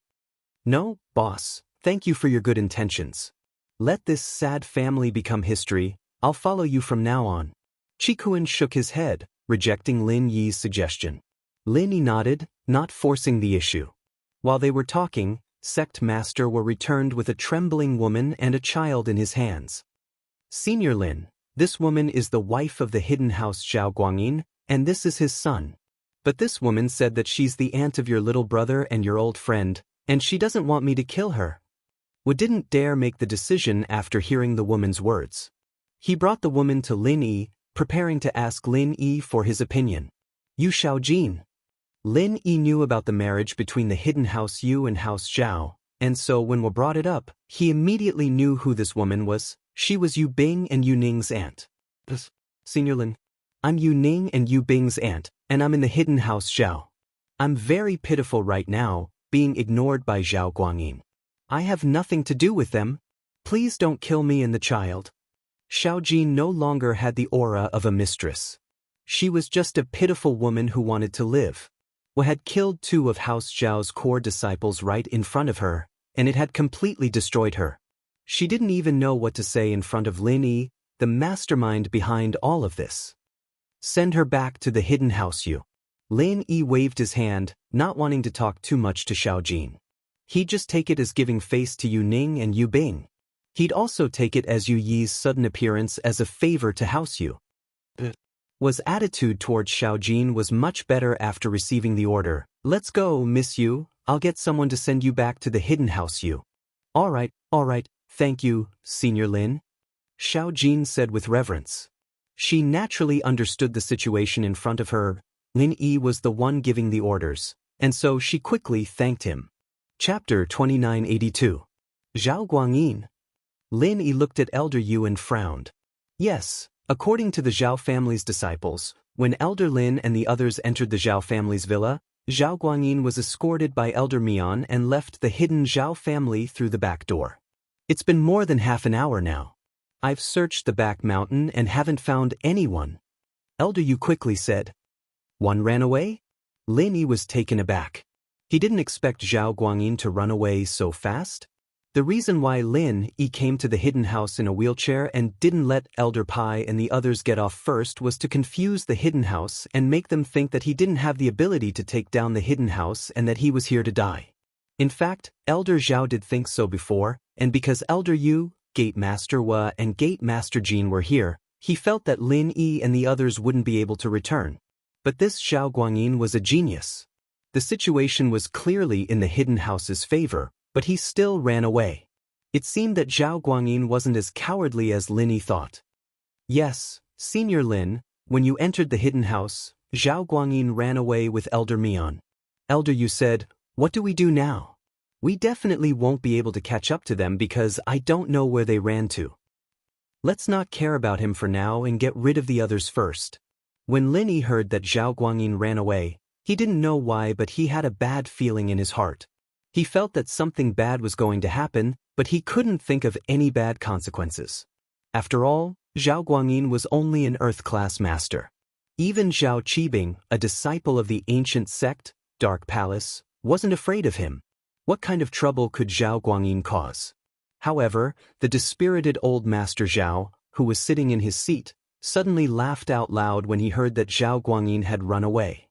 [SPEAKER 1] No, boss, thank you for your good intentions. Let this sad family become history, I'll follow you from now on. Qikuan shook his head, rejecting Lin Yi's suggestion. Lin Yi nodded, not forcing the issue. While they were talking, Sect Master were returned with a trembling woman and a child in his hands. Senior Lin, this woman is the wife of the hidden house Zhao Guangyin, and this is his son. But this woman said that she's the aunt of your little brother and your old friend, and she doesn't want me to kill her. Wu didn't dare make the decision after hearing the woman's words. He brought the woman to Lin Yi, preparing to ask Lin Yi for his opinion. Yu Xiaojin. Lin Yi knew about the marriage between the hidden house Yu and house Zhao, and so when Wu brought it up, he immediately knew who this woman was. She was Yu Bing and Yu Ning's aunt. Senior Lin. I'm Yu Ning and Yu Bing's aunt, and I'm in the hidden house Zhao. I'm very pitiful right now, being ignored by Zhao Guangyin. I have nothing to do with them. Please don't kill me and the child. Xiaojin no longer had the aura of a mistress. She was just a pitiful woman who wanted to live. Wu had killed 2 of House Zhao's core disciples right in front of her, and it had completely destroyed her. She didn't even know what to say in front of Lin Yi, the mastermind behind all of this. Send her back to the hidden house Yu. Lin Yi waved his hand, not wanting to talk too much to Xiaojin. He'd just take it as giving face to Yu Ning and Yu Bing. He'd also take it as Yu Yi's sudden appearance as a favor to House Yu. Wu's attitude towards Xiaojin was much better after receiving the order. Let's go, Miss Yu, I'll get someone to send you back to the hidden house Yu. All right, thank you, Senior Lin. Xiaojin said with reverence. She naturally understood the situation in front of her. Lin Yi was the one giving the orders, and so she quickly thanked him. Chapter 2982. Zhao Guangyin. Lin Yi looked at Elder Yu and frowned. Yes, according to the Zhao family's disciples, when Elder Lin and the others entered the Zhao family's villa, Zhao Guangyin was escorted by Elder Mian and left the hidden Zhao family through the back door. It's been more than half an hour now. I've searched the back mountain and haven't found anyone. Elder Yu quickly said. One ran away? Lin Yi was taken aback. He didn't expect Zhao Guangyin to run away so fast. The reason why Lin Yi came to the hidden house in a wheelchair and didn't let Elder Pai and the others get off first was to confuse the hidden house and make them think that he didn't have the ability to take down the hidden house and that he was here to die. In fact, Elder Zhao did think so before, and because Elder Yu, Gate Master Wu and Gate Master Jin were here, he felt that Lin Yi and the others wouldn't be able to return. But this Zhao Guangyin was a genius. The situation was clearly in the hidden house's favor, but he still ran away. It seemed that Zhao Guangyin wasn't as cowardly as Lin Yi thought. Yes, Senior Lin, when you entered the hidden house, Zhao Guangyin ran away with Elder Mian. Elder Yu said, what do we do now? We definitely won't be able to catch up to them because I don't know where they ran to. Let's not care about him for now and get rid of the others first. When Lin Yi heard that Zhao Guangyin ran away, he didn't know why, but he had a bad feeling in his heart. He felt that something bad was going to happen, but he couldn't think of any bad consequences. After all, Zhao Guangyin was only an Earth-class master. Even Zhao Qibing, a disciple of the ancient sect, Dark Palace, wasn't afraid of him. What kind of trouble could Zhao Guangyin cause? However, the dispirited old Master Zhao, who was sitting in his seat, suddenly laughed out loud when he heard that Zhao Guangyin had run away.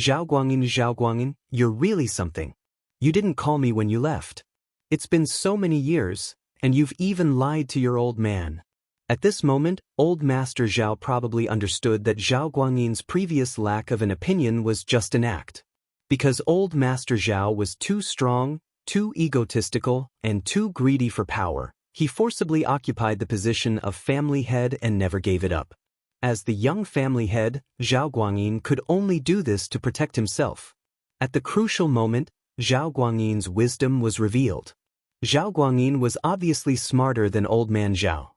[SPEAKER 1] Zhao Guangyin, you're really something. You didn't call me when you left. It's been so many years, and you've even lied to your old man. At this moment, old Master Zhao probably understood that Zhao Guangyin's previous lack of an opinion was just an act. Because old Master Zhao was too strong, too egotistical, and too greedy for power, he forcibly occupied the position of family head and never gave it up. As the young family head, Zhao Guangyin could only do this to protect himself. At the crucial moment, Zhao Guangyin's wisdom was revealed. Zhao Guangyin was obviously smarter than old man Zhao.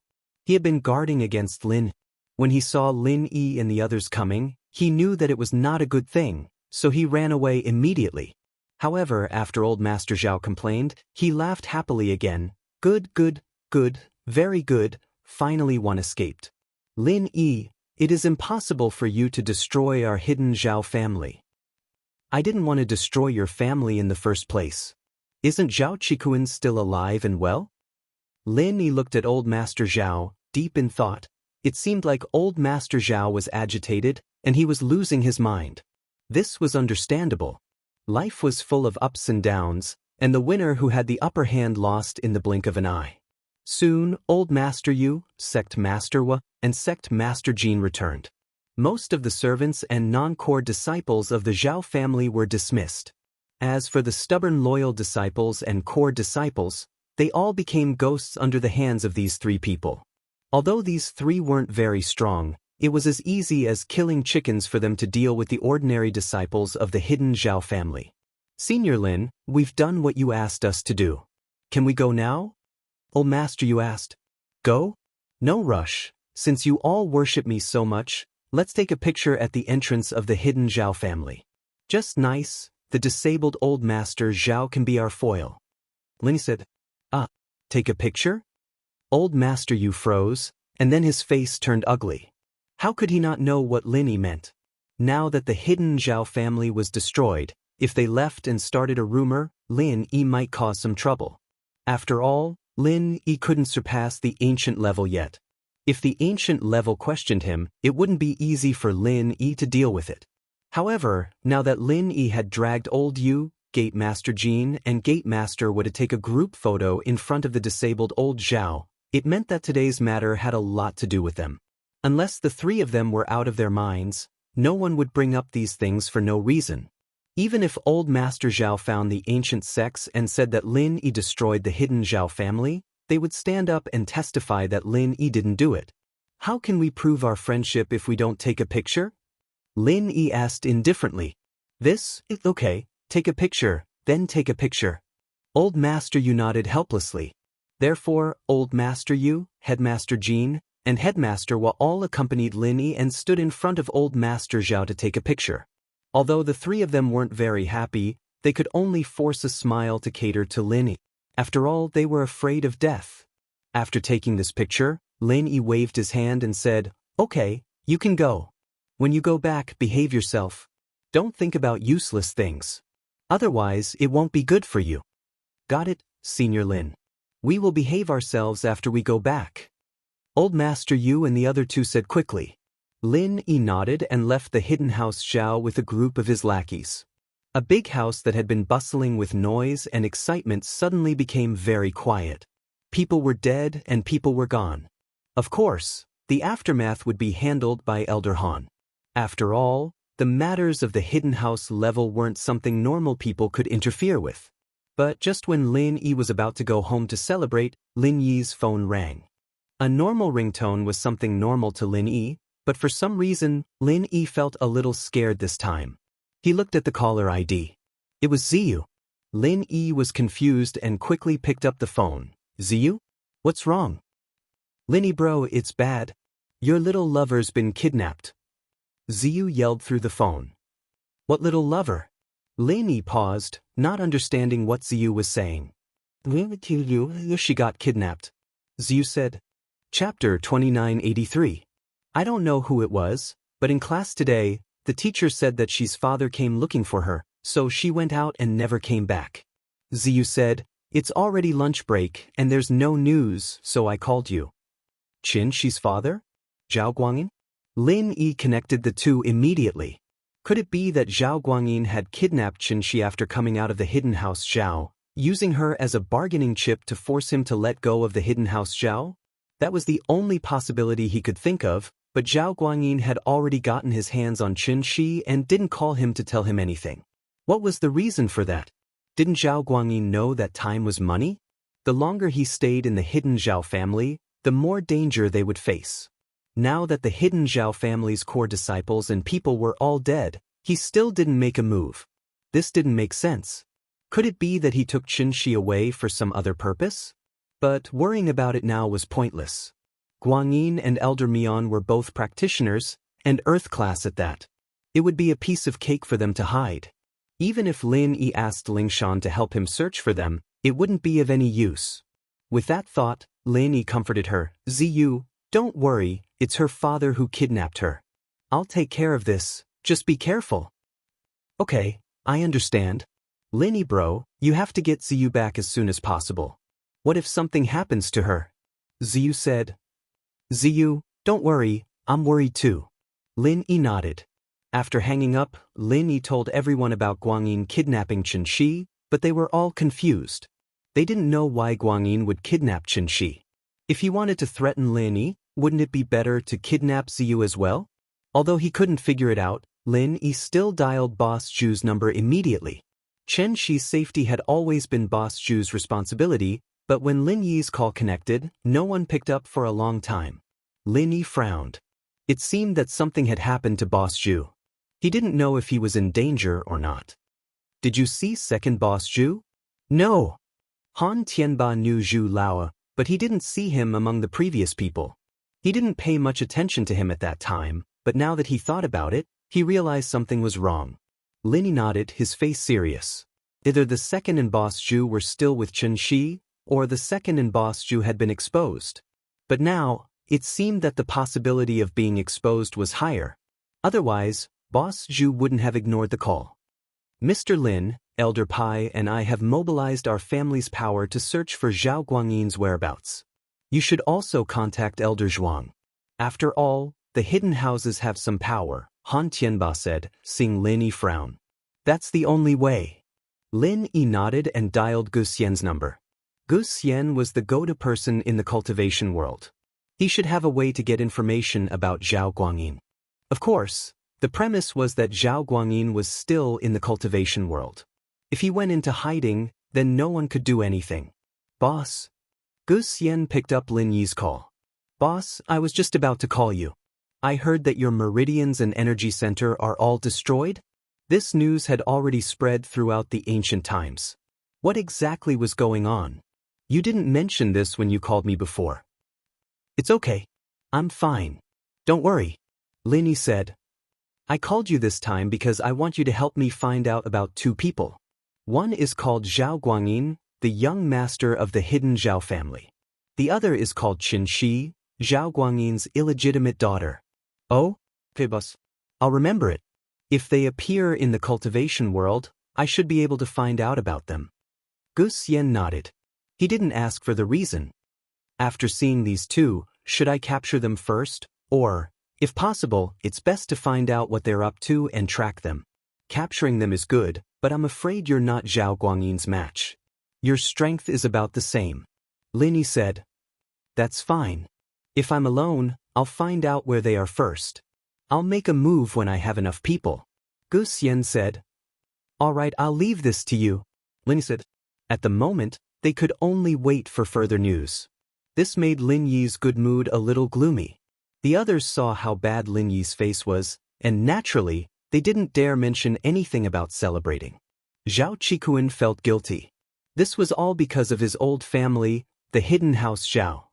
[SPEAKER 1] He had been guarding against Lin. When he saw Lin Yi and the others coming, he knew that it was not a good thing, so he ran away immediately. However, after old Master Zhao complained, he laughed happily again. Good, very good, finally one escaped. Lin Yi, it is impossible for you to destroy our hidden Zhao family. I didn't want to destroy your family in the first place. Isn't Zhao Qikuan still alive and well? Lin Yi looked at old Master Zhao, deep in thought, It seemed like old Master Zhao was agitated, and he was losing his mind. This was understandable. Life was full of ups and downs, and the winner who had the upper hand lost in the blink of an eye. Soon, Old Master Yu, Sect Master Wa, and Sect Master Jin returned. Most of the servants and non-core disciples of the Zhao family were dismissed. As for the stubborn loyal disciples and core disciples, they all became ghosts under the hands of these three people. Although these three weren't very strong, it was as easy as killing chickens for them to deal with the ordinary disciples of the hidden Zhao family. Senior Lin, we've done what you asked us to do. Can we go now? Old Master Yu asked. Go? No rush. Since you all worship me so much, let's take a picture at the entrance of the hidden Zhao family. Just nice, the disabled old Master Zhao can be our foil. Lin said. Take a picture? Old Master Yu froze, and then his face turned ugly. How could he not know what Lin Yi meant? Now that the hidden Zhao family was destroyed, if they left and started a rumor, Lin Yi might cause some trouble. After all, Lin Yi couldn't surpass the ancient level yet. If the ancient level questioned him, it wouldn't be easy for Lin Yi to deal with it. However, now that Lin Yi had dragged old Yu, Gate Master Jin, and Gate Master Wa to take a group photo in front of the disabled old Zhao, it meant that today's matter had a lot to do with them. Unless the three of them were out of their minds, no one would bring up these things for no reason. Even if old Master Zhao found the ancient sects and said that Lin Yi destroyed the hidden Zhao family, they would stand up and testify that Lin Yi didn't do it. How can we prove our friendship if we don't take a picture? Lin Yi asked indifferently. Okay, take a picture, then take a picture. Old Master Yu nodded helplessly. Therefore, Old Master Yu, Headmaster Jin, and Headmaster Wa all accompanied Lin Yi and stood in front of Old Master Zhao to take a picture. Although the three of them weren't very happy, they could only force a smile to cater to Lin Yi. After all, they were afraid of death. After taking this picture, Lin Yi waved his hand and said, Okay, you can go. When you go back, behave yourself. Don't think about useless things. Otherwise, it won't be good for you. Got it, Senior Lin. We will behave ourselves after we go back. Old Master Yu and the other two said quickly. Lin Yi nodded and left the hidden house Zhao with a group of his lackeys. A big house that had been bustling with noise and excitement suddenly became very quiet. People were dead and people were gone. Of course, the aftermath would be handled by Elder Han. After all, the matters of the hidden house level weren't something normal people could interfere with. But just when Lin Yi was about to go home to celebrate, Lin Yi's phone rang. A normal ringtone was something normal to Lin Yi, but for some reason, Lin Yi felt a little scared this time. He looked at the caller ID. It was Ziyu. Lin Yi was confused and quickly picked up the phone. Ziyu? What's wrong? Lin Yi bro, it's bad. Your little lover's been kidnapped. Ziyu yelled through the phone. What little lover? Lin Yi paused, not understanding what Ziyu was saying. She got kidnapped. Ziyu said. Chapter 2983. I don't know who it was, but in class today, the teacher said that she's father came looking for her, so she went out and never came back. Ziyu said, It's already lunch break and there's no news, so I called you. She's father? Zhao Guangyin? Lin Yi connected the two immediately. Could it be that Zhao Guangyin had kidnapped Shi after coming out of the hidden house Zhao, using her as a bargaining chip to force him to let go of the hidden house Zhao? That was the only possibility he could think of, but Zhao Guangyin had already gotten his hands on Shi and didn't call him to tell him anything. What was the reason for that? Didn't Zhao Guangyin know that time was money? The longer he stayed in the hidden Zhao family, the more danger they would face. Now that the hidden Zhao family's core disciples and people were all dead, he still didn't make a move. This didn't make sense. Could it be that he took Shi away for some other purpose? But worrying about it now was pointless. Guangyin and Elder Mian were both practitioners, and Earth class at that. It would be a piece of cake for them to hide. Even if Lin Yi asked Lingshan to help him search for them, it wouldn't be of any use. With that thought, Lin Yi comforted her. Ziyu, don't worry, it's her father who kidnapped her. I'll take care of this, just be careful. Okay, I understand. Lin Yi bro, you have to get Ziyu back as soon as possible. What if something happens to her? Ziyu said. Ziyu, Don't worry, I'm worried too. Lin Yi nodded. After hanging up, Lin Yi told everyone about Guanyin kidnapping Qianxi, but they were all confused. They didn't know why Guanyin would kidnap Qianxi. If he wanted to threaten Lin Yi, wouldn't it be better to kidnap Ziyu as well? Although he couldn't figure it out, Lin Yi still dialed Boss Zhu's number immediately. Qianxi's safety had always been Boss Zhu's responsibility, but when Lin Yi's call connected, no one picked up for a long time. Lin Yi frowned. It seemed that something had happened to Boss Zhu. He didn't know if he was in danger or not. Did you see second Boss Zhu? No. Han Tianba knew Zhu Lao, but he didn't see him among the previous people. He didn't pay much attention to him at that time, but now that he thought about it, he realized something was wrong. Lin Yi nodded, his face serious. Either the second and Boss Zhu were still with Qianxi, or the second and Boss Zhu had been exposed. But now, it seemed that the possibility of being exposed was higher. Otherwise, Boss Zhu wouldn't have ignored the call. Mr. Lin, Elder Pai and I have mobilized our family's power to search for Zhao Guangyin's whereabouts. You should also contact Elder Zhuang. After all, the hidden houses have some power, Han Tianba said, seeing Lin Yi frown. That's the only way. Lin Yi nodded and dialed Gu Xian's number. Gu Xian was the go-to person in the cultivation world. He should have a way to get information about Zhao Guangyin. Of course, the premise was that Zhao Guangyin was still in the cultivation world. If he went into hiding, then no one could do anything. Boss. Gu Xian picked up Lin Yi's call. Boss, I was just about to call you. I heard that your meridians and energy center are all destroyed? This news had already spread throughout the ancient times. What exactly was going on? You didn't mention this when you called me before. It's okay. I'm fine. Don't worry. Lin Yi said. I called you this time because I want you to help me find out about two people. One is called Zhao Guangyin, the young master of the hidden Zhao family. The other is called Qianxi, Zhao Guangyin's illegitimate daughter. Oh? Okay, boss. I'll remember it. If they appear in the cultivation world, I should be able to find out about them. Gu Xian nodded. He didn't ask for the reason. After seeing these two, should I capture them first, or, if possible, it's best to find out what they're up to and track them. Capturing them is good, but I'm afraid you're not Zhao Guangyin's match. Your strength is about the same. Lin Yi said. That's fine. If I'm alone, I'll find out where they are first. I'll make a move when I have enough people. Gu Xian said. All right, I'll leave this to you. Lin Yi said. At the moment, they could only wait for further news. This made Lin Yi's good mood a little gloomy. The others saw how bad Lin Yi's face was, and naturally, they didn't dare mention anything about celebrating. Zhao Qikuan felt guilty. This was all because of his old family, the hidden house Zhao.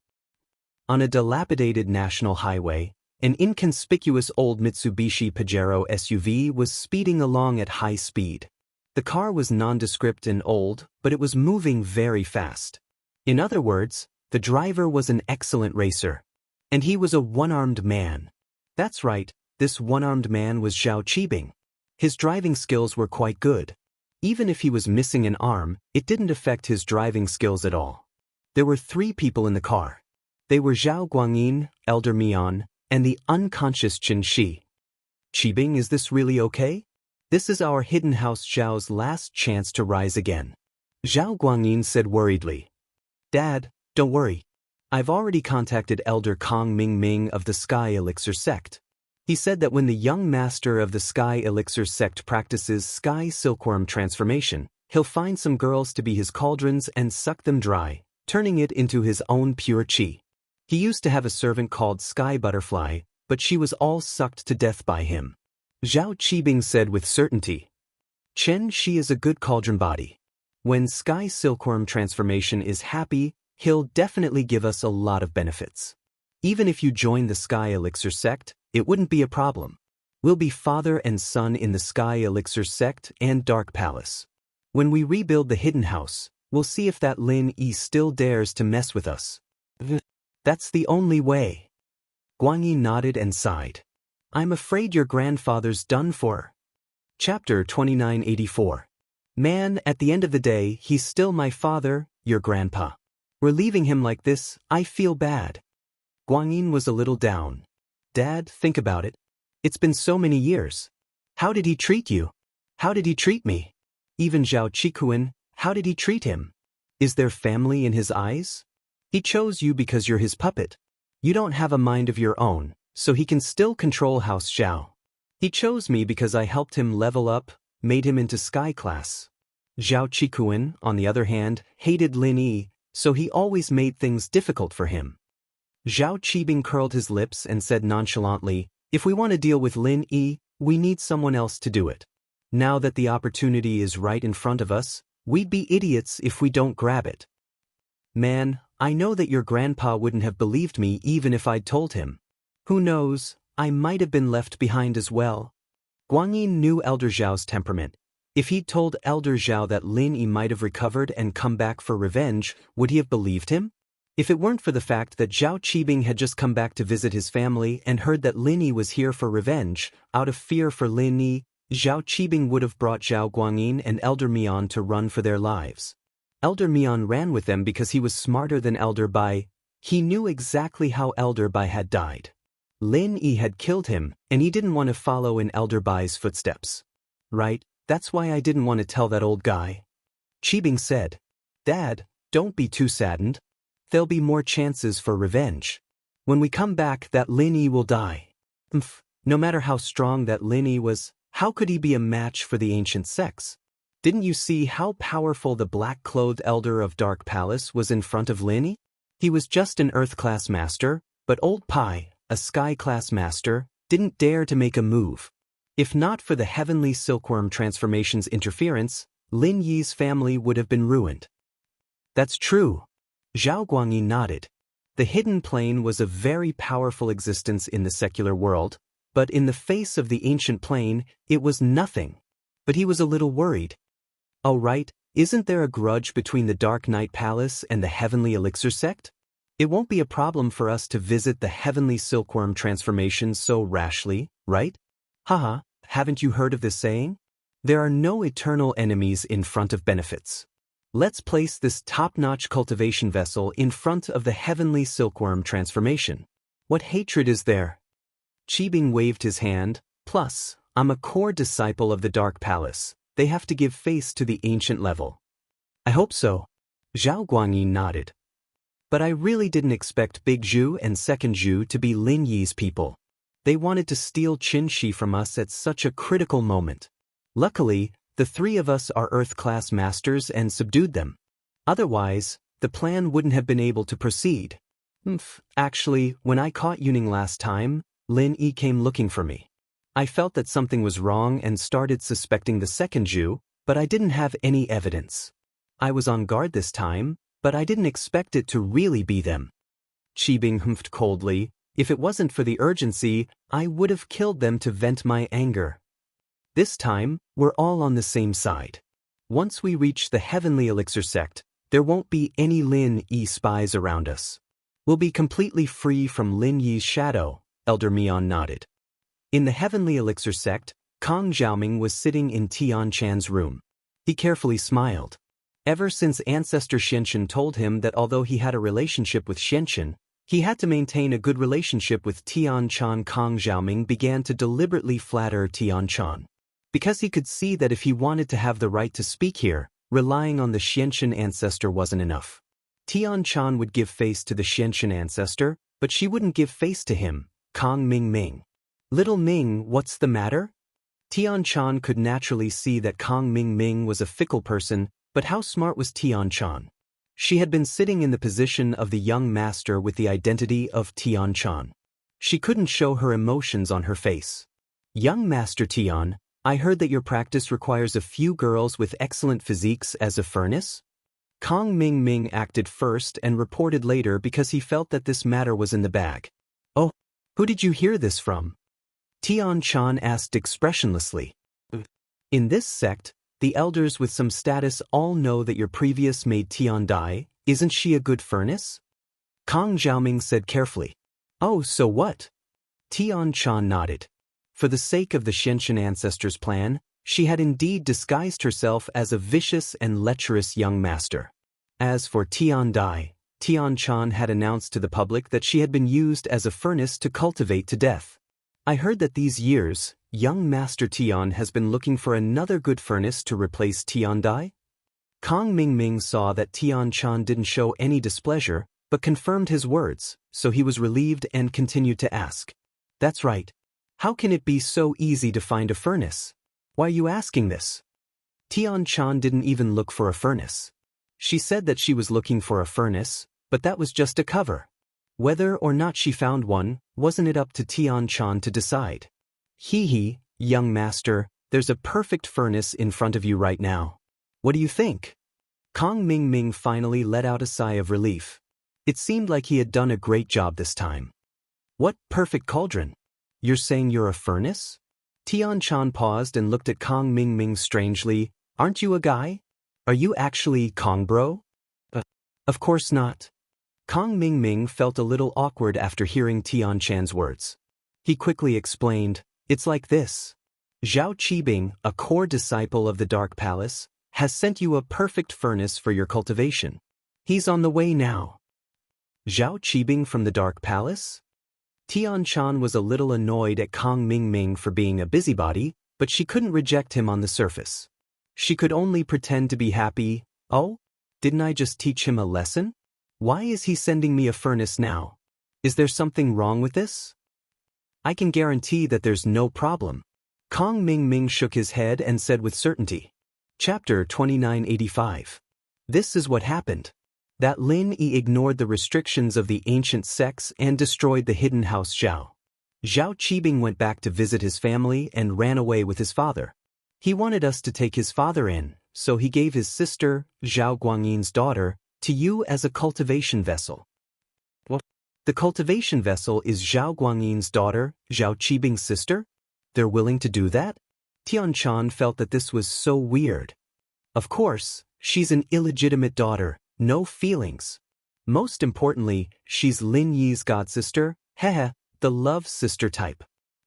[SPEAKER 1] On a dilapidated national highway, an inconspicuous old Mitsubishi Pajero SUV was speeding along at high speed. The car was nondescript and old, but it was moving very fast. In other words, the driver was an excellent racer. And he was a one-armed man. That's right, this one-armed man was Zhao Qibing. His driving skills were quite good. Even if he was missing an arm, it didn't affect his driving skills at all. There were 3 people in the car. They were Zhao Guangyin, Elder Mian, and the unconscious Qianxi. Qibing, is this really okay? This is our hidden house Zhao's last chance to rise again. Zhao Guangyin said worriedly. Dad, don't worry. I've already contacted Elder Kong Ming of the Sky Elixir sect. He said that when the young master of the Sky Elixir sect practices Sky Silkworm transformation, he'll find some girls to be his cauldrons and suck them dry, turning it into his own pure qi. He used to have a servant called Sky Butterfly, but she was all sucked to death by him. Zhao Qibing said with certainty. Qianxi is a good cauldron body. When Sky Silkworm transformation is happy, he'll definitely give us a lot of benefits. Even if you join the Sky Elixir sect, it wouldn't be a problem. We'll be father and son in the Sky Elixir sect and Dark Palace. When we rebuild the hidden house, we'll see if that Lin Yi still dares to mess with us. That's the only way. Guangyi nodded and sighed. I'm afraid your grandfather's done for. Chapter 2984. Man, at the end of the day, he's still my father, your grandpa. We're leaving him like this, I feel bad. Guanyin was a little down. Dad, think about it. It's been so many years. How did he treat you? How did he treat me? Even Zhao Qikuan, how did he treat him? Is there family in his eyes? He chose you because you're his puppet. You don't have a mind of your own, so he can still control House Zhao. He chose me because I helped him level up, made him into Sky Class. Zhao Qikuan, on the other hand, hated Lin Yi, so he always made things difficult for him. Zhao Qibing curled his lips and said nonchalantly, if we want to deal with Lin Yi, we need someone else to do it. Now that the opportunity is right in front of us, we'd be idiots if we don't grab it. Man, I know that your grandpa wouldn't have believed me even if I'd told him. Who knows, I might have been left behind as well. Guanyin knew Elder Zhao's temperament. If he'd told Elder Zhao that Lin Yi might have recovered and come back for revenge, would he have believed him? If it weren't for the fact that Zhao Qibing had just come back to visit his family and heard that Lin Yi was here for revenge, out of fear for Lin Yi, Zhao Qibing would have brought Zhao Guanyin and Elder Mian to run for their lives. Elder Mian ran with them because he was smarter than Elder Bai. He knew exactly how Elder Bai had died. Lin Yi had killed him, and he didn't want to follow in Elder Bai's footsteps. Right, that's why I didn't want to tell that old guy. Qibing said, Dad, don't be too saddened. There'll be more chances for revenge. When we come back, that Lin Yi will die. No matter how strong that Lin Yi was, how could he be a match for the ancient sex? Didn't you see how powerful the black-clothed elder of Dark Palace was in front of Lin Yi? He was just an Earth-class master, but old Pai, a Sky-class master, didn't dare to make a move. If not for the heavenly silkworm transformation's interference, Lin Yi's family would have been ruined. That's true. Zhao Guanyin nodded. The hidden plane was a very powerful existence in the secular world, but in the face of the ancient plane, it was nothing. But he was a little worried. Oh right, isn't there a grudge between the Dark Knight Palace and the Heavenly Elixir sect? It won't be a problem for us to visit the Heavenly Silkworm transformation so rashly, right? Haha, haven't you heard of this saying? There are no eternal enemies in front of benefits. Let's place this top-notch cultivation vessel in front of the Heavenly Silkworm transformation. What hatred is there? Qibing waved his hand, plus, I'm a core disciple of the Dark Palace. They have to give face to the ancient level. I hope so. Zhao Guanyin nodded. But I really didn't expect Big Zhu and Second Zhu to be Lin Yi's people. They wanted to steal Qin Shi from us at such a critical moment. Luckily, the three of us are Earth-class masters and subdued them. Otherwise, the plan wouldn't have been able to proceed. Actually, when I caught Yuning last time, Lin Yi came looking for me. I felt that something was wrong and started suspecting the Second Zhu, but I didn't have any evidence. I was on guard this time, but I didn't expect it to really be them. Qibing humphed coldly, if it wasn't for the urgency, I would have killed them to vent my anger. This time, we're all on the same side. Once we reach the Heavenly Elixir sect, there won't be any Lin Yi spies around us. We'll be completely free from Lin Yi's shadow, Elder Mian nodded. In the Heavenly Elixir sect, Kong Xiaoming was sitting in Tian Chan's room. He carefully smiled. Ever since Ancestor Xianxia told him that although he had a relationship with Xianxia, he had to maintain a good relationship with Tian Chan, Kong Xiaoming began to deliberately flatter Tian Chan. Because he could see that if he wanted to have the right to speak here, relying on the Xianxia ancestor wasn't enough. Tian Chan would give face to the Xianxia ancestor, but she wouldn't give face to him, Kong Ming. Little Ming, what's the matter? Tian Chan could naturally see that Kong Ming was a fickle person, but how smart was Tian Chan? She had been sitting in the position of the young master with the identity of Tian Chan. She couldn't show her emotions on her face. Young Master Tian, I heard that your practice requires a few girls with excellent physiques as a furnace? Kong Ming acted first and reported later because he felt that this matter was in the bag. Oh, who did you hear this from? Tian Chan asked expressionlessly. In this sect, the elders with some status all know that your previous maid Tian die. Isn't she a good furnace? Kong Xiaoming said carefully. Oh, so what? Tian Chan nodded. For the sake of the Xianxia ancestors' plan, she had indeed disguised herself as a vicious and lecherous young master. As for Tian Dai, Tian had announced to the public that she had been used as a furnace to cultivate to death. I heard that these years, young Master Tian has been looking for another good furnace to replace Tian Dai. Kong Mingming saw that Tian didn't show any displeasure, but confirmed his words, so he was relieved and continued to ask. That's right. How can it be so easy to find a furnace? Why are you asking this? Tian didn't even look for a furnace. She said that she was looking for a furnace, but that was just a cover. Whether or not she found one, wasn't it up to Tian to decide? Hee, young master, there's a perfect furnace in front of you right now. What do you think? Kong Mingming finally let out a sigh of relief. It seemed like he had done a great job this time. What perfect cauldron? You're saying you're a furnace? Tian paused and looked at Kong Mingming strangely. Aren't you a guy? Are you actually Kong bro? Of course not. Kong Mingming felt a little awkward after hearing Tian words. He quickly explained, it's like this. Zhao Qibing, a core disciple of the Dark Palace, has sent you a perfect furnace for your cultivation. He's on the way now. Zhao Qibing from the Dark Palace? Tian was a little annoyed at Kong Mingming for being a busybody, but she couldn't reject him on the surface. She could only pretend to be happy. Oh? Didn't I just teach him a lesson? Why is he sending me a furnace now? Is there something wrong with this? I can guarantee that there's no problem. Kong Mingming shook his head and said with certainty. Chapter 2985. This is what happened. That Lin Yi ignored the restrictions of the ancient sects and destroyed the hidden house Zhao. Zhao Qibing went back to visit his family and ran away with his father. He wanted us to take his father in, so he gave his sister, Zhao Guangyin's daughter, to you as a cultivation vessel. What? The cultivation vessel is Zhao Guangyin's daughter, Zhao Qibing's sister? They're willing to do that? Tian felt that this was so weird. Of course, she's an illegitimate daughter, no feelings. Most importantly, she's Lin Yi's godsister, the love sister type.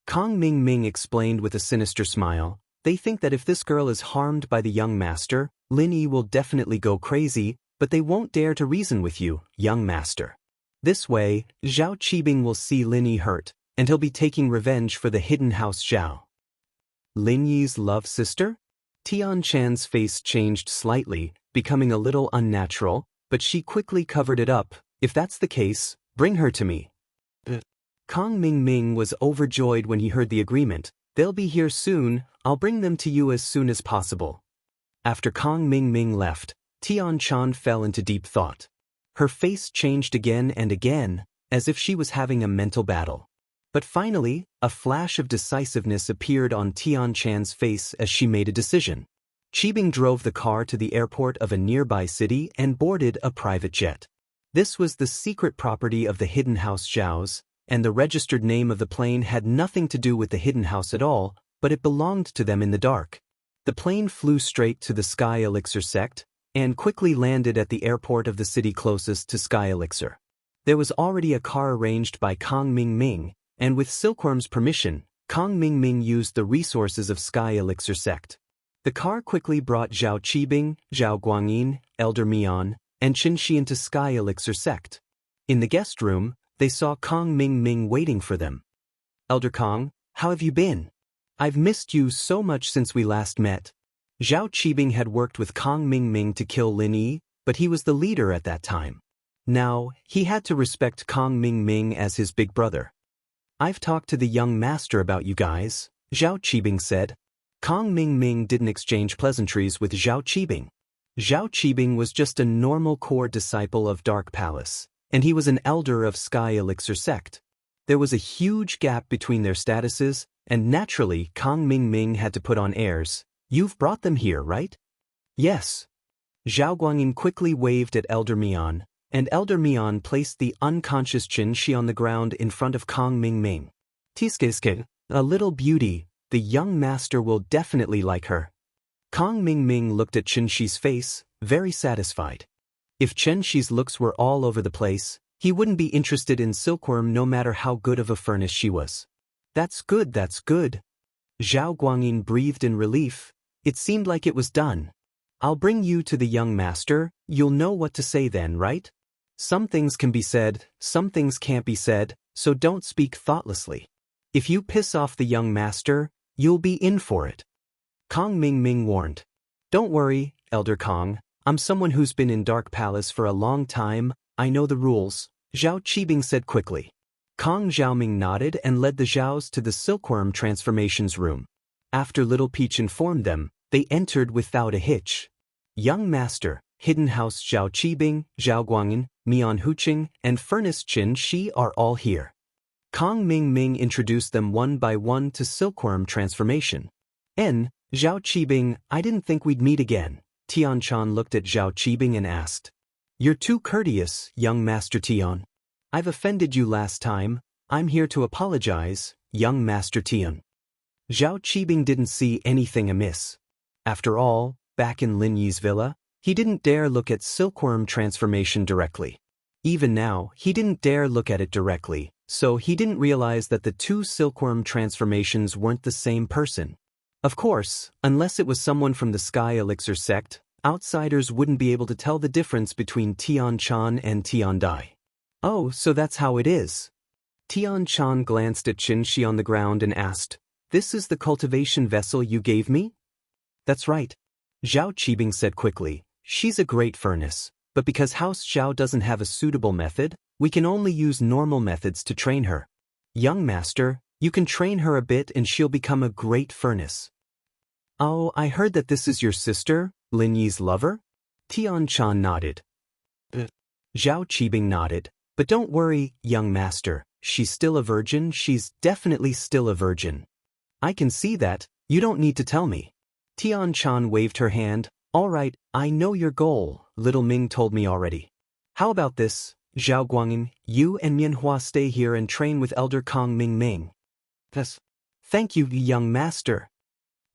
[SPEAKER 1] Kong Mingming explained with a sinister smile. They think that if this girl is harmed by the young master, Lin Yi will definitely go crazy, but they won't dare to reason with you, young master. This way, Zhao Qibing will see Lin Yi hurt, and he'll be taking revenge for the hidden house Zhao. Lin Yi's love sister? Tian's face changed slightly, becoming a little unnatural, but she quickly covered it up. If that's the case, bring her to me. Kong Mingming was overjoyed when he heard the agreement. They'll be here soon, I'll bring them to you as soon as possible. After Kong Mingming left, Tian fell into deep thought. Her face changed again and again, as if she was having a mental battle. But finally, a flash of decisiveness appeared on Tian's face as she made a decision. Qibing drove the car to the airport of a nearby city and boarded a private jet. This was the secret property of the hidden house Zhao's, and the registered name of the plane had nothing to do with the hidden house at all, but it belonged to them in the dark. The plane flew straight to the Sky Elixir sect, and quickly landed at the airport of the city closest to Sky Elixir. There was already a car arranged by Kong Mingming, and with Silkworm's permission, Kong Mingming used the resources of Sky Elixir sect. The car quickly brought Zhao Qibing, Zhao Guangyin, Elder Mian, and Xianxia into Sky Elixir sect. In the guest room, they saw Kong Mingming waiting for them. Elder Kong, how have you been? I've missed you so much since we last met. Zhao Qibing had worked with Kong Mingming to kill Lin Yi, but he was the leader at that time. Now, he had to respect Kong Mingming as his big brother. I've talked to the young master about you guys, Zhao Qibing said. Kong Mingming didn't exchange pleasantries with Zhao Qibing. Zhao Qibing was just a normal core disciple of Dark Palace, and he was an elder of Sky Elixir sect. There was a huge gap between their statuses, and naturally Kong Mingming had to put on airs. You've brought them here, right? Yes. Zhao Guangyin quickly waved at Elder Mian, and Elder Mian placed the unconscious Xianxia on the ground in front of Kong Mingming. Tiskiske, a little beauty, the young master will definitely like her. Kong Mingming looked at Xianxia's face, very satisfied. If Xianxia's looks were all over the place, he wouldn't be interested in Silkworm no matter how good of a furnace she was. That's good, that's good. Zhao Guangyin breathed in relief. It seemed like it was done. I'll bring you to the young master, you'll know what to say then, right? Some things can be said, some things can't be said, so don't speak thoughtlessly. If you piss off the young master, you'll be in for it. Kong Ming warned. Don't worry, Elder Kong, I'm someone who's been in Dark Palace for a long time, I know the rules, Zhao Qibing said quickly. Kong Xiaoming nodded and led the Zhaos to the silkworm transformations room. After Little Peach informed them, they entered without a hitch. Young Master, Hidden House Zhao Qibing, Zhao Guangyin, Mian Huqing, and Furnace Qin Shi are all here. Kong Ming introduced them one by one to silkworm transformation. Zhao Qibing, I didn't think we'd meet again. Tian Chan looked at Zhao Qibing and asked. You're too courteous, young Master Tian. I've offended you last time, I'm here to apologize, young Master Tian. Zhao Qibing didn't see anything amiss. After all, back in Lin Yi's villa, he didn't dare look at silkworm transformation directly. Even now, he didn't dare look at it directly, so he didn't realize that the two silkworm transformations weren't the same person. Of course, unless it was someone from the Sky Elixir sect, outsiders wouldn't be able to tell the difference between Tian Chan and Tian Dai. Oh, so that's how it is. Tian Chan glanced at Qin Shi on the ground and asked, This is the cultivation vessel you gave me? That's right. Zhao Qibing said quickly, She's a great furnace, but because House Zhao doesn't have a suitable method, we can only use normal methods to train her. Young Master, you can train her a bit and she'll become a great furnace. Oh, I heard that this is your sister, Lin Yi's lover? Tian Chan nodded. Zhao Qibing nodded. But don't worry, young master, she's still a virgin, she's definitely still a virgin. I can see that, you don't need to tell me. Tian Chan waved her hand, all right, I know your goal, little Ming told me already. How about this, Zhao Guangyin, you and Mianhua stay here and train with Elder Kong Ming. Yes. Thank you, young master.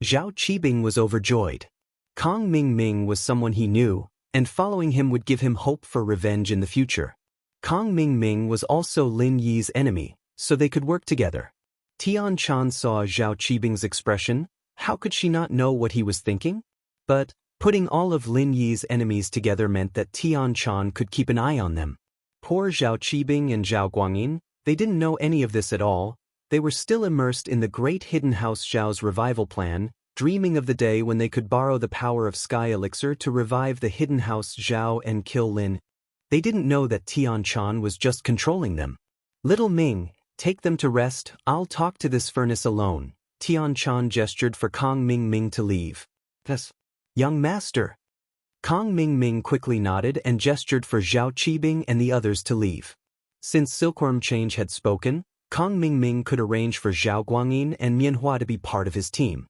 [SPEAKER 1] Zhao Qibing was overjoyed. Kong Ming was someone he knew, and following him would give him hope for revenge in the future. Kong Ming was also Lin Yi's enemy, so they could work together. Tian Chan saw Zhao Qibing's expression. How could she not know what he was thinking? But putting all of Lin Yi's enemies together meant that Tian Chan could keep an eye on them. Poor Zhao Qibing and Zhao Guangyin, they didn't know any of this at all. They were still immersed in the great Hidden House Zhao's revival plan, dreaming of the day when they could borrow the power of Sky Elixir to revive the Hidden House Zhao and kill Lin. They didn't know that Tian Chan was just controlling them. Little Ming, take them to rest, I'll talk to this furnace alone. Tian Chan gestured for Kong Ming to leave. Yes, young master. Kong Ming quickly nodded and gestured for Zhao Qibing and the others to leave. Since Silkworm Change had spoken, Kong Ming could arrange for Zhao Guangyin and Mianhua to be part of his team.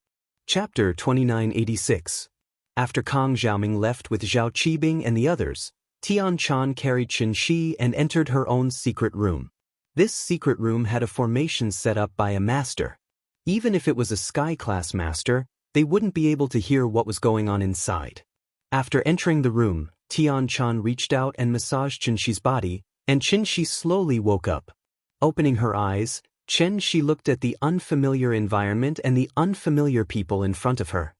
[SPEAKER 1] Chapter 2986. After Kong Xiaoming left with Zhao Qibing and the others, Tian Chan carried Qin Shi and entered her own secret room. This secret room had a formation set up by a master. Even if it was a sky-class master, they wouldn't be able to hear what was going on inside. After entering the room, Tian Chan reached out and massaged Qin Shi's body, and Qin Shi slowly woke up. Opening her eyes, Qin Shi looked at the unfamiliar environment and the unfamiliar people in front of her.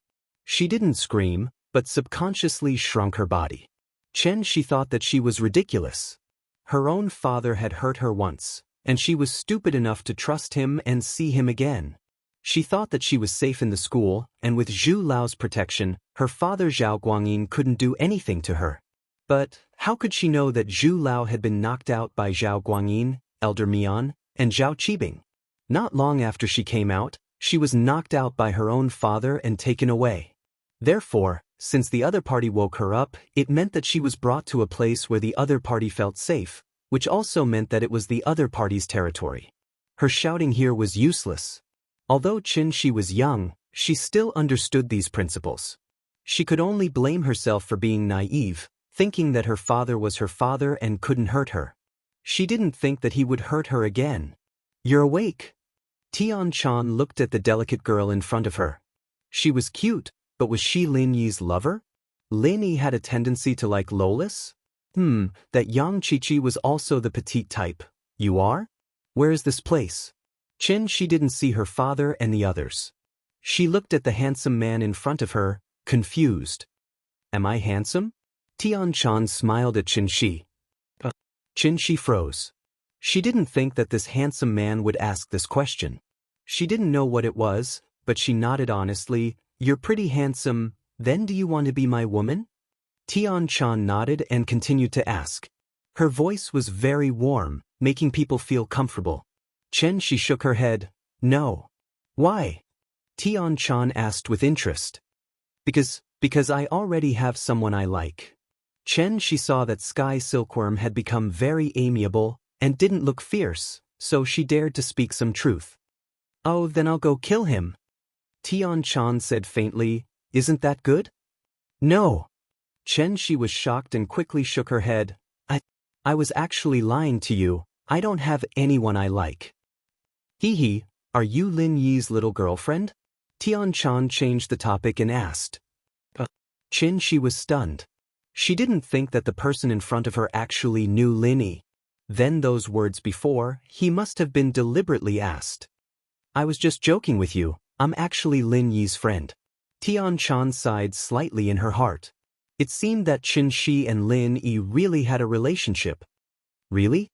[SPEAKER 1] She didn't scream, but subconsciously shrunk her body. Qin Shi thought that she was ridiculous. Her own father had hurt her once, and she was stupid enough to trust him and see him again. She thought that she was safe in the school, and with Zhu Lao's protection, her father Zhao Guangyin couldn't do anything to her. But how could she know that Zhu Lao had been knocked out by Zhao Guangyin, Elder Mian, and Zhao Qibing? Not long after she came out, she was knocked out by her own father and taken away. Therefore, since the other party woke her up, it meant that she was brought to a place where the other party felt safe, which also meant that it was the other party's territory. Her shouting here was useless. Although Qin Shi was young, she still understood these principles. She could only blame herself for being naive, thinking that her father was her father and couldn't hurt her. She didn't think that he would hurt her again. You're awake. Tian Chan looked at the delicate girl in front of her. She was cute, but was she Lin Yi's lover? Lin Yi had a tendency to like Lolis? That Yang Qiqi was also the petite type. You are? Where is this place? Qin Shi didn't see her father and the others. She looked at the handsome man in front of her, confused. Am I handsome? Tian Chan smiled at Qin Shi. Xianxia froze. She didn't think that this handsome man would ask this question. She didn't know what it was, but she nodded honestly. You're pretty handsome, then do you want to be my woman? Tian nodded and continued to ask. Her voice was very warm, making people feel comfortable. Xianxia shook her head. No. Why? Tian asked with interest. Because I already have someone I like. She saw that Sky Silkworm had become very amiable and didn't look fierce, so she dared to speak some truth. Oh, then I'll go kill him. Tian said faintly, isn't that good? No. She was shocked and quickly shook her head. I was actually lying to you. I don't have anyone I like. Hee, are you Lin Yi's little girlfriend? Tian changed the topic and asked. She was stunned. She didn't think that the person in front of her actually knew Lin Yi. Then those words before, he must have been deliberately asked. I was just joking with you, I'm actually Lin Yi's friend. Tian sighed slightly in her heart. It seemed that Xianxia and Lin Yi really had a relationship. Really?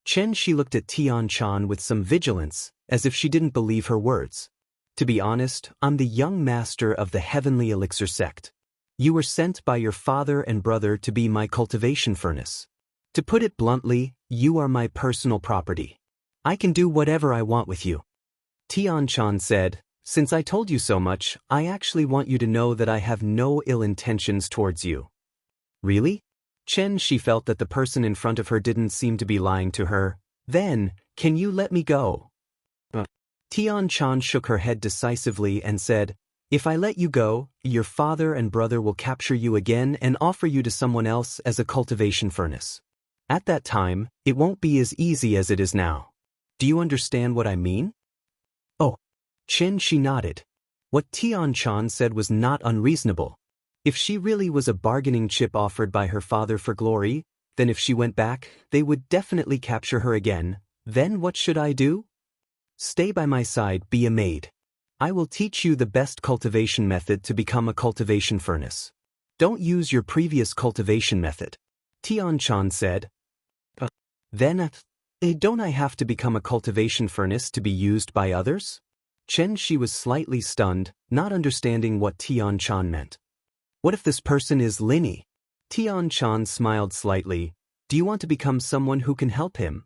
[SPEAKER 1] Xianxia looked at Tian with some vigilance, as if she didn't believe her words. To be honest, I'm the young master of the Heavenly Elixir sect. You were sent by your father and brother to be my cultivation furnace. To put it bluntly, you are my personal property. I can do whatever I want with you. Tian said, since I told you so much, I actually want you to know that I have no ill intentions towards you. Really? She felt that the person in front of her didn't seem to be lying to her. Then, can you let me go? Tian shook her head decisively and said, if I let you go, your father and brother will capture you again and offer you to someone else as a cultivation furnace. At that time, it won't be as easy as it is now. Do you understand what I mean? Oh. She nodded. What Tian said was not unreasonable. If she really was a bargaining chip offered by her father for glory, then if she went back, they would definitely capture her again. Then what should I do? Stay by my side, be a maid. I will teach you the best cultivation method to become a cultivation furnace. Don't use your previous cultivation method. Tian said. Then, don't I have to become a cultivation furnace to be used by others? She was slightly stunned, not understanding what Tian meant. What if this person is Lin Yi? Tian smiled slightly. Do you want to become someone who can help him?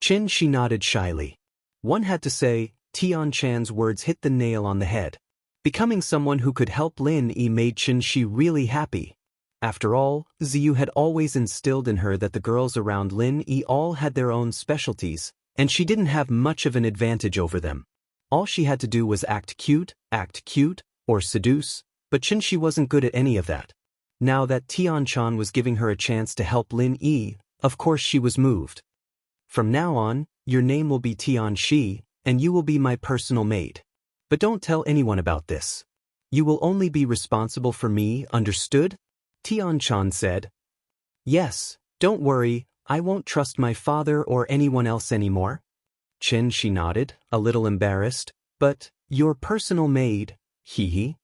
[SPEAKER 1] She nodded shyly. One had to say, Tian words hit the nail on the head. Becoming someone who could help Lin Yi made Xianxia really happy. After all, Ziyu had always instilled in her that the girls around Lin Yi all had their own specialties, and she didn't have much of an advantage over them. All she had to do was act cute, or seduce, but Xianxia wasn't good at any of that. Now that Tian was giving her a chance to help Lin Yi, of course she was moved. From now on, your name will be Xianxia, and you will be my personal maid. But don't tell anyone about this. You will only be responsible for me, understood? Tian said. Yes, don't worry, I won't trust my father or anyone else anymore. She nodded, a little embarrassed. But, your personal maid, hee.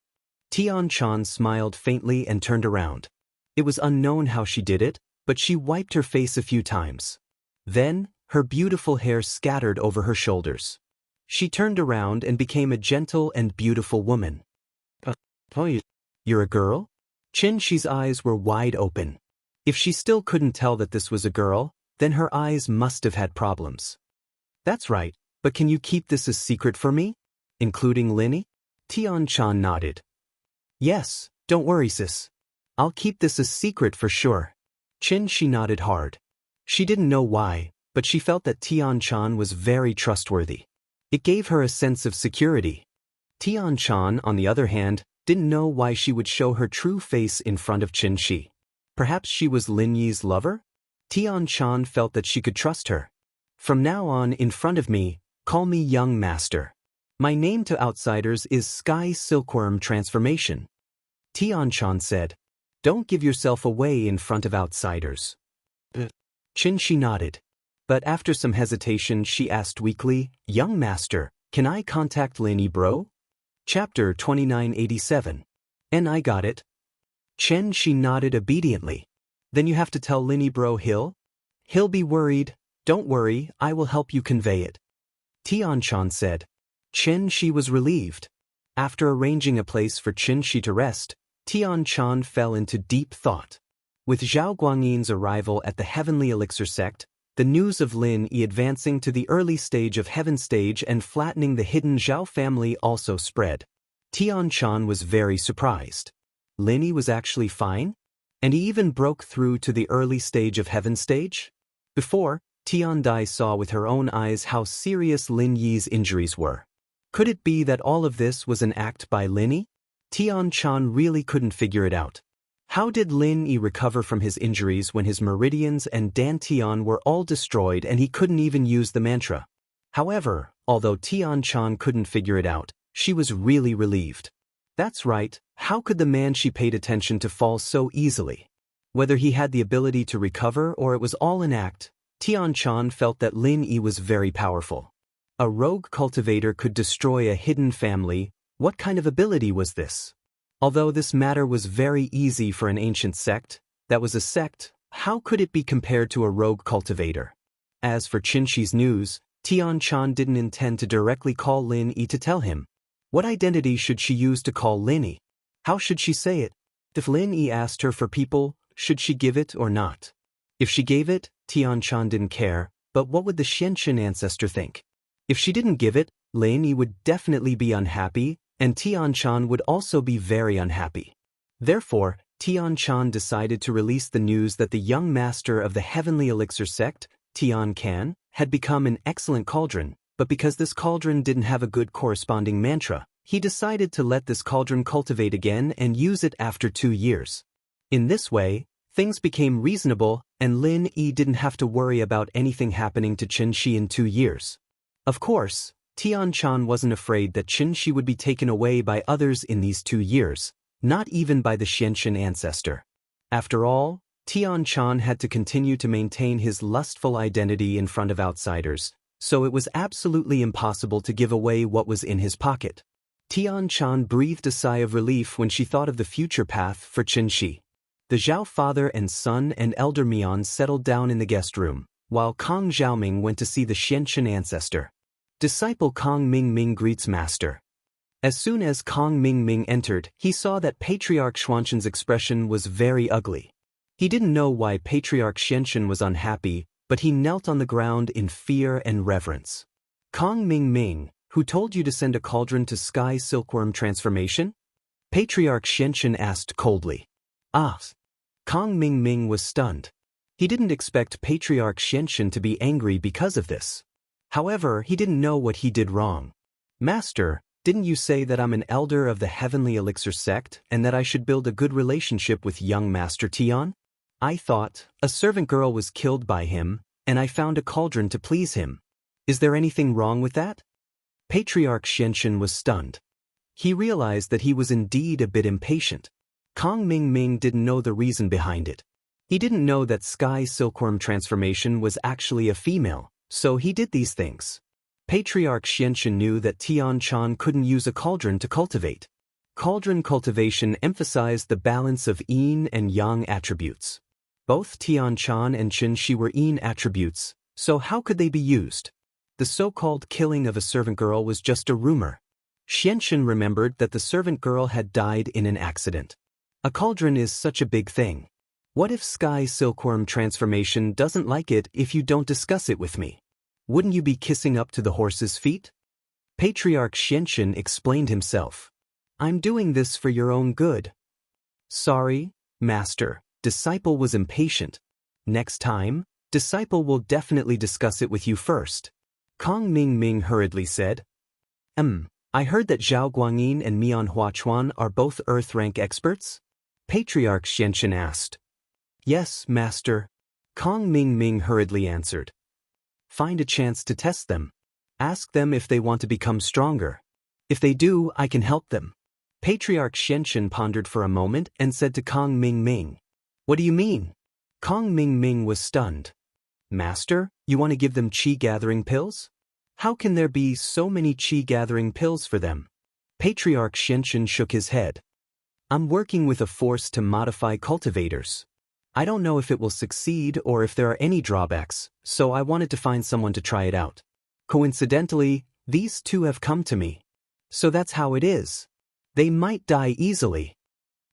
[SPEAKER 1] Tian smiled faintly and turned around. It was unknown how she did it, but she wiped her face a few times. Then, her beautiful hair scattered over her shoulders. She turned around and became a gentle and beautiful woman. You're a girl? Xianxia's eyes were wide open. If she still couldn't tell that this was a girl, then her eyes must have had problems. That's right, but can you keep this a secret for me? Including Lin Yi? Tian nodded. Yes, don't worry sis. I'll keep this a secret for sure. She nodded hard. She didn't know why, but she felt that Tian was very trustworthy. It gave her a sense of security. Tian, on the other hand, didn't know why she would show her true face in front of Xianxia. Perhaps she was Lin Yi's lover? Tian felt that she could trust her. From now on, in front of me, call me young master. My name to outsiders is Sky Silkworm Transformation. Tian said. Don't give yourself away in front of outsiders. Xianxia nodded. But after some hesitation she asked weakly, Young master, can I contact Lin Yi bro? Chapter 2987. And I got it. She nodded obediently. Then you have to tell Lin Yi bro Hill? He'll be worried. Don't worry, I will help you convey it. Tianshan said. Qianxi was relieved. After arranging a place for Qianxi to rest, Tianshan fell into deep thought. With Zhao Guangyin's arrival at the Heavenly Elixir sect, the news of Lin Yi advancing to the early stage of Heaven stage and flattening the hidden Zhao family also spread. Tianshan was very surprised. Lin Yi was actually fine? And he even broke through to the early stage of Heaven stage? Before, Tian Dai saw with her own eyes how serious Lin Yi's injuries were. Could it be that all of this was an act by Lin Yi? Tianshan really couldn't figure it out. How did Lin Yi recover from his injuries when his meridians and dantian were all destroyed and he couldn't even use the mantra? However, although Tianshan couldn't figure it out, she was really relieved. That's right, how could the man she paid attention to fall so easily? Whether he had the ability to recover or it was all an act, Tianshan felt that Lin Yi was very powerful. A rogue cultivator could destroy a hidden family. What kind of ability was this? Although this matter was very easy for an ancient sect, that was a sect, how could it be compared to a rogue cultivator? As for Qianxi's news, Tianshan didn't intend to directly call Lin Yi to tell him. What identity should she use to call Lin Yi? How should she say it? If Lin Yi asked her for people, should she give it or not? If she gave it, Tianshan didn't care, but what would the Xianxian ancestor think? If she didn't give it, Lin Yi would definitely be unhappy, and Tianshan would also be very unhappy. Therefore, Tianshan decided to release the news that the young master of the Heavenly Elixir sect, Tian Can, had become an excellent cauldron, but because this cauldron didn't have a good corresponding mantra, he decided to let this cauldron cultivate again and use it after 2 years. In this way, things became reasonable, and Lin Yi didn't have to worry about anything happening to Qianxi in 2 years. Of course, Tianshan wasn't afraid that Qianxi would be taken away by others in these 2 years, not even by the Xianxian ancestor. After all, Tianshan had to continue to maintain his lustful identity in front of outsiders, so it was absolutely impossible to give away what was in his pocket. Tianshan breathed a sigh of relief when she thought of the future path for Qianxi. The Zhao father and son and elder Mian settled down in the guest room, while Kang Xiaoming went to see the Xianxian ancestor. Disciple Kang Mingming greets master. As soon as Kang Mingming entered, he saw that Patriarch Xuanzhen's expression was very ugly. He didn't know why Patriarch Xianxin was unhappy, but he knelt on the ground in fear and reverence. Kang Mingming, who told you to send a cauldron to Sky Silkworm transformation? Patriarch Xianxin asked coldly. Ah! Kang Mingming was stunned. He didn't expect Patriarch Xianxin to be angry because of this. However, he didn't know what he did wrong. Master, didn't you say that I'm an elder of the Heavenly Elixir sect and that I should build a good relationship with young Master Tian? I thought a servant girl was killed by him, and I found a cauldron to please him. Is there anything wrong with that? Patriarch Xianxin was stunned. He realized that he was indeed a bit impatient. Kang Mingming didn't know the reason behind it. He didn't know that Sky Silkworm transformation was actually a female. So he did these things. Patriarch Xianxin knew that Tianshan couldn't use a cauldron to cultivate. Cauldron cultivation emphasized the balance of yin and yang attributes. Both Tianshan and Qianxi were yin attributes, so how could they be used? The so-called killing of a servant girl was just a rumor. Xianxin remembered that the servant girl had died in an accident. A cauldron is such a big thing. What if Sky Silkworm transformation doesn't like it if you don't discuss it with me? Wouldn't you be kissing up to the horse's feet? Patriarch Xianxin explained himself. I'm doing this for your own good. Sorry, Master, Disciple was impatient. Next time, Disciple will definitely discuss it with you first. Kang Mingming hurriedly said. I heard that Zhao Guangyin and Mian Huachuan are both Earth rank experts? Patriarch Xianxin asked. Yes, Master. Kang Mingming hurriedly answered. Find a chance to test them. Ask them if they want to become stronger. If they do, I can help them. Patriarch Xianxin pondered for a moment and said to Kang Mingming. What do you mean? Kang Mingming was stunned. Master, you want to give them qi-gathering pills? How can there be so many qi-gathering pills for them? Patriarch Xianxin shook his head. I'm working with a force to modify cultivators. I don't know if it will succeed or if there are any drawbacks, so I wanted to find someone to try it out. Coincidentally, these two have come to me. So that's how it is. They might die easily.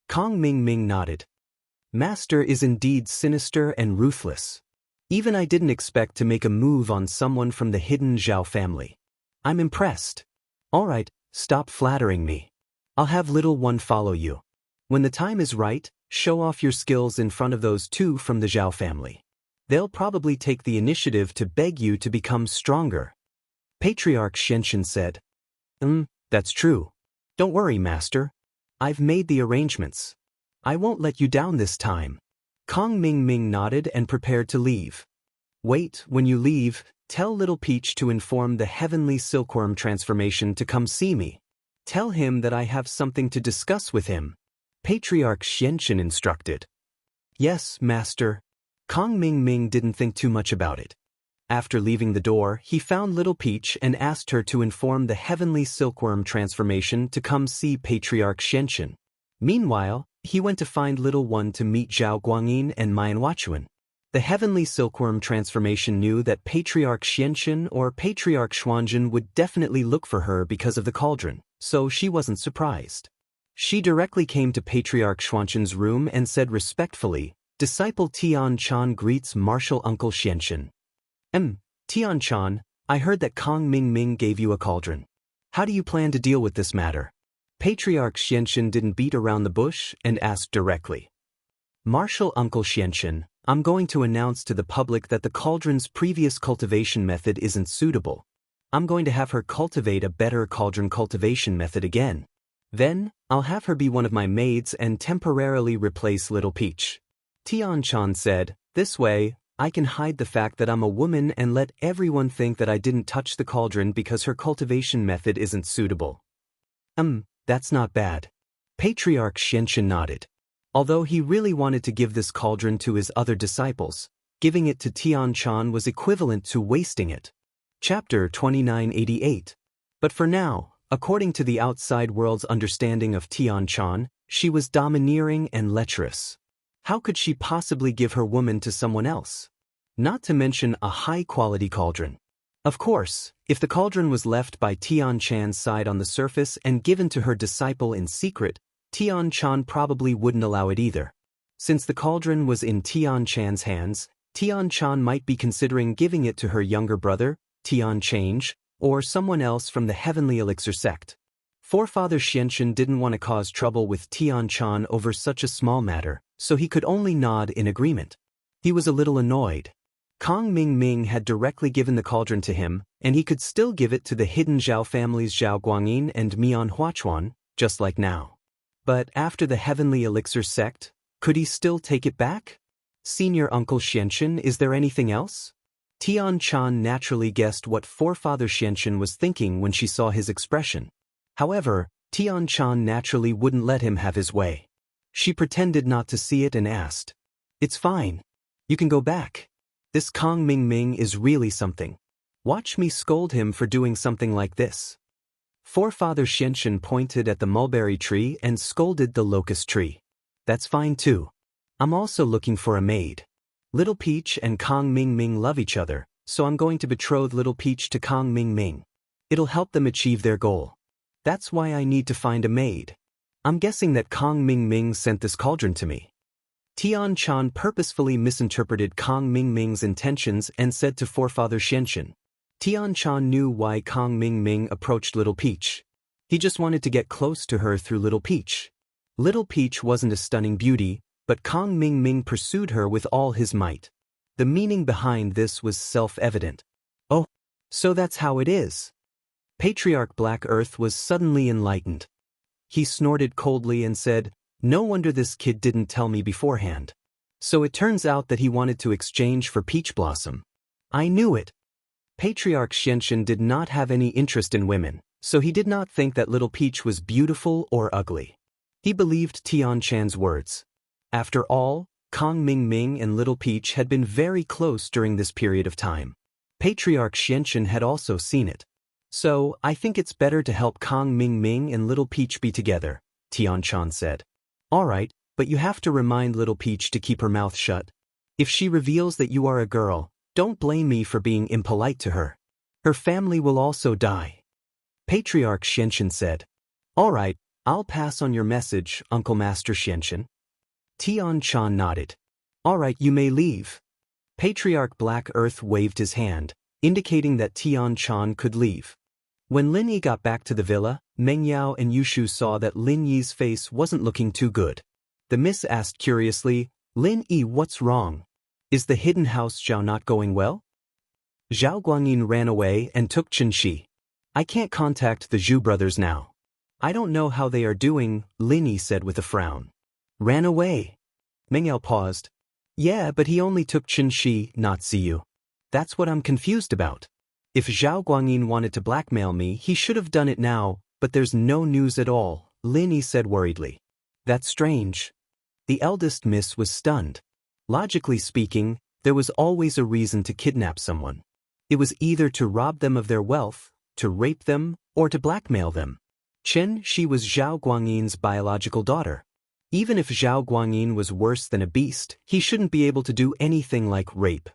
[SPEAKER 1] Kong Ming Ming nodded. Master is indeed sinister and ruthless. Even I didn't expect to make a move on someone from the hidden Zhao family. I'm impressed. All right, stop flattering me. I'll have little one follow you. When the time is right, show off your skills in front of those two from the Zhao family. They'll probably take the initiative to beg you to become stronger. Patriarch Xianxia said. That's true. Don't worry, Master. I've made the arrangements. I won't let you down this time. Kong Ming Ming nodded and prepared to leave. Wait, when you leave, tell Little Peach to inform the heavenly silkworm transformation to come see me. Tell him that I have something to discuss with him. Patriarch Xianxia instructed. Yes, Master. Kong Ming Ming didn't think too much about it. After leaving the door, he found Little Peach and asked her to inform the heavenly silkworm transformation to come see Patriarch Xianxia. Meanwhile, he went to find Little One to meet Zhao Guangyin and Mian Huachuan. The heavenly silkworm transformation knew that Patriarch Xianxia or Patriarch Xuanjin would definitely look for her because of the cauldron, so she wasn't surprised. She directly came to Patriarch Xuanjin's room and said respectfully, Disciple Tian Chan greets martial uncle Xianxia. Tian Chan, I heard that Kong Ming Ming gave you a cauldron. How do you plan to deal with this matter? Patriarch Xianxia didn't beat around the bush and asked directly. Martial uncle Xianxia, I'm going to announce to the public that the cauldron's previous cultivation method isn't suitable. I'm going to have her cultivate a better cauldron cultivation method again. Then, I'll have her be one of my maids and temporarily replace Little Peach. Tian Chan said, this way, I can hide the fact that I'm a woman and let everyone think that I didn't touch the cauldron because her cultivation method isn't suitable. That's not bad. Patriarch Xianxia nodded. Although he really wanted to give this cauldron to his other disciples, giving it to Tian Chan was equivalent to wasting it. Chapter 2988. But for now, according to the outside world's understanding of Tian Chan, she was domineering and lecherous. How could she possibly give her woman to someone else? Not to mention a high-quality cauldron. Of course, if the cauldron was left by Tian Chan's side on the surface and given to her disciple in secret, Tian Chan probably wouldn't allow it either. Since the cauldron was in Tian Chan's hands, Tian Chan might be considering giving it to her younger brother, Tian Change, or someone else from the Heavenly Elixir sect. Forefather Xianxia didn't want to cause trouble with Tian Chan over such a small matter, so he could only nod in agreement. He was a little annoyed. Kong Ming Ming had directly given the cauldron to him, and he could still give it to the hidden Zhao families Zhao Guangyin and Mian Huachuan, just like now. But after the Heavenly Elixir sect, could he still take it back? Senior Uncle Xianxia, is there anything else? Tian Chan naturally guessed what Forefather Xianxia was thinking when she saw his expression. However, Tian Chan naturally wouldn't let him have his way. She pretended not to see it and asked, It's fine. You can go back. This Kong Ming Ming is really something. Watch me scold him for doing something like this. Forefather Xianxia pointed at the mulberry tree and scolded the locust tree. That's fine too. I'm also looking for a maid. Little Peach and Kong Ming Ming love each other, so I'm going to betroth Little Peach to Kong Ming Ming. It'll help them achieve their goal. That's why I need to find a maid. I'm guessing that Kong Ming Ming sent this cauldron to me. Tian Chan purposefully misinterpreted Kong Ming Ming's intentions and said to Forefather Xianxia. Tian Chan knew why Kong Ming Ming approached Little Peach. He just wanted to get close to her through Little Peach. Little Peach wasn't a stunning beauty, but Kong Ming Ming pursued her with all his might. The meaning behind this was self-evident. Oh, so that's how it is. Patriarch Black Earth was suddenly enlightened. He snorted coldly and said, No wonder this kid didn't tell me beforehand. So it turns out that he wanted to exchange for Peach Blossom. I knew it. Patriarch Xianxia did not have any interest in women, so he did not think that Little Peach was beautiful or ugly. He believed Tian Chan's words. After all, Kong Ming Ming and Little Peach had been very close during this period of time. Patriarch Xianxia had also seen it. So, I think it's better to help Kong Ming Ming and Little Peach be together, Tian Chan said. Alright, but you have to remind little Peach to keep her mouth shut. If she reveals that you are a girl, don't blame me for being impolite to her. Her family will also die. Patriarch Xianxian said. All right, I'll pass on your message, Uncle Master Xianxian. Tian Chan nodded. All right, you may leave. Patriarch Black Earth waved his hand, indicating that Tian Chan could leave. When Lin Yi got back to the villa, Meng Yao and Yushu saw that Lin Yi's face wasn't looking too good. The miss asked curiously, Lin Yi, what's wrong? Is the hidden house Zhao not going well? Zhao Guangyin ran away and took Qianxi. I can't contact the Zhu brothers now. I don't know how they are doing, Lin Yi said with a frown. Ran away. Meng Yao paused. Yeah, but he only took Qianxi, not Ziyu. That's what I'm confused about. If Zhao Guangyin wanted to blackmail me, he should have done it now, but there's no news at all, Lin Yi said worriedly. That's strange. The eldest miss was stunned. Logically speaking, there was always a reason to kidnap someone. It was either to rob them of their wealth, to rape them, or to blackmail them. Qianxi was Zhao Guangyin's biological daughter. Even if Zhao Guangyin was worse than a beast, he shouldn't be able to do anything like rape.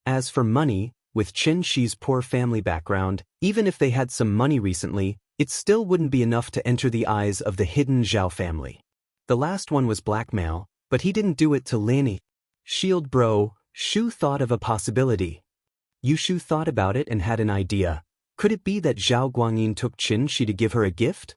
[SPEAKER 1] As for money, with Qianxi's poor family background, even if they had some money recently, it still wouldn't be enough to enter the eyes of the hidden Zhao family. The last one was blackmail, but he didn't do it to Lin Yi. Shield bro, Shu thought of a possibility. Yushu thought about it and had an idea. Could it be that Zhao Guangyin took Qianxi to give her a gift?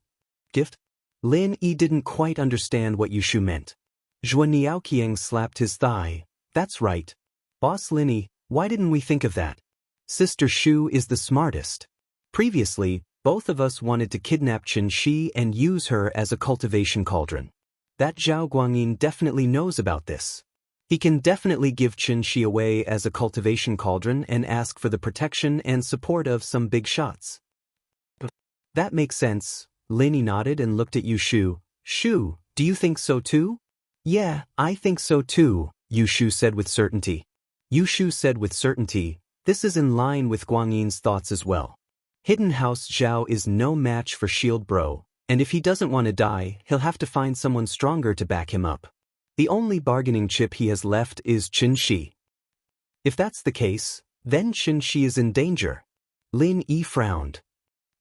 [SPEAKER 1] Gift? Lin Yi didn't quite understand what Yushu meant. Zhuan Niaoqiang slapped his thigh. That's right. Boss Lin Yi, why didn't we think of that? Sister Shu is the smartest. Previously, both of us wanted to kidnap Qianxi and use her as a cultivation cauldron. That Zhao Guangyin definitely knows about this. He can definitely give Qianxi away as a cultivation cauldron and ask for the protection and support of some big shots. That makes sense. Lin Yi nodded and looked at Yushu. Shu, do you think so too? Yeah, I think so too, Yushu said with certainty. Yushu said with certainty, this is in line with Guangyin's thoughts as well. Hidden House Zhao is no match for Shield Bro, and if he doesn't want to die, he'll have to find someone stronger to back him up. The only bargaining chip he has left is Qianxi. If that's the case, then Qianxi is in danger. Lin Yi frowned.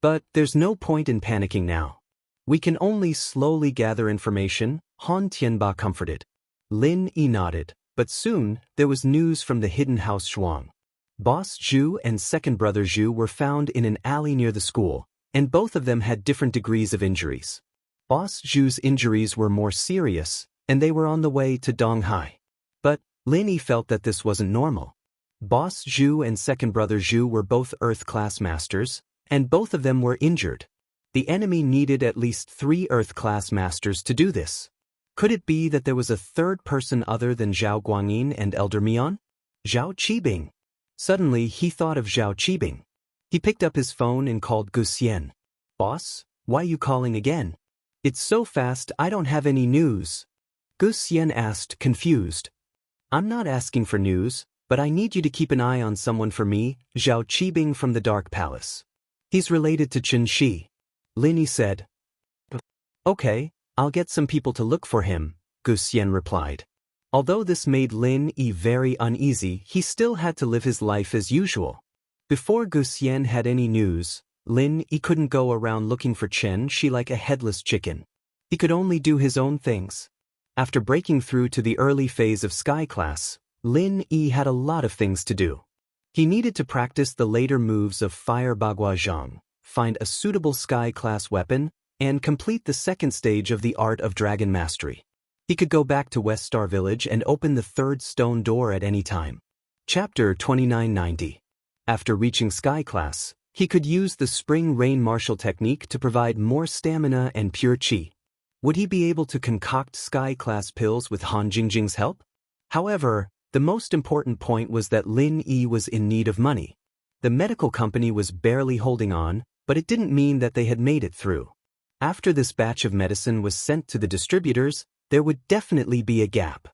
[SPEAKER 1] But there's no point in panicking now. We can only slowly gather information, Han Tianba comforted. Lin Yi nodded, but soon there was news from the hidden house Shuang. Boss Zhu and second brother Zhu were found in an alley near the school, and both of them had different degrees of injuries. Boss Zhu's injuries were more serious, and they were on the way to Donghai. But Lin Yi felt that this wasn't normal. Boss Zhu and second brother Zhu were both Earth class masters, and both of them were injured. The enemy needed at least 3 Earth class masters to do this. Could it be that there was a third person other than Zhao Guangyin and Elder Mian? Zhao Qibing. Suddenly he thought of Zhao Qibing. He picked up his phone and called Gu Xian. Boss, why you calling again? It's so fast I don't have any news. Gu Xian asked, confused. I'm not asking for news, but I need you to keep an eye on someone for me, Zhao Qibing from the Dark Palace. He's related to Qianxi. Lin Yi said. Okay, I'll get some people to look for him, Gu Xian replied. Although this made Lin Yi very uneasy, he still had to live his life as usual. Before Gu Xian had any news, Lin Yi couldn't go around looking for Qianxi like a headless chicken. He could only do his own things. After breaking through to the early phase of Sky Class, Lin Yi had a lot of things to do. He needed to practice the later moves of Fire Bagua Zhang, find a suitable Sky Class weapon, and complete the second stage of the Art of Dragon Mastery. He could go back to West Star Village and open the third stone door at any time. Chapter 2990. After reaching Sky Class, he could use the Spring Rain Martial technique to provide more stamina and pure chi. Would he be able to concoct Sky Class pills with Han Jingjing's help? However, the most important point was that Lin Yi was in need of money. The medical company was barely holding on, but it didn't mean that they had made it through. After this batch of medicine was sent to the distributors, there would definitely be a gap.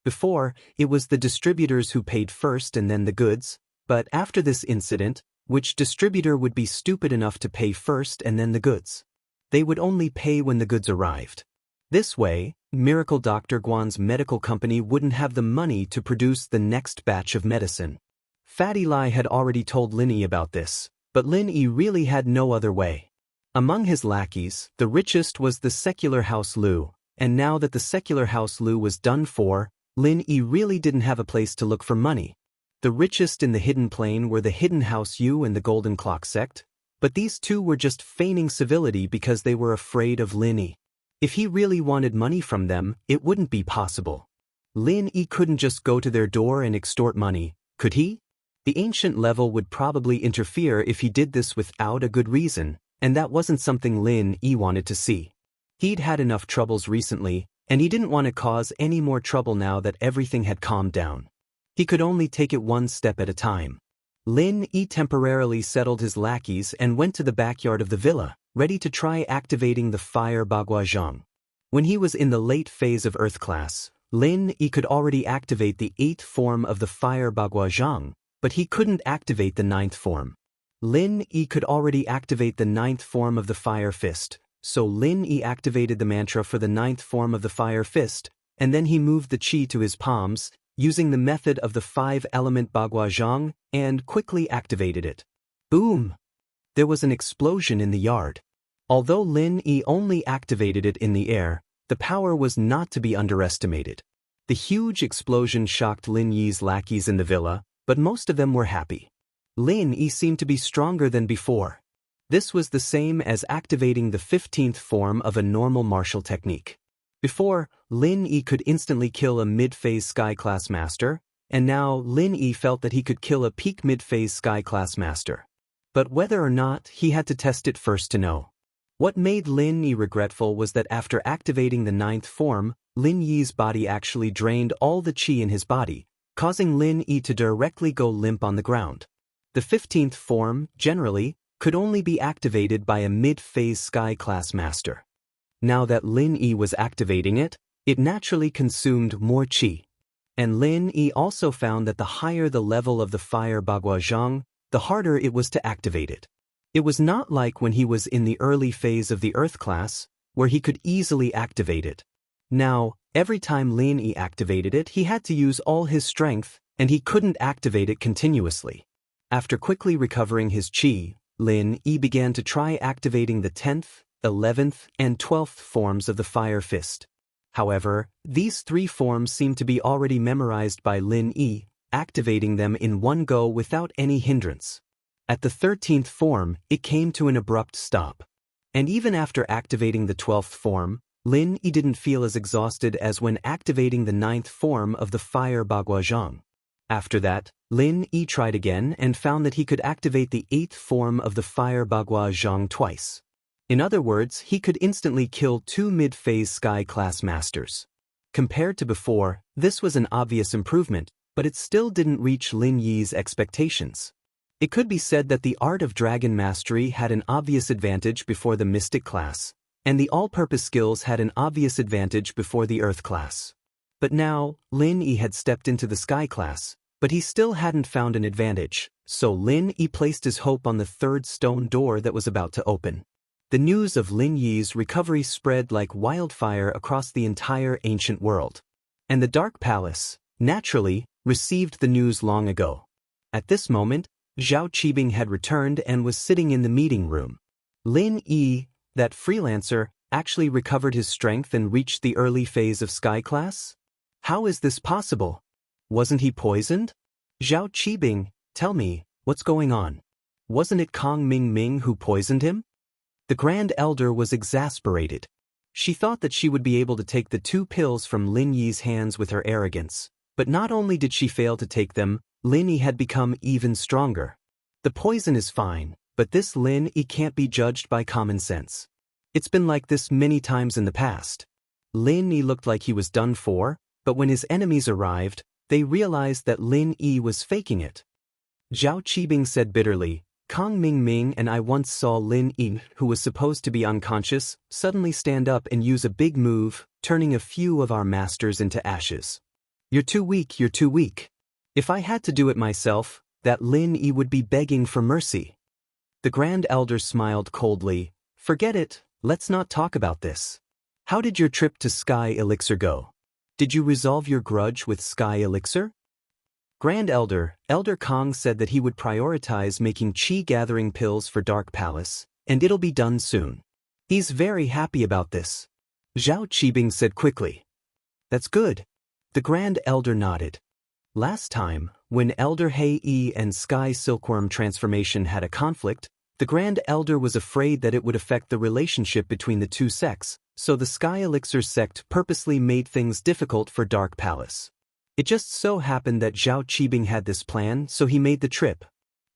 [SPEAKER 1] Before, it was the distributors who paid first and then the goods, but after this incident, which distributor would be stupid enough to pay first and then the goods? They would only pay when the goods arrived. This way, Miracle Dr. Guan's medical company wouldn't have the money to produce the next batch of medicine. Fatty Lai had already told Lin Yi about this, but Lin Yi really had no other way. Among his lackeys, the richest was the secular House Lu, and now that the secular House Lu was done for, Lin Yi really didn't have a place to look for money. The richest in the Hidden Plain were the Hidden House Yu and the Golden Clock sect, but these two were just feigning civility because they were afraid of Lin Yi. If he really wanted money from them, it wouldn't be possible. Lin Yi couldn't just go to their door and extort money, could he? The ancient level would probably interfere if he did this without a good reason, and that wasn't something Lin Yi wanted to see. He'd had enough troubles recently, and he didn't want to cause any more trouble now that everything had calmed down. He could only take it one step at a time. Lin Yi temporarily settled his lackeys and went to the backyard of the villa, ready to try activating the fire Baguazhang. When he was in the late phase of Earth class, Lin Yi could already activate the 8th form of the fire Baguazhang, but he couldn't activate the 9th form. Lin Yi could already activate the 9th form of the fire fist, so Lin Yi activated the mantra for the 9th form of the fire fist, and then he moved the qi to his palms, using the method of the 5-element Baguazhang, and quickly activated it. Boom! There was an explosion in the yard. Although Lin Yi only activated it in the air, the power was not to be underestimated. The huge explosion shocked Lin Yi's lackeys in the villa, but most of them were happy. Lin Yi seemed to be stronger than before. This was the same as activating the 15th form of a normal martial technique. Before, Lin Yi could instantly kill a mid-phase Sky-class master, and now Lin Yi felt that he could kill a peak mid-phase Sky-class master. But whether or not, he had to test it first to know. What made Lin Yi regretful was that after activating the 9th form, Lin Yi's body actually drained all the qi in his body, causing Lin Yi to directly go limp on the ground. The 15th form, generally, could only be activated by a mid-phase Sky-class master. Now that Lin Yi was activating it, it naturally consumed more qi. And Lin Yi also found that the higher the level of the fire Baguazhang, the harder it was to activate it. It was not like when he was in the early phase of the Earth class, where he could easily activate it. Now, every time Lin Yi activated it, he had to use all his strength, and he couldn't activate it continuously. After quickly recovering his qi, Lin Yi began to try activating the 10th, 11th, and 12th forms of the fire fist. However, these 3 forms seemed to be already memorized by Lin Yi, activating them in one go without any hindrance. At the 13th form, it came to an abrupt stop. And even after activating the 12th form, Lin Yi didn't feel as exhausted as when activating the 9th form of the fire Baguazhang. After that, Lin Yi tried again and found that he could activate the 8th form of the fire Baguazhang twice. In other words, he could instantly kill 2 mid-phase Sky-class masters. Compared to before, this was an obvious improvement, but it still didn't reach Lin Yi's expectations. It could be said that the art of dragon mastery had an obvious advantage before the mystic class, and the all-purpose skills had an obvious advantage before the earth class. But now, Lin Yi had stepped into the sky class, but he still hadn't found an advantage, so Lin Yi placed his hope on the 3rd stone door that was about to open. The news of Lin Yi's recovery spread like wildfire across the entire ancient world. And the Dark Palace, naturally, received the news long ago. At this moment, Zhao Qibing had returned and was sitting in the meeting room. Lin Yi, that freelancer, actually recovered his strength and reached the early phase of Sky class? How is this possible? Wasn't he poisoned? Zhao Qibing, tell me, what's going on? Wasn't it Kong Ming who poisoned him? The Grand Elder was exasperated. She thought that she would be able to take the 2 pills from Lin Yi's hands with her arrogance, but not only did she fail to take them, Lin Yi had become even stronger. The poison is fine, but this Lin Yi can't be judged by common sense. It's been like this many times in the past. Lin Yi looked like he was done for, but when his enemies arrived, they realized that Lin Yi was faking it. Zhao Qibing said bitterly, Kong Ming and I once saw Lin Yi, who was supposed to be unconscious, suddenly stand up and use a big move, turning a few of our masters into ashes. You're too weak, you're too weak. If I had to do it myself, that Lin Yi would be begging for mercy. The Grand Elder smiled coldly. Forget it, let's not talk about this. How did your trip to Sky Elixir go? Did you resolve your grudge with Sky Elixir? Grand Elder, Elder Kong said that he would prioritize making chi-gathering pills for Dark Palace, and it'll be done soon. He's very happy about this. Zhao Qibing said quickly. That's good. The Grand Elder nodded. Last time, when Elder Hei Yi and Sky Silkworm transformation had a conflict, the Grand Elder was afraid that it would affect the relationship between the two sects, so the Sky Elixir sect purposely made things difficult for Dark Palace. It just so happened that Zhao Qibing had this plan, so he made the trip.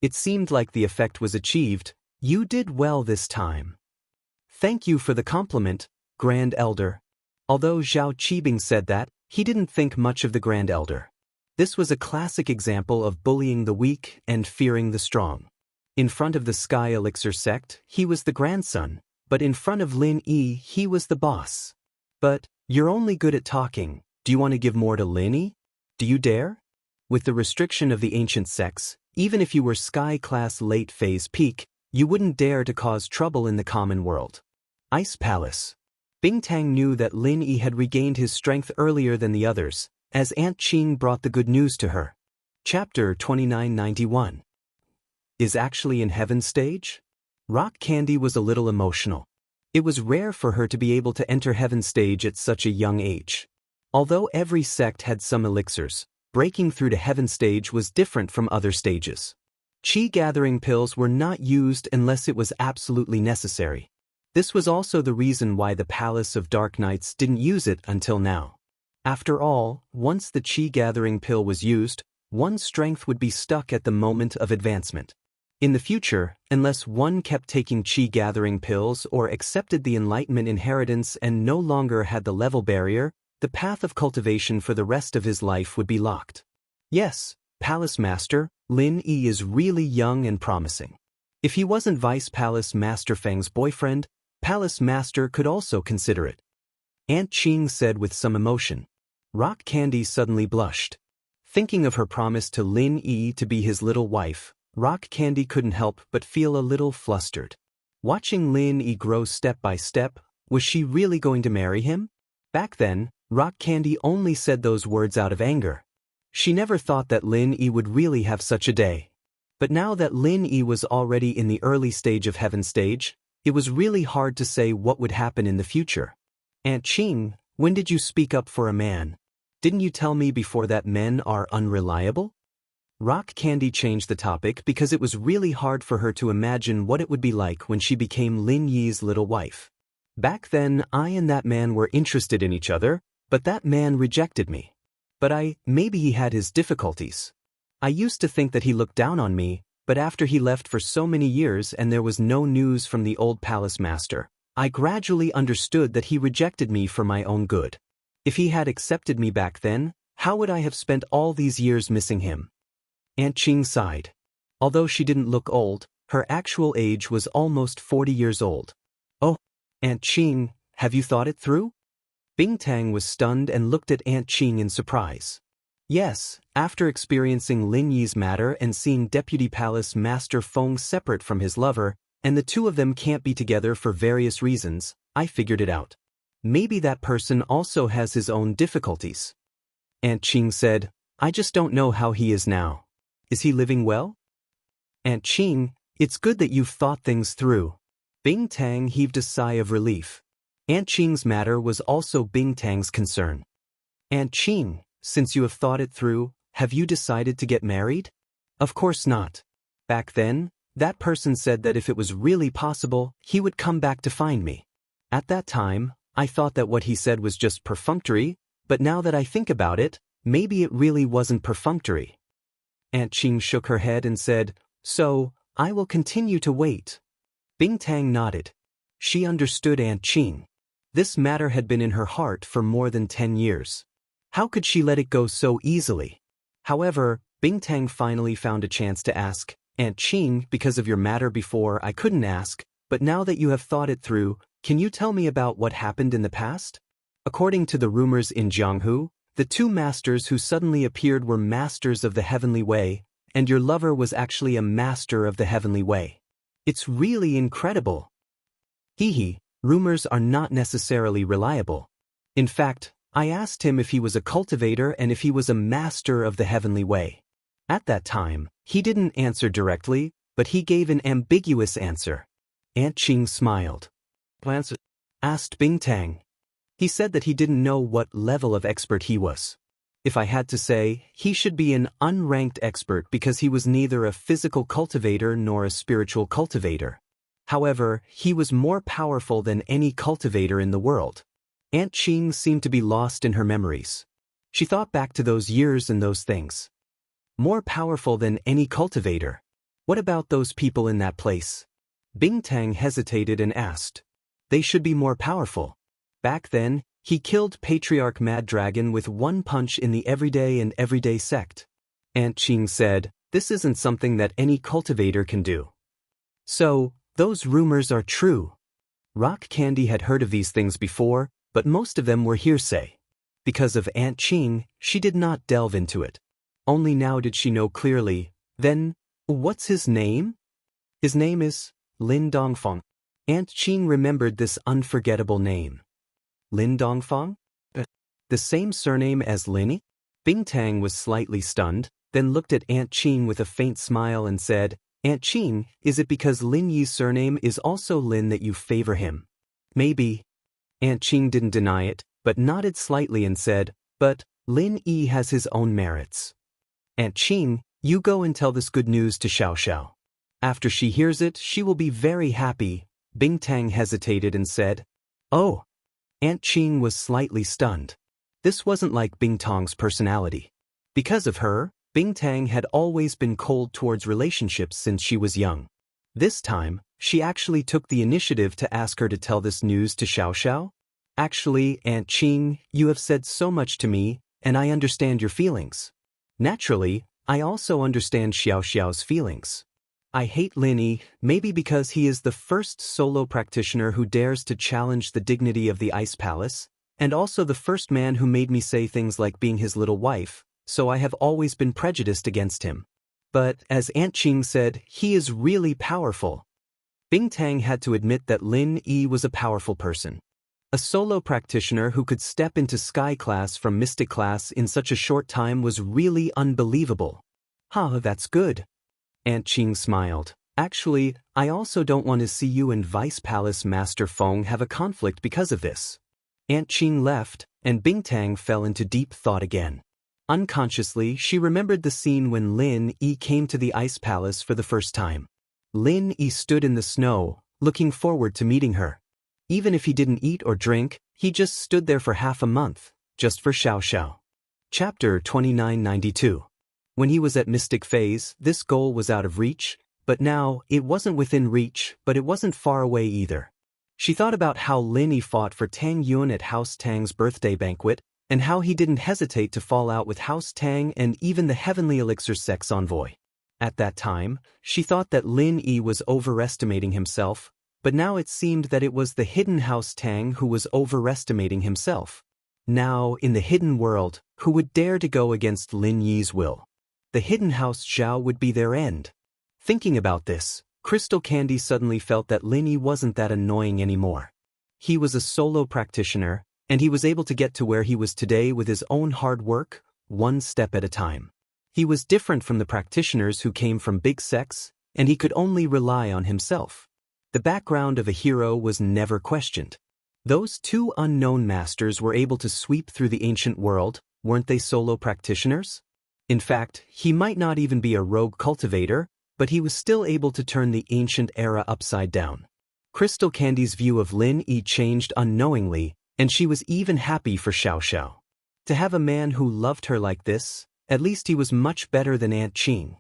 [SPEAKER 1] It seemed like the effect was achieved. You did well this time. Thank you for the compliment, Grand Elder. Although Zhao Qibing said that, he didn't think much of the Grand Elder. This was a classic example of bullying the weak and fearing the strong. In front of the Sky Elixir sect, he was the grandson, but in front of Lin Yi, he was the boss. But, you're only good at talking. Do you want to give more to Lin Yi? Do you dare? With the restriction of the ancient sects, even if you were Sky Class late phase peak, you wouldn't dare to cause trouble in the common world. Ice Palace. Bingtang knew that Lin Yi had regained his strength earlier than the others, as Aunt Qing brought the good news to her. Chapter 2991. Is actually in Heaven stage? Rock Candy was a little emotional. It was rare for her to be able to enter Heaven stage at such a young age. Although every sect had some elixirs, breaking through to Heaven stage was different from other stages. Chi-gathering pills were not used unless it was absolutely necessary. This was also the reason why the Palace of Dark Knights didn't use it until now. After all, once the chi-gathering pill was used, one's strength would be stuck at the moment of advancement. In the future, unless one kept taking chi-gathering pills or accepted the Enlightenment inheritance and no longer had the level barrier, the path of cultivation for the rest of his life would be locked. Yes, Palace Master, Lin Yi is really young and promising. If he wasn't Vice Palace Master Feng's boyfriend, Palace Master could also consider it. Aunt Qing said with some emotion. Rock Candy suddenly blushed. Thinking of her promise to Lin Yi to be his little wife, Rock Candy couldn't help but feel a little flustered. Watching Lin Yi grow step by step, was she really going to marry him? Back then, Rock Candy only said those words out of anger. She never thought that Lin Yi would really have such a day. But now that Lin Yi was already in the early stage of Heaven stage, it was really hard to say what would happen in the future. Aunt Qing, when did you speak up for a man? Didn't you tell me before that men are unreliable? Rock Candy changed the topic because it was really hard for her to imagine what it would be like when she became Lin Yi's little wife. Back then, I and that man were interested in each other, but that man rejected me. But maybe he had his difficulties. I used to think that he looked down on me, but after he left for so many years and there was no news from the old palace master, I gradually understood that he rejected me for my own good. If he had accepted me back then, how would I have spent all these years missing him? Aunt Qing sighed. Although she didn't look old, her actual age was almost 40 years old. Oh, Aunt Qing, have you thought it through? Bingtang was stunned and looked at Aunt Qing in surprise. Yes, after experiencing Lin Yi's matter and seeing Deputy Palace Master Feng separate from his lover, and the two of them can't be together for various reasons, I figured it out. Maybe that person also has his own difficulties. Aunt Qing said, I just don't know how he is now. Is he living well? Aunt Qing, it's good that you've thought things through. Bingtang heaved a sigh of relief. Aunt Qing's matter was also Bingtang's concern. Aunt Qing, since you have thought it through, have you decided to get married? Of course not. Back then, that person said that if it was really possible, he would come back to find me. At that time, I thought that what he said was just perfunctory, but now that I think about it, maybe it really wasn't perfunctory. Aunt Qing shook her head and said, So, I will continue to wait. Bingtang nodded. She understood Aunt Qing. This matter had been in her heart for more than 10 years. How could she let it go so easily? However, Bingtang finally found a chance to ask, Aunt Qing, because of your matter before I couldn't ask, but now that you have thought it through, can you tell me about what happened in the past? According to the rumors in Jianghu, the two masters who suddenly appeared were masters of the heavenly way, and your lover was actually a master of the heavenly way. It's really incredible. Hee hee, Rumors are not necessarily reliable. In fact, I asked him if he was a cultivator and if he was a master of the heavenly way. At that time, he didn't answer directly, but he gave an ambiguous answer. Aunt Qing smiled. Plans? Asked Bingtang. He said that he didn't know what level of expert he was. If I had to say, he should be an unranked expert because he was neither a physical cultivator nor a spiritual cultivator. However, he was more powerful than any cultivator in the world. Aunt Qing seemed to be lost in her memories. She thought back to those years and those things. More powerful than any cultivator. What about those people in that place? Bingtang hesitated and asked. They should be more powerful. Back then, he killed Patriarch Mad Dragon with one punch in the everyday sect. Aunt Qing said, this isn't something that any cultivator can do. So, those rumors are true. Rock Candy had heard of these things before, but most of them were hearsay. Because of Aunt Qing, she did not delve into it. Only now did she know clearly. Then, what's his name? His name is Lin Dongfang. Aunt Qing remembered this unforgettable name. Lin Dongfang? The same surname as Lin? Bingtang was slightly stunned, then looked at Aunt Qing with a faint smile and said, Aunt Qing, is it because Lin Yi's surname is also Lin that you favor him? Maybe. Aunt Qing didn't deny it, but nodded slightly and said, but Lin Yi has his own merits. Aunt Qing, you go and tell this good news to Xiaoxiao. After she hears it, she will be very happy. Bingtang hesitated and said, oh. Aunt Qing was slightly stunned. This wasn't like Bingtang's personality. Because of her, Bingtang had always been cold towards relationships since she was young. This time, she actually took the initiative to ask her to tell this news to Xiaoxiao. Actually, Aunt Qing, you have said so much to me, and I understand your feelings. Naturally, I also understand Xiaoxiao's feelings. I hate Lin Yi, maybe because he is the first solo practitioner who dares to challenge the dignity of the Ice Palace, and also the first man who made me say things like being his little wife, so I have always been prejudiced against him. But, as Aunt Qing said, he is really powerful. Bingtang had to admit that Lin Yi was a powerful person. A solo practitioner who could step into Sky Class from Mystic Class in such a short time was really unbelievable. That's good. Aunt Qing smiled. Actually, I also don't want to see you and Vice Palace Master Feng have a conflict because of this. Aunt Qing left, and Bingtang fell into deep thought again. Unconsciously, she remembered the scene when Lin Yi came to the Ice Palace for the first time. Lin Yi stood in the snow, looking forward to meeting her. Even if he didn't eat or drink, he just stood there for half a month, just for Xiaoxiao. Chapter 2992. When he was at Mystic Phase, this goal was out of reach, but now, it wasn't within reach, but it wasn't far away either. She thought about how Lin Yi fought for Tang Yun at House Tang's birthday banquet, and how he didn't hesitate to fall out with House Tang and even the Heavenly Elixir Sex Envoy. At that time, she thought that Lin Yi was overestimating himself, but now it seemed that it was the hidden House Tang who was overestimating himself. Now, in the hidden world, who would dare to go against Lin Yi's will? The hidden House Zhao would be their end. Thinking about this, Crystal Candy suddenly felt that Lin Yi wasn't that annoying anymore. He was a solo practitioner, and he was able to get to where he was today with his own hard work, one step at a time. He was different from the practitioners who came from big sects, and he could only rely on himself. The background of a hero was never questioned. Those two unknown masters were able to sweep through the ancient world, weren't they solo practitioners? In fact, he might not even be a rogue cultivator, but he was still able to turn the ancient era upside down. Crystal Candy's view of Lin Yi changed unknowingly, and she was even happy for Xiaoxiao. To have a man who loved her like this, at least he was much better than Aunt Qing.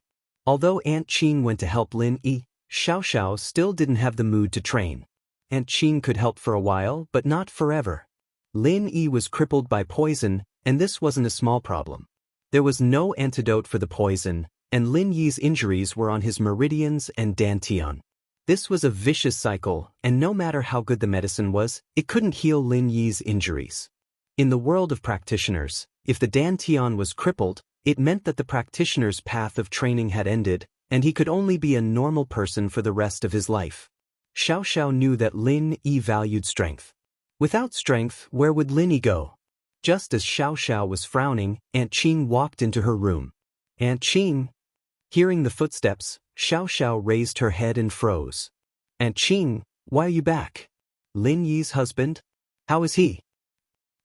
[SPEAKER 1] Although Aunt Qing went to help Lin Yi, Xiaoxiao still didn't have the mood to train. Aunt Qing could help for a while, but not forever. Lin Yi was crippled by poison, and this wasn't a small problem. There was no antidote for the poison, and Lin Yi's injuries were on his meridians and dantian. This was a vicious cycle, and no matter how good the medicine was, it couldn't heal Lin Yi's injuries. In the world of practitioners, if the dantian was crippled, it meant that the practitioner's path of training had ended, and he could only be a normal person for the rest of his life. Xiao knew that Lin Yi valued strength. Without strength, where would Lin Yi go? Just as Xiao was frowning, Aunt Qing walked into her room. Aunt Qing. Hearing the footsteps, Xiao raised her head and froze. Aunt Qing, why are you back? Lin Yi's husband? How is he?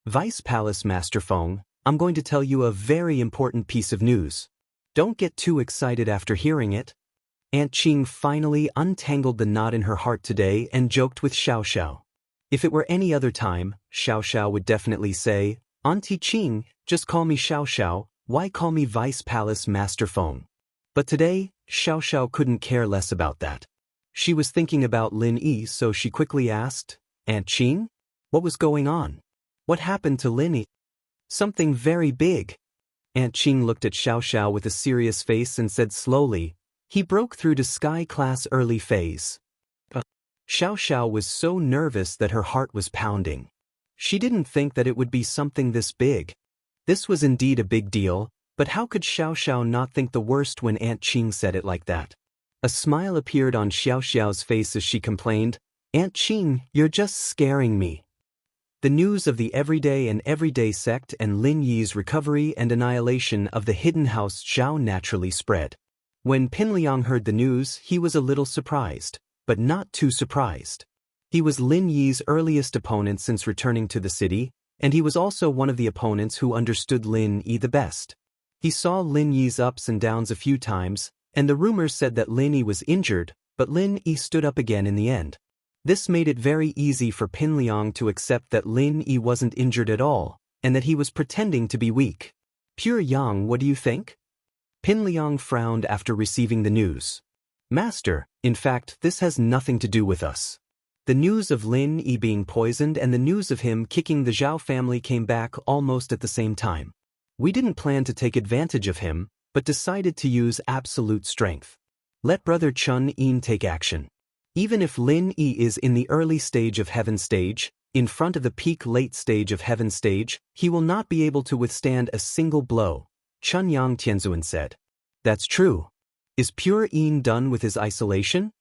[SPEAKER 1] Vice Palace Master Feng, I'm going to tell you a very important piece of news. Don't get too excited after hearing it. Aunt Qing finally untangled the knot in her heart today and joked with Xiao. If it were any other time, Xiao would definitely say, Auntie Qing, just call me Xiao, why call me Vice Palace Master Feng? But today, Xiao couldn't care less about that. She was thinking about Lin Yi, so she quickly asked, Aunt Qing? What was going on? What happened to Lin Yi? Something very big. Aunt Qing looked at Xiao with a serious face and said slowly, he broke through to Sky Class early phase. Xiao was so nervous that her heart was pounding. She didn't think that it would be something this big. This was indeed a big deal, but how could Xiao not think the worst when Aunt Qing said it like that? A smile appeared on Xiao's face as she complained, Aunt Qing, you're just scaring me. The news of the everyday sect and Lin Yi's recovery and annihilation of the hidden house Zhao naturally spread. When Pinliang heard the news, he was a little surprised, but not too surprised. He was Lin Yi's earliest opponent since returning to the city, and he was also one of the opponents who understood Lin Yi the best. He saw Lin Yi's ups and downs a few times, and the rumors said that Lin Yi was injured, but Lin Yi stood up again in the end. This made it very easy for Pinliang to accept that Lin Yi wasn't injured at all, and that he was pretending to be weak. Pure Yang, what do you think? Pinliang frowned after receiving the news. Master, in fact, this has nothing to do with us. The news of Lin Yi being poisoned and the news of him kicking the Zhao family came back almost at the same time. We didn't plan to take advantage of him, but decided to use absolute strength. Let Brother Chun Yin take action. Even if Lin Yi is in the early stage of Heaven stage, in front of the peak late stage of Heaven stage, he will not be able to withstand a single blow, Chun Yang Tianzuan said. That's true. Is Pure Yin done with his isolation?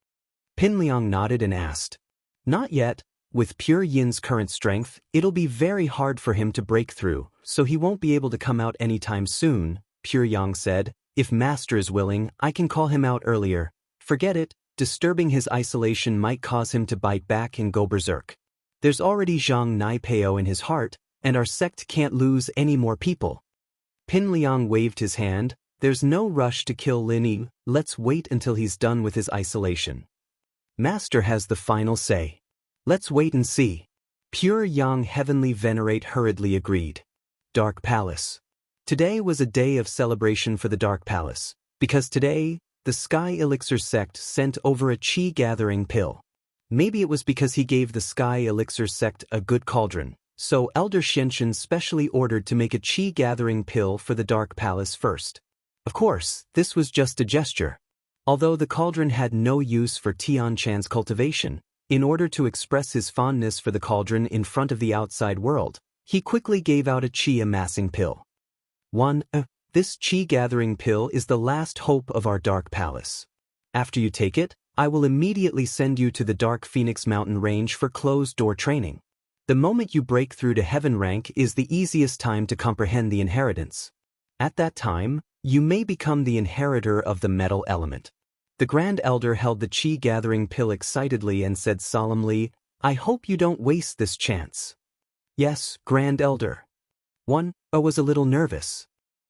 [SPEAKER 1] Pinliang nodded and asked. Not yet. With Pure Yin's current strength, it'll be very hard for him to break through, so he won't be able to come out anytime soon, Pure Yang said. If Master is willing, I can call him out earlier. Forget it, disturbing his isolation might cause him to bite back and go berserk. There's already Zhang Naipeo in his heart, and our sect can't lose any more people. Pinliang waved his hand. There's no rush to kill Lin Yi, let's wait until he's done with his isolation. Master has the final say. Let's wait and see. Pure Yang Heavenly Venerate hurriedly agreed. Dark Palace. Today was a day of celebration for the Dark Palace, because today, the Sky Elixir sect sent over a Qi gathering pill. Maybe it was because he gave the Sky Elixir sect a good cauldron, so Elder Xianxia specially ordered to make a Qi gathering pill for the Dark Palace first. Of course, this was just a gesture. Although the cauldron had no use for Tianchan's cultivation, in order to express his fondness for the cauldron in front of the outside world, he quickly gave out a Qi amassing pill. This Qi gathering pill is the last hope of our Dark Palace. After you take it, I will immediately send you to the Dark Phoenix Mountain Range for closed-door training. The moment you break through to Heaven rank is the easiest time to comprehend the inheritance. At that time, you may become the inheritor of the metal element. The Grand Elder held the Qi gathering pill excitedly and said solemnly, I hope you don't waste this chance. Yes, Grand Elder. I was a little nervous.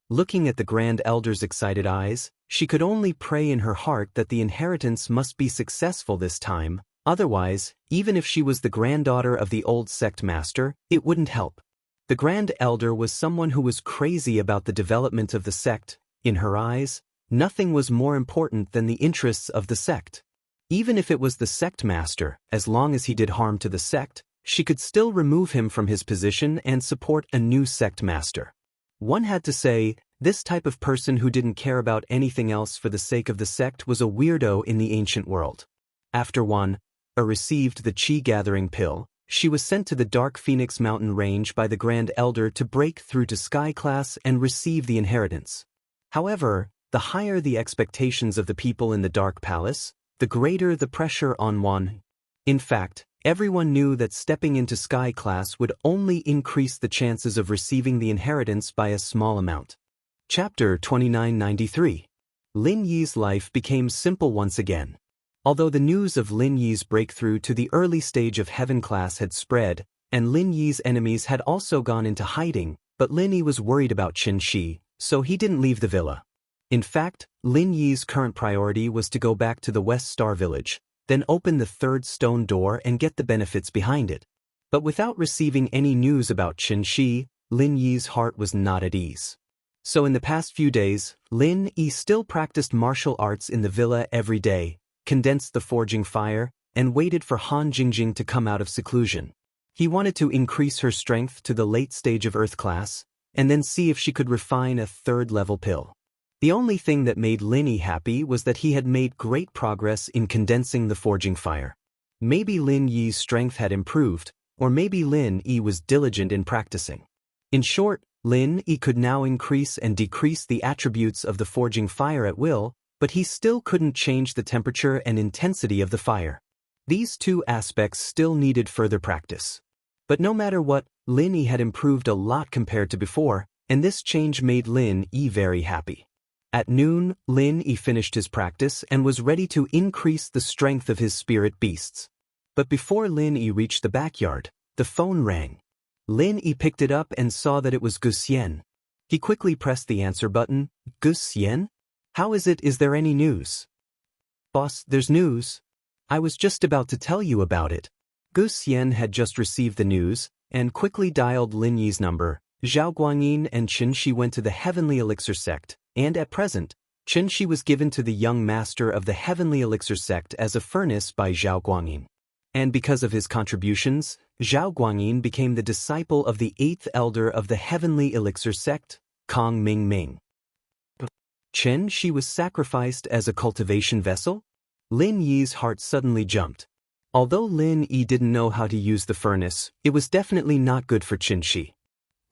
[SPEAKER 1] Looking at the Grand Elder's excited eyes, she could only pray in her heart that the inheritance must be successful this time, otherwise, even if she was the granddaughter of the old sect master, it wouldn't help. The Grand Elder was someone who was crazy about the development of the sect. In her eyes, nothing was more important than the interests of the sect. Even if it was the sect master, as long as he did harm to the sect, she could still remove him from his position and support a new sect master. One had to say, this type of person who didn't care about anything else for the sake of the sect was a weirdo in the ancient world. After received the Qi gathering pill, she was sent to the Dark Phoenix Mountain Range by the Grand Elder to break through to Sky Class and receive the inheritance. However, the higher the expectations of the people in the Dark Palace, the greater the pressure on one. In fact, everyone knew that stepping into Sky class would only increase the chances of receiving the inheritance by a small amount. Chapter 2993. Lin Yi's life became simple once again. Although the news of Lin Yi's breakthrough to the early stage of Heaven class had spread, and Lin Yi's enemies had also gone into hiding, but Lin Yi was worried about Xianxia, so he didn't leave the villa. In fact, Lin Yi's current priority was to go back to the West Star Village, then open the third stone door and get the benefits behind it. But without receiving any news about Xianxia, Lin Yi's heart was not at ease. So in the past few days, Lin Yi still practiced martial arts in the villa every day, condensed the forging fire, and waited for Han Jingjing to come out of seclusion. He wanted to increase her strength to the late stage of Earth class, and then see if she could refine a third-level pill. The only thing that made Lin Yi happy was that he had made great progress in condensing the forging fire. Maybe Lin Yi's strength had improved, or maybe Lin Yi was diligent in practicing. In short, Lin Yi could now increase and decrease the attributes of the forging fire at will, but he still couldn't change the temperature and intensity of the fire. These two aspects still needed further practice. But no matter what, Lin Yi had improved a lot compared to before, and this change made Lin Yi very happy. At noon, Lin Yi finished his practice and was ready to increase the strength of his spirit beasts. But before Lin Yi reached the backyard, the phone rang. Lin Yi picked it up and saw that it was Guxian. He quickly pressed the answer button. Guxian? How is it? Is there any news? Boss, there's news. I was just about to tell you about it. Guxian had just received the news, and quickly dialed Lin Yi's number. Zhao Guanyin and Qianxia went to the Heavenly Elixir sect, and at present, Qianxia was given to the young master of the Heavenly Elixir sect as a furnace by Zhao Guanyin. And because of his contributions, Zhao Guanyin became the disciple of the 8th elder of the Heavenly Elixir sect, Kong Ming. Qianxia was sacrificed as a cultivation vessel? Lin Yi's heart suddenly jumped. Although Lin Yi didn't know how to use the furnace, it was definitely not good for Qianxia.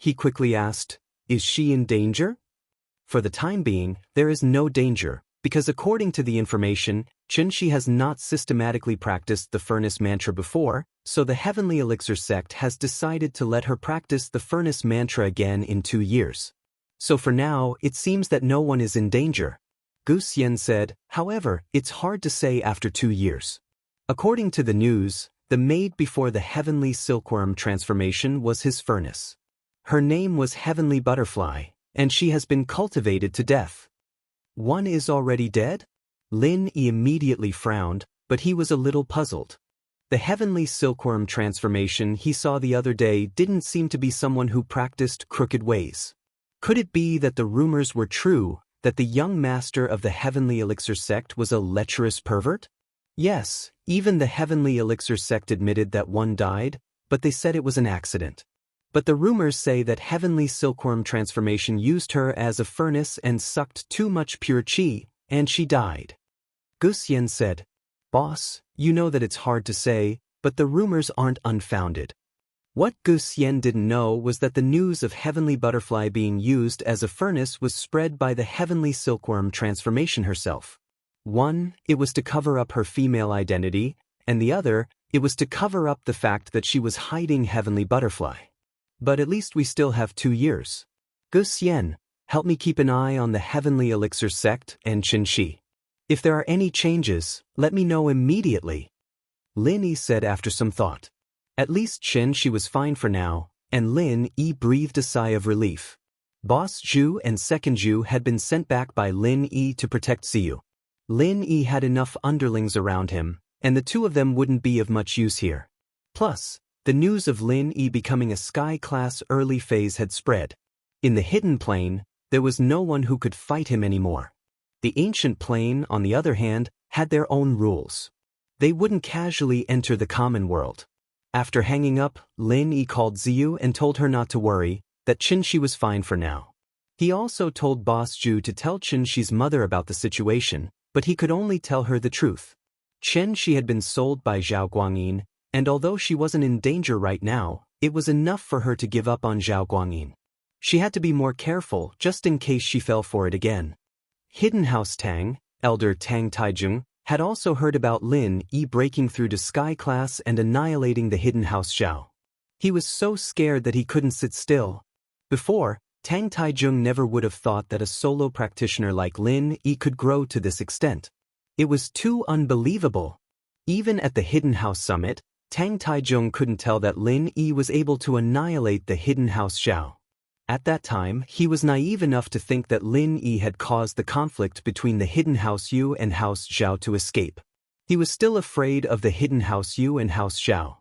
[SPEAKER 1] He quickly asked, "Is she in danger?" For the time being, there is no danger, because according to the information, Qianxia has not systematically practiced the furnace mantra before, so the Heavenly Elixir sect has decided to let her practice the furnace mantra again in 2 years. So for now, it seems that no one is in danger. Guxian said, however, it's hard to say after 2 years. According to the news, the maid before the Heavenly Silkworm transformation was his furnace. Her name was Heavenly Butterfly, and she has been cultivated to death. One is already dead? Lin Yi immediately frowned, but he was a little puzzled. The Heavenly Silkworm transformation he saw the other day didn't seem to be someone who practiced crooked ways. Could it be that the rumors were true, that the young master of the Heavenly Elixir sect was a lecherous pervert? Yes, even the Heavenly Elixir sect admitted that one died, but they said it was an accident. But the rumors say that Heavenly Silkworm transformation used her as a furnace and sucked too much pure qi, and she died. Guxian said, "Boss, you know that it's hard to say, but the rumors aren't unfounded." What Guxian didn't know was that the news of Heavenly Butterfly being used as a furnace was spread by the Heavenly Silkworm transformation herself. One, it was to cover up her female identity, and the other, it was to cover up the fact that she was hiding Heavenly Butterfly. But at least we still have 2 years. Guxian, help me keep an eye on the Heavenly Elixir sect and Qianxia. If there are any changes, let me know immediately. Lin Yi said after some thought. At least Qianxia was fine for now, and Lin Yi breathed a sigh of relief. Boss Zhu and Second Zhu had been sent back by Lin Yi to protect Ziyu. Lin Yi had enough underlings around him, and the two of them wouldn't be of much use here. Plus, the news of Lin Yi becoming a Sky-class early phase had spread. In the hidden plane, there was no one who could fight him anymore. The ancient plane, on the other hand, had their own rules. They wouldn't casually enter the common world. After hanging up, Lin Yi called Ziyu and told her not to worry, that Qianxia was fine for now. He also told Boss Zhu to tell Qianxia's mother about the situation, but he could only tell her the truth. Qianxia had been sold by Zhao Guanyin, and although she wasn't in danger right now, it was enough for her to give up on Zhao Guanyin. She had to be more careful just in case she fell for it again. Hidden House Tang, Elder Tang Taijung, had also heard about Lin Yi breaking through to Sky Class and annihilating the hidden house Xiao. He was so scared that he couldn't sit still. Before, Tang Taijung never would have thought that a solo practitioner like Lin Yi could grow to this extent. It was too unbelievable. Even at the Hidden House Summit, Tang Taijung couldn't tell that Lin Yi was able to annihilate the Hidden House Xiao. At that time, he was naive enough to think that Lin Yi had caused the conflict between the Hidden House Yu and House Zhao to escape. He was still afraid of the Hidden House Yu and House Zhao.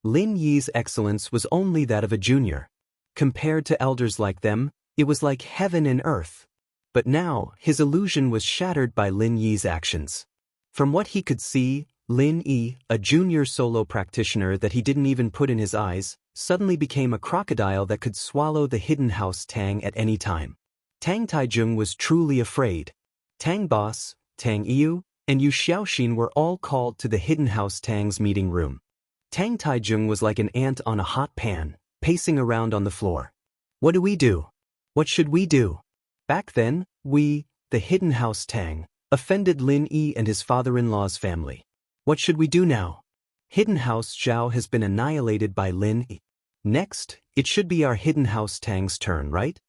[SPEAKER 1] Lin Yi's excellence was only that of a junior. Compared to elders like them, it was like heaven and earth. But now, his illusion was shattered by Lin Yi's actions. From what he could see, Lin Yi, a junior solo practitioner that he didn't even put in his eyes, suddenly became a crocodile that could swallow the Hidden House Tang at any time. Tang Taijung was truly afraid. Tang Boss, Tang Yu, and Yu Xiaoxin were all called to the Hidden House Tang's meeting room. Tang Taijung was like an ant on a hot pan, pacing around on the floor. What do we do? What should we do? Back then, we, the Hidden House Tang, offended Lin Yi and his father-in-law's family. What should we do now? Hidden House Zhao has been annihilated by Lin Yi. Next, it should be our Hidden House Tang's turn, right?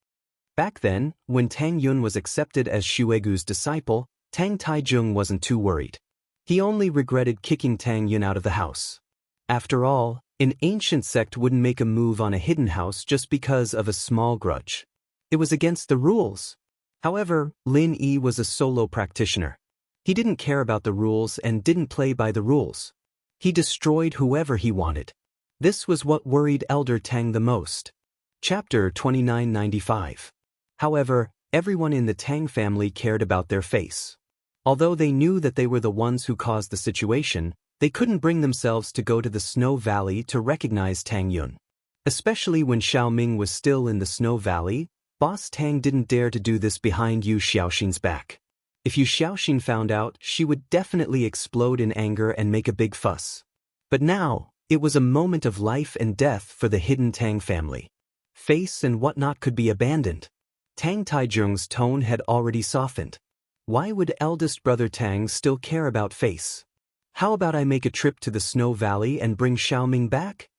[SPEAKER 1] Back then, when Tang Yun was accepted as Xuegu's disciple, Tang Taijung wasn't too worried. He only regretted kicking Tang Yun out of the house. After all, an ancient sect wouldn't make a move on a hidden house just because of a small grudge. It was against the rules. However, Lin Yi was a solo practitioner. He didn't care about the rules and didn't play by the rules. He destroyed whoever he wanted. This was what worried Elder Tang the most. Chapter 2995. However, everyone in the Tang family cared about their face. Although they knew that they were the ones who caused the situation, they couldn't bring themselves to go to the Snow Valley to recognize Tang Yun. Especially when Xiaoming was still in the Snow Valley, Boss Tang didn't dare to do this behind Yu Xiaoxin's back. If Yu Xiaoxin found out, she would definitely explode in anger and make a big fuss. But now, it was a moment of life and death for the hidden Tang family. Face and whatnot could be abandoned. Tang Taijung's tone had already softened. Why would eldest brother Tang still care about face? How about I make a trip to the Snow Valley and bring Xiaoming back?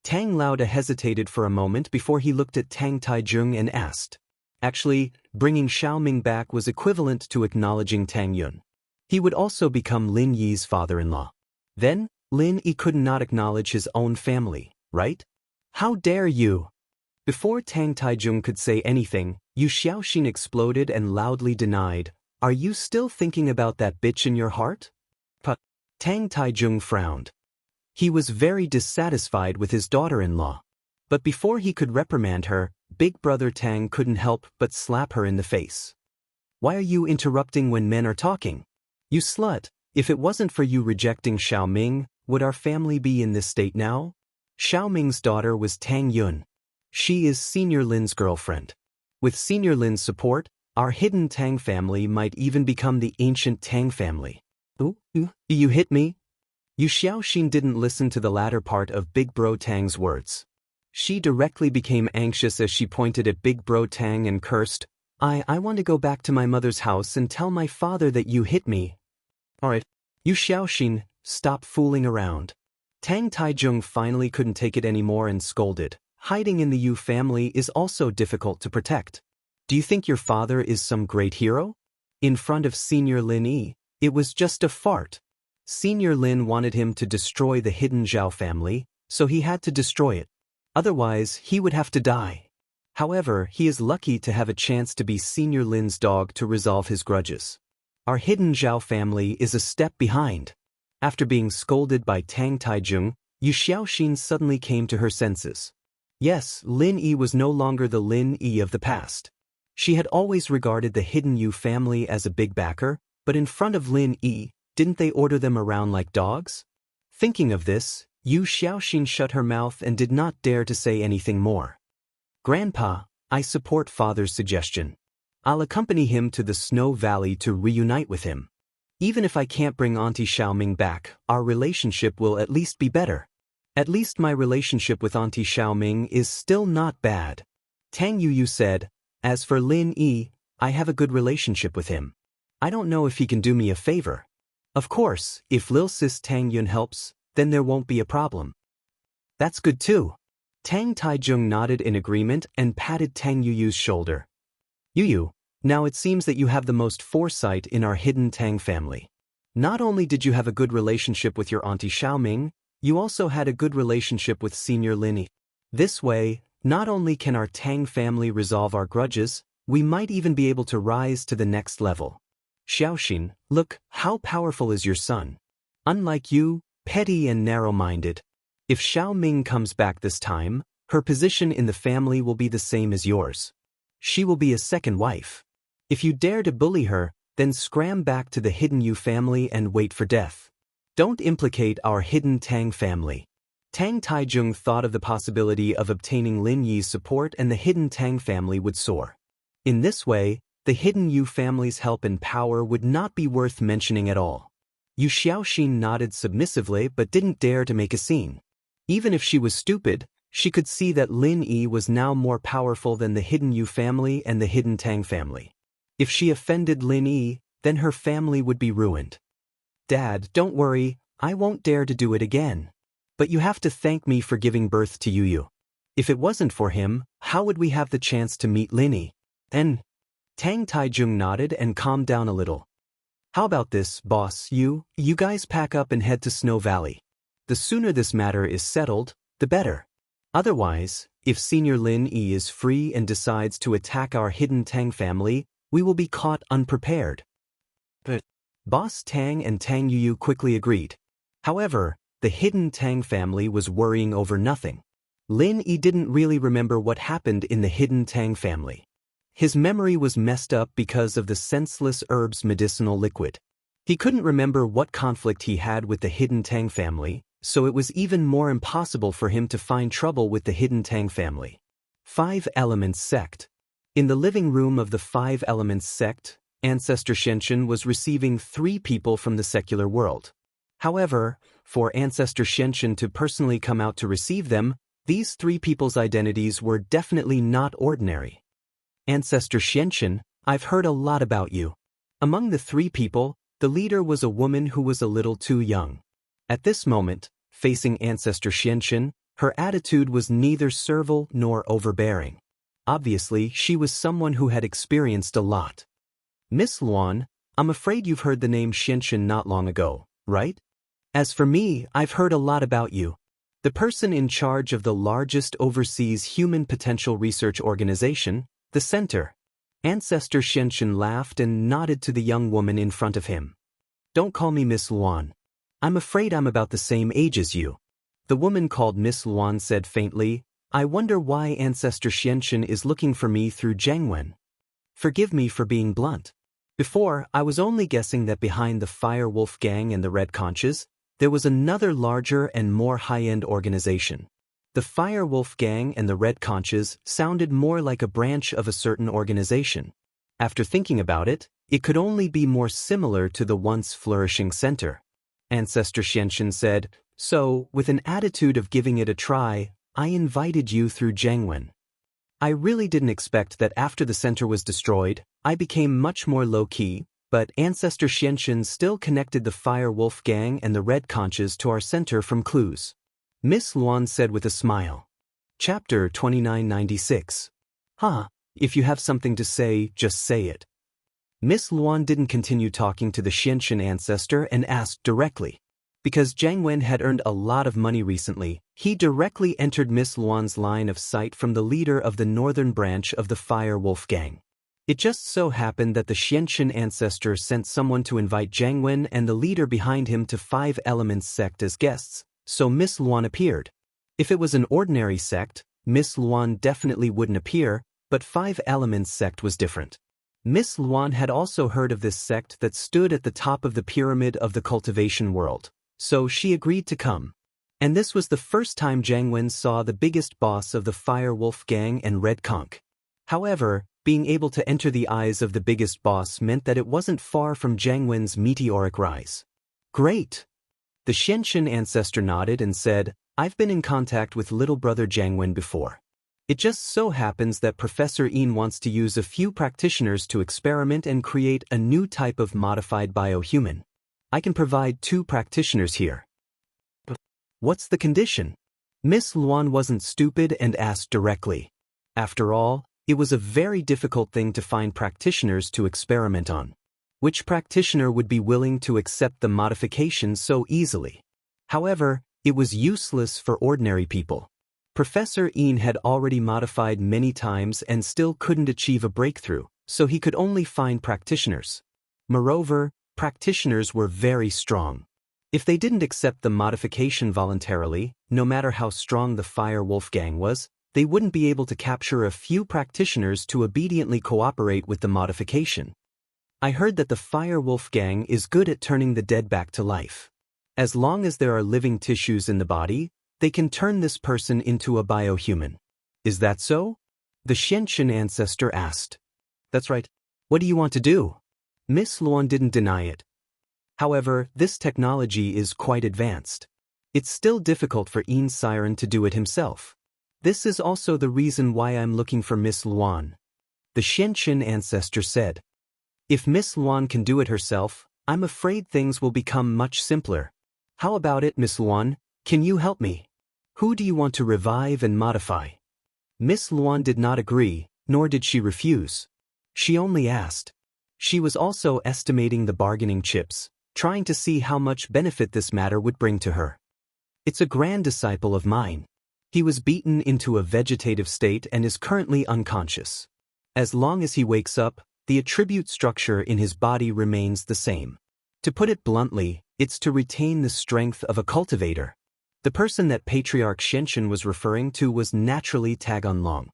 [SPEAKER 1] Tang Lauda hesitated for a moment before he looked at Tang Taijung and asked. Actually, bringing Xiaoming back was equivalent to acknowledging Tang Yun. He would also become Lin Yi's father-in-law. Then, Lin Yi could not acknowledge his own family, right? How dare you? Before Tang Taijung could say anything, Yu Xiaoxin exploded and loudly denied, "Are you still thinking about that bitch in your heart?" Tang Taijung frowned. He was very dissatisfied with his daughter-in-law. But before he could reprimand her, Big Brother Tang couldn't help but slap her in the face. Why are you interrupting when men are talking? You slut, if it wasn't for you rejecting Xiaoming, would our family be in this state now? Xiaoming's daughter was Tang Yun. She is Senior Lin's girlfriend. With Senior Lin's support, our hidden Tang family might even become the ancient Tang family. You hit me? Yu Xiaoxin didn't listen to the latter part of Big Bro Tang's words. She directly became anxious as she pointed at Big Bro Tang and cursed, I want to go back to my mother's house and tell my father that you hit me. Alright. Yu Xiaoxin, stop fooling around. Tang Taijung finally couldn't take it anymore and scolded. Hiding in the Yu family is also difficult to protect. Do you think your father is some great hero? In front of Senior Lin Yi, it was just a fart. Senior Lin wanted him to destroy the hidden Zhao family, so he had to destroy it. Otherwise, he would have to die. However, he is lucky to have a chance to be Senior Lin's dog to resolve his grudges. Our hidden Zhao family is a step behind. After being scolded by Tang Taijung, Yu Xiaoxin suddenly came to her senses. Yes, Lin Yi was no longer the Lin Yi of the past. She had always regarded the hidden Yu family as a big backer, but in front of Lin Yi, didn't they order them around like dogs? Thinking of this, Yu Xiaoxin shut her mouth and did not dare to say anything more. Grandpa, I support father's suggestion. I'll accompany him to the Snow Valley to reunite with him. Even if I can't bring Auntie Xiaoming back, our relationship will at least be better. At least my relationship with Auntie Xiaoming is still not bad. Tang Yu said, as for Lin Yi, I have a good relationship with him. I don't know if he can do me a favor. Of course, if Lil Sis Tang Yun helps, then there won't be a problem. That's good too. Tang Taijung nodded in agreement and patted Tang Yuyu's shoulder. Yuyu, now it seems that you have the most foresight in our hidden Tang family. Not only did you have a good relationship with your auntie Xiaoming, you also had a good relationship with Senior Lin Yi. This way, not only can our Tang family resolve our grudges, we might even be able to rise to the next level. Xiaoxin, look, how powerful is your son? Unlike you, petty and narrow-minded. If Xiaoming comes back this time, her position in the family will be the same as yours. She will be a second wife. If you dare to bully her, then scram back to the hidden Yu family and wait for death. Don't implicate our hidden Tang family. Tang Taijung thought of the possibility of obtaining Lin Yi's support and the hidden Tang family would soar. In this way, the hidden Yu family's help and power would not be worth mentioning at all. Yu Xiaoxin nodded submissively but didn't dare to make a scene. Even if she was stupid, she could see that Lin Yi was now more powerful than the hidden Yu family and the hidden Tang family. If she offended Lin Yi, then her family would be ruined. Dad, don't worry, I won't dare to do it again. But you have to thank me for giving birth to Yuyu. If it wasn't for him, how would we have the chance to meet Lin Yi? Then, Tang Taijung nodded and calmed down a little. How about this, boss, you guys pack up and head to Snow Valley. The sooner this matter is settled, the better. Otherwise, if Senior Lin Yi is free and decides to attack our hidden Tang family, we will be caught unprepared. But Boss Tang and Tang Yuyu quickly agreed. However, the hidden Tang family was worrying over nothing. Lin Yi didn't really remember what happened in the hidden Tang family. His memory was messed up because of the senseless herb's medicinal liquid. He couldn't remember what conflict he had with the hidden Tang family, so it was even more impossible for him to find trouble with the hidden Tang family. 5 Elements Sect. In the living room of the 5 Elements Sect, Ancestor Xianxia was receiving 3 people from the secular world. However, for Ancestor Xianxia to personally come out to receive them, these 3 people's identities were definitely not ordinary. Ancestor Xianxia, I've heard a lot about you. Among the 3 people, the leader was a woman who was a little too young. At this moment, facing Ancestor Xianxia, her attitude was neither servile nor overbearing. Obviously, she was someone who had experienced a lot. Miss Luan, I'm afraid you've heard the name Xianxia not long ago, right? As for me, I've heard a lot about you. The person in charge of the largest overseas human potential research organization, the Center. Ancestor Xianxia laughed and nodded to the young woman in front of him. Don't call me Miss Luan. I'm afraid I'm about the same age as you. The woman called Miss Luan said faintly, I wonder why Ancestor Xianxia is looking for me through Zhangwen. Forgive me for being blunt. Before, I was only guessing that behind the Fire Wolf Gang and the Red Conches, there was another larger and more high-end organization. The Fire Wolf Gang and the Red Conches sounded more like a branch of a certain organization. After thinking about it, it could only be more similar to the once flourishing center. Ancestor Xianxia said, so, with an attitude of giving it a try, I invited you through Zhangwen. I really didn't expect that after the center was destroyed, I became much more low-key, but Ancestor Xianxia still connected the Fire Wolf Gang and the Red Conches to our center from clues. Miss Luan said with a smile. Chapter 2996. If you have something to say, just say it. Miss Luan didn't continue talking to the Xianxia ancestor and asked directly. Because Zhang Wen had earned a lot of money recently, he directly entered Miss Luan's line of sight from the leader of the northern branch of the Fire Wolf Gang. It just so happened that the Xianxia ancestor sent someone to invite Zhang Wen and the leader behind him to 5 Elements Sect as guests, so Miss Luan appeared. If it was an ordinary sect, Miss Luan definitely wouldn't appear, but 5 Elements Sect was different. Miss Luan had also heard of this sect that stood at the top of the pyramid of the cultivation world, so she agreed to come. And this was the first time Zhang Wen saw the biggest boss of the Fire Wolf Gang and Red Conch. However, being able to enter the eyes of the biggest boss meant that it wasn't far from Zhang Wen's meteoric rise. Great! The Xianxia ancestor nodded and said, I've been in contact with little brother Zhang Wen before. It just so happens that Professor Yin wants to use a few practitioners to experiment and create a new type of modified biohuman. I can provide 2 practitioners here. What's the condition? Miss Luan wasn't stupid and asked directly. After all, it was a very difficult thing to find practitioners to experiment on. Which practitioner would be willing to accept the modifications so easily? However, it was useless for ordinary people. Professor Yin had already modified many times and still couldn't achieve a breakthrough, so he could only find practitioners. Moreover, practitioners were very strong. If they didn't accept the modification voluntarily, no matter how strong the Fire Wolf Gang was, they wouldn't be able to capture a few practitioners to obediently cooperate with the modification. I heard that the Fire Wolf Gang is good at turning the dead back to life. As long as there are living tissues in the body, they can turn this person into a biohuman. Is that so? The Xianxia ancestor asked. That's right. What do you want to do? Miss Luan didn't deny it. However, this technology is quite advanced. It's still difficult for Yin Siren to do it himself. This is also the reason why I'm looking for Miss Luan. The Xianxia ancestor said. If Miss Luan can do it herself, I'm afraid things will become much simpler. How about it, Miss Luan? Can you help me? Who do you want to revive and modify? Miss Luan did not agree, nor did she refuse. She only asked. She was also estimating the bargaining chips, trying to see how much benefit this matter would bring to her. It's a grand disciple of mine. He was beaten into a vegetative state and is currently unconscious. As long as he wakes up, the attribute structure in his body remains the same. To put it bluntly, it's to retain the strength of a cultivator. The person that Patriarch Xianxia was referring to was naturally Taganlong.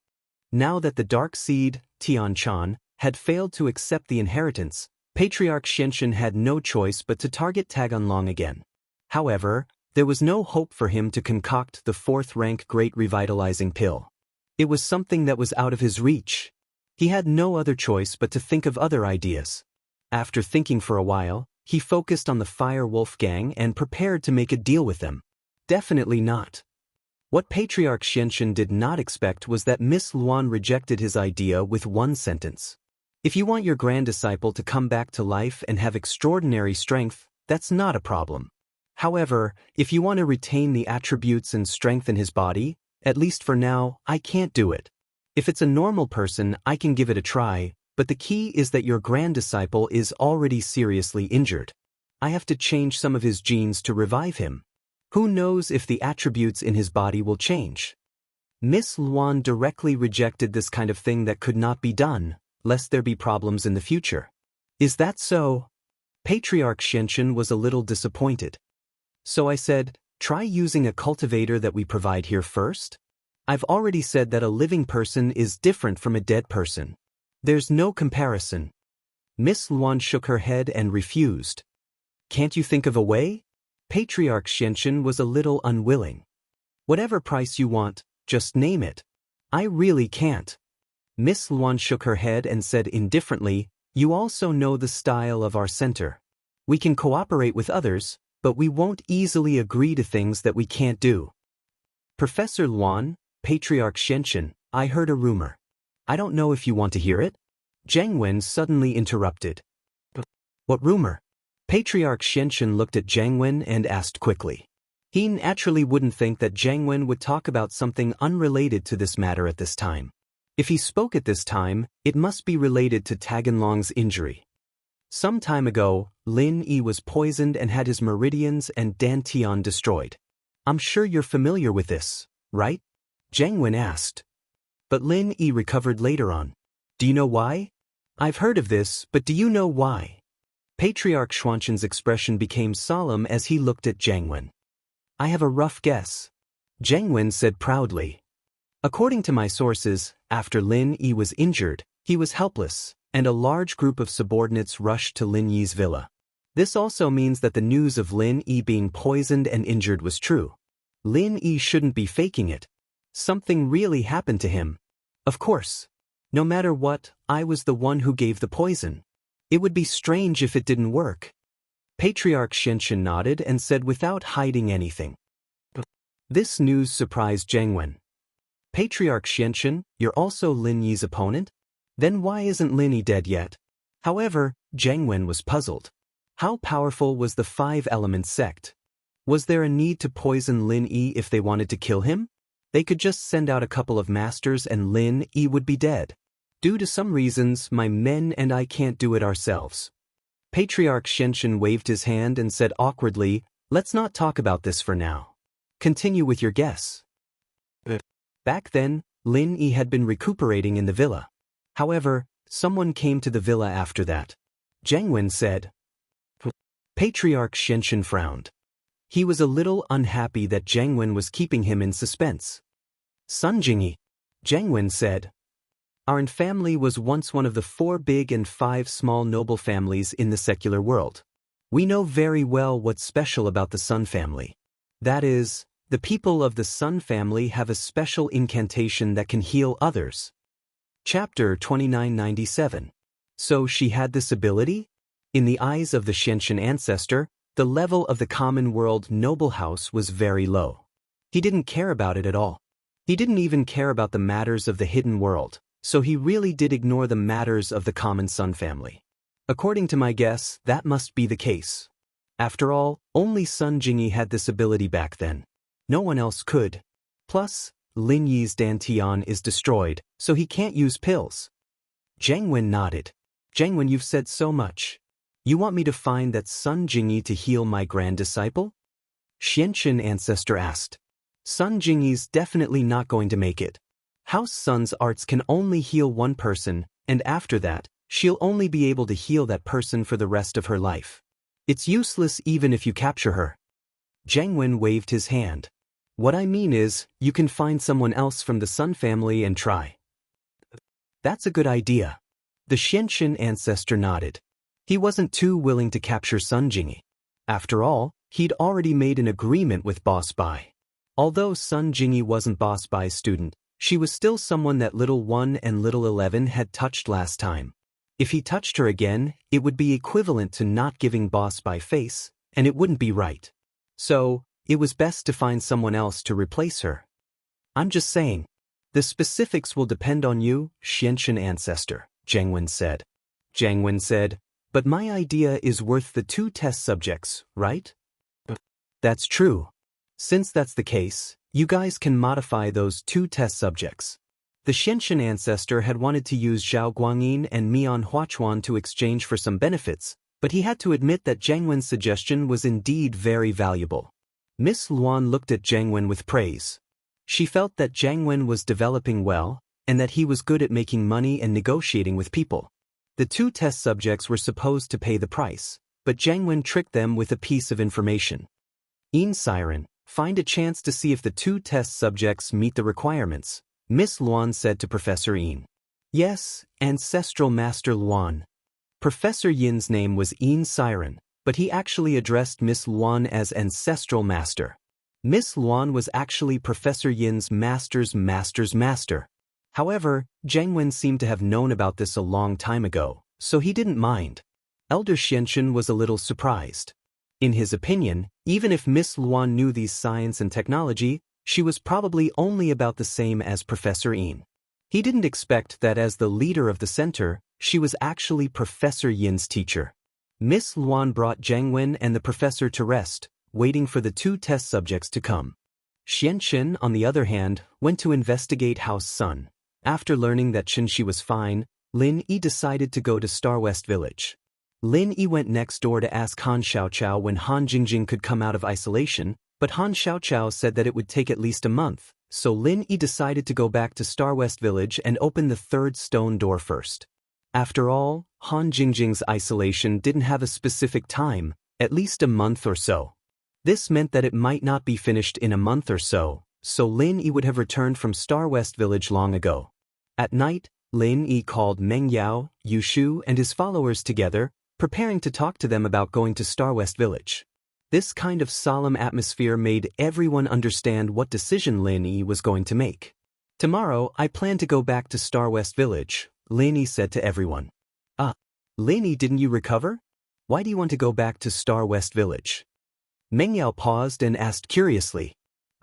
[SPEAKER 1] Now that the dark seed, Tianchan, had failed to accept the inheritance, Patriarch Xianxia had no choice but to target Taganlong again. However, there was no hope for him to concoct the 4th-rank Great Revitalizing Pill. It was something that was out of his reach. He had no other choice but to think of other ideas. After thinking for a while, he focused on the Fire Wolf Gang and prepared to make a deal with them. Definitely not. What Patriarch Xianxia did not expect was that Miss Luan rejected his idea with one sentence. If you want your grand disciple to come back to life and have extraordinary strength, that's not a problem. However, if you want to retain the attributes and strengthen his body, at least for now, I can't do it. If it's a normal person, I can give it a try, but the key is that your grand disciple is already seriously injured. I have to change some of his genes to revive him. Who knows if the attributes in his body will change? Miss Luan directly rejected this kind of thing that could not be done, lest there be problems in the future. Is that so? Patriarch Xianxia was a little disappointed. So I said, try using a cultivator that we provide here first? I've already said that a living person is different from a dead person. There's no comparison. Miss Luan shook her head and refused. Can't you think of a way? Patriarch Xianxia was a little unwilling. Whatever price you want, just name it. I really can't. Miss Luan shook her head and said indifferently, you also know the style of our center. We can cooperate with others, but we won't easily agree to things that we can't do. Professor Luan, Patriarch Xianxia, I heard a rumor. I don't know if you want to hear it? Zhang Wen suddenly interrupted. What rumor? Patriarch Xianxia looked at Zhang Wen and asked quickly. He naturally wouldn't think that Zhang Wen would talk about something unrelated to this matter at this time. If he spoke at this time, it must be related to Taganlong's injury. Some time ago, Lin Yi was poisoned and had his meridians and dantian destroyed. I'm sure you're familiar with this, right? Zhang Wen asked. But Lin Yi recovered later on. Do you know why? I've heard of this, but do you know why? Patriarch Xianxia's expression became solemn as he looked at Zhang Wen. I have a rough guess. Zhang Wen said proudly. According to my sources, after Lin Yi was injured, he was helpless, and a large group of subordinates rushed to Lin Yi's villa. This also means that the news of Lin Yi being poisoned and injured was true. Lin Yi shouldn't be faking it. Something really happened to him. Of course. No matter what, I was the one who gave the poison. It would be strange if it didn't work. Patriarch Xianxia nodded and said without hiding anything. This news surprised Zhang Wen. Patriarch Xianxia, you're also Lin Yi's opponent? Then why isn't Lin Yi dead yet? However, Zhang Wen was puzzled. How powerful was the Five Elements sect? Was there a need to poison Lin Yi if they wanted to kill him? They could just send out a couple of masters and Lin Yi would be dead. Due to some reasons, my men and I can't do it ourselves. Patriarch Xianxia waved his hand and said awkwardly, "Let's not talk about this for now. Continue with your guess." Back then, Lin Yi had been recuperating in the villa. However, someone came to the villa after that. Zhang Wen said. Patriarch Xianxia frowned. He was a little unhappy that Zhang Wen was keeping him in suspense. Sun Jingyi, Zhang Wen said. Our family was once one of the 4 big and 5 small noble families in the secular world. We know very well what's special about the Sun family. That is, the people of the Sun family have a special incantation that can heal others. Chapter 2997. So she had this ability? In the eyes of the Xianxia ancestor, the level of the common world noble house was very low. He didn't care about it at all. He didn't even care about the matters of the hidden world, so he really did ignore the matters of the common Sun family. According to my guess, that must be the case. After all, only Sun Jingyi had this ability back then. No one else could. Plus, Lin Yi's dantian is destroyed, so he can't use pills. Zhang Wen nodded. Zhang Wen, you've said so much. You want me to find that Sun Jingyi to heal my grand disciple? Xianxia ancestor asked. Sun Jingyi's definitely not going to make it. House Sun's arts can only heal one person, and after that, she'll only be able to heal that person for the rest of her life. It's useless even if you capture her. Zhang Wen waved his hand. What I mean is, you can find someone else from the Sun family and try. That's a good idea. The Xianxia ancestor nodded. He wasn't too willing to capture Sun Jingyi. After all, he'd already made an agreement with Boss Bai. Although Sun Jingyi wasn't Boss Bai's student, she was still someone that Little 1 and Little 11 had touched last time. If he touched her again, it would be equivalent to not giving Boss Bai face, and it wouldn't be right. So, it was best to find someone else to replace her. I'm just saying. The specifics will depend on you, Xianxia ancestor, Zhang Wen said. Zhang Wen said, but my idea is worth the 2 test subjects, right? That's true. Since that's the case, you guys can modify those 2 test subjects. The Xianxia ancestor had wanted to use Zhao Guangyin and Mian Huachuan to exchange for some benefits, but he had to admit that Zhang Wen's suggestion was indeed very valuable. Miss Luan looked at Zhang Wen with praise. She felt that Zhang Wen was developing well, and that he was good at making money and negotiating with people. The 2 test subjects were supposed to pay the price, but Zhang Wen tricked them with a piece of information. Yin Siren, find a chance to see if the 2 test subjects meet the requirements, Miss Luan said to Professor Yin. Yes, Ancestral Master Luan. Professor Yin's name was Yin Siren, but he actually addressed Miss Luan as Ancestral Master. Miss Luan was actually Professor Yin's master's master's master. However, Zhang Wen seemed to have known about this a long time ago, so he didn't mind. Elder Xianxia was a little surprised. In his opinion, even if Miss Luan knew these science and technology, she was probably only about the same as Professor Yin. He didn't expect that as the leader of the center, she was actually Professor Yin's teacher. Miss Luan brought Zhang Wen and the professor to rest, waiting for the 2 test subjects to come. Xianxia, on the other hand, went to investigate House Sun. After learning that Xianxia was fine, Lin Yi decided to go to Star West Village. Lin Yi went next door to ask Han Xiaoqiao when Han Jingjing could come out of isolation, but Han Xiaoqiao said that it would take at least a month, so Lin Yi decided to go back to Star West Village and open the 3rd stone door first. After all, Han Jingjing's isolation didn't have a specific time, at least a month or so. This meant that it might not be finished in a month or so Lin Yi would have returned from Star West Village long ago. At night, Lin Yi called Meng Yao, Yu Shu and his followers together, preparing to talk to them about going to Star West Village. This kind of solemn atmosphere made everyone understand what decision Lin Yi was going to make. Tomorrow, I plan to go back to Star West Village, Lin Yi said to everyone. Lin Yi, didn't you recover? Why do you want to go back to Star West Village? Meng Yao paused and asked curiously.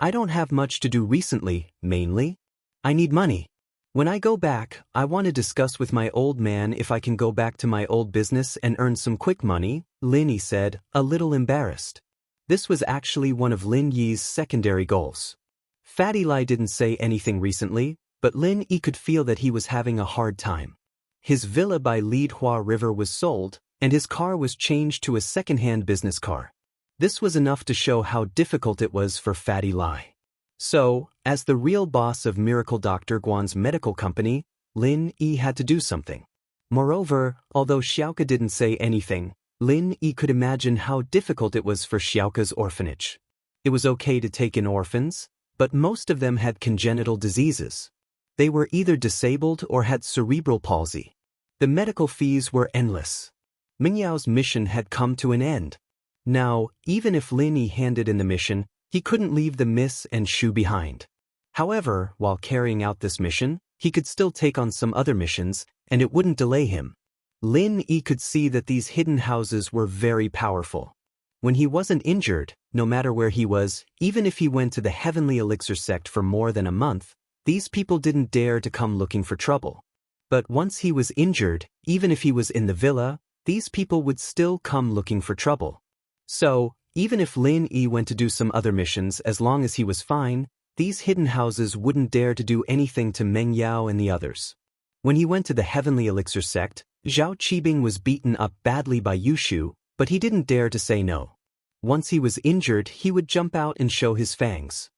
[SPEAKER 1] I don't have much to do recently, mainly. I need money. When I go back, I want to discuss with my old man if I can go back to my old business and earn some quick money, Lin Yi said, a little embarrassed. This was actually one of Lin Yi's secondary goals. Fatty Lai didn't say anything recently, but Lin Yi could feel that he was having a hard time. His villa by Lidhua River was sold, and his car was changed to a second-hand business car. This was enough to show how difficult it was for Fatty Lai. So, as the real boss of Miracle Dr. Guan's medical company, Lin Yi had to do something. Moreover, although Xiaoka didn't say anything, Lin Yi could imagine how difficult it was for Xiaoka's orphanage. It was okay to take in orphans, but most of them had congenital diseases. They were either disabled or had cerebral palsy. The medical fees were endless. Mingyao's mission had come to an end. Now, even if Lin Yi handed in the mission, he couldn't leave the Miss and Shu behind. However, while carrying out this mission, he could still take on some other missions, and it wouldn't delay him. Lin Yi could see that these hidden houses were very powerful. When he wasn't injured, no matter where he was, even if he went to the Heavenly Elixir sect for more than a month, these people didn't dare to come looking for trouble. But once he was injured, even if he was in the villa, these people would still come looking for trouble. So, even if Lin Yi went to do some other missions as long as he was fine, these hidden houses wouldn't dare to do anything to Meng Yao and the others. When he went to the Heavenly Elixir sect, Zhao Qibing was beaten up badly by Yushu, but he didn't dare to say no. Once he was injured, he would jump out and show his fangs.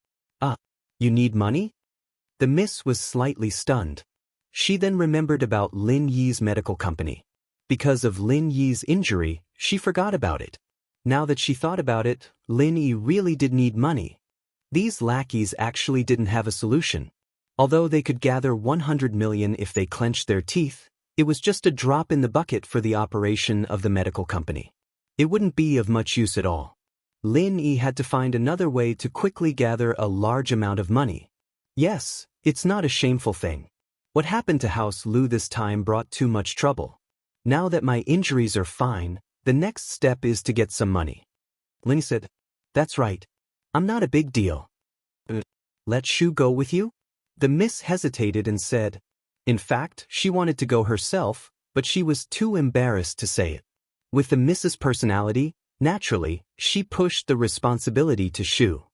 [SPEAKER 1] You need money? The miss was slightly stunned. She then remembered about Lin Yi's medical company. Because of Lin Yi's injury, she forgot about it. Now that she thought about it, Lin Yi really did need money. These lackeys actually didn't have a solution. Although they could gather 100 million if they clenched their teeth, it was just a drop in the bucket for the operation of the medical company. It wouldn't be of much use at all. Lin Yi had to find another way to quickly gather a large amount of money. Yes, it's not a shameful thing. What happened to House Lu this time brought too much trouble. Now that my injuries are fine, the next step is to get some money. Lin said, That's right. I'm not a big deal. Let Shu go with you? The miss hesitated and said, in fact, she wanted to go herself, but she was too embarrassed to say it. With the miss's personality, naturally, she pushed the responsibility to Shu.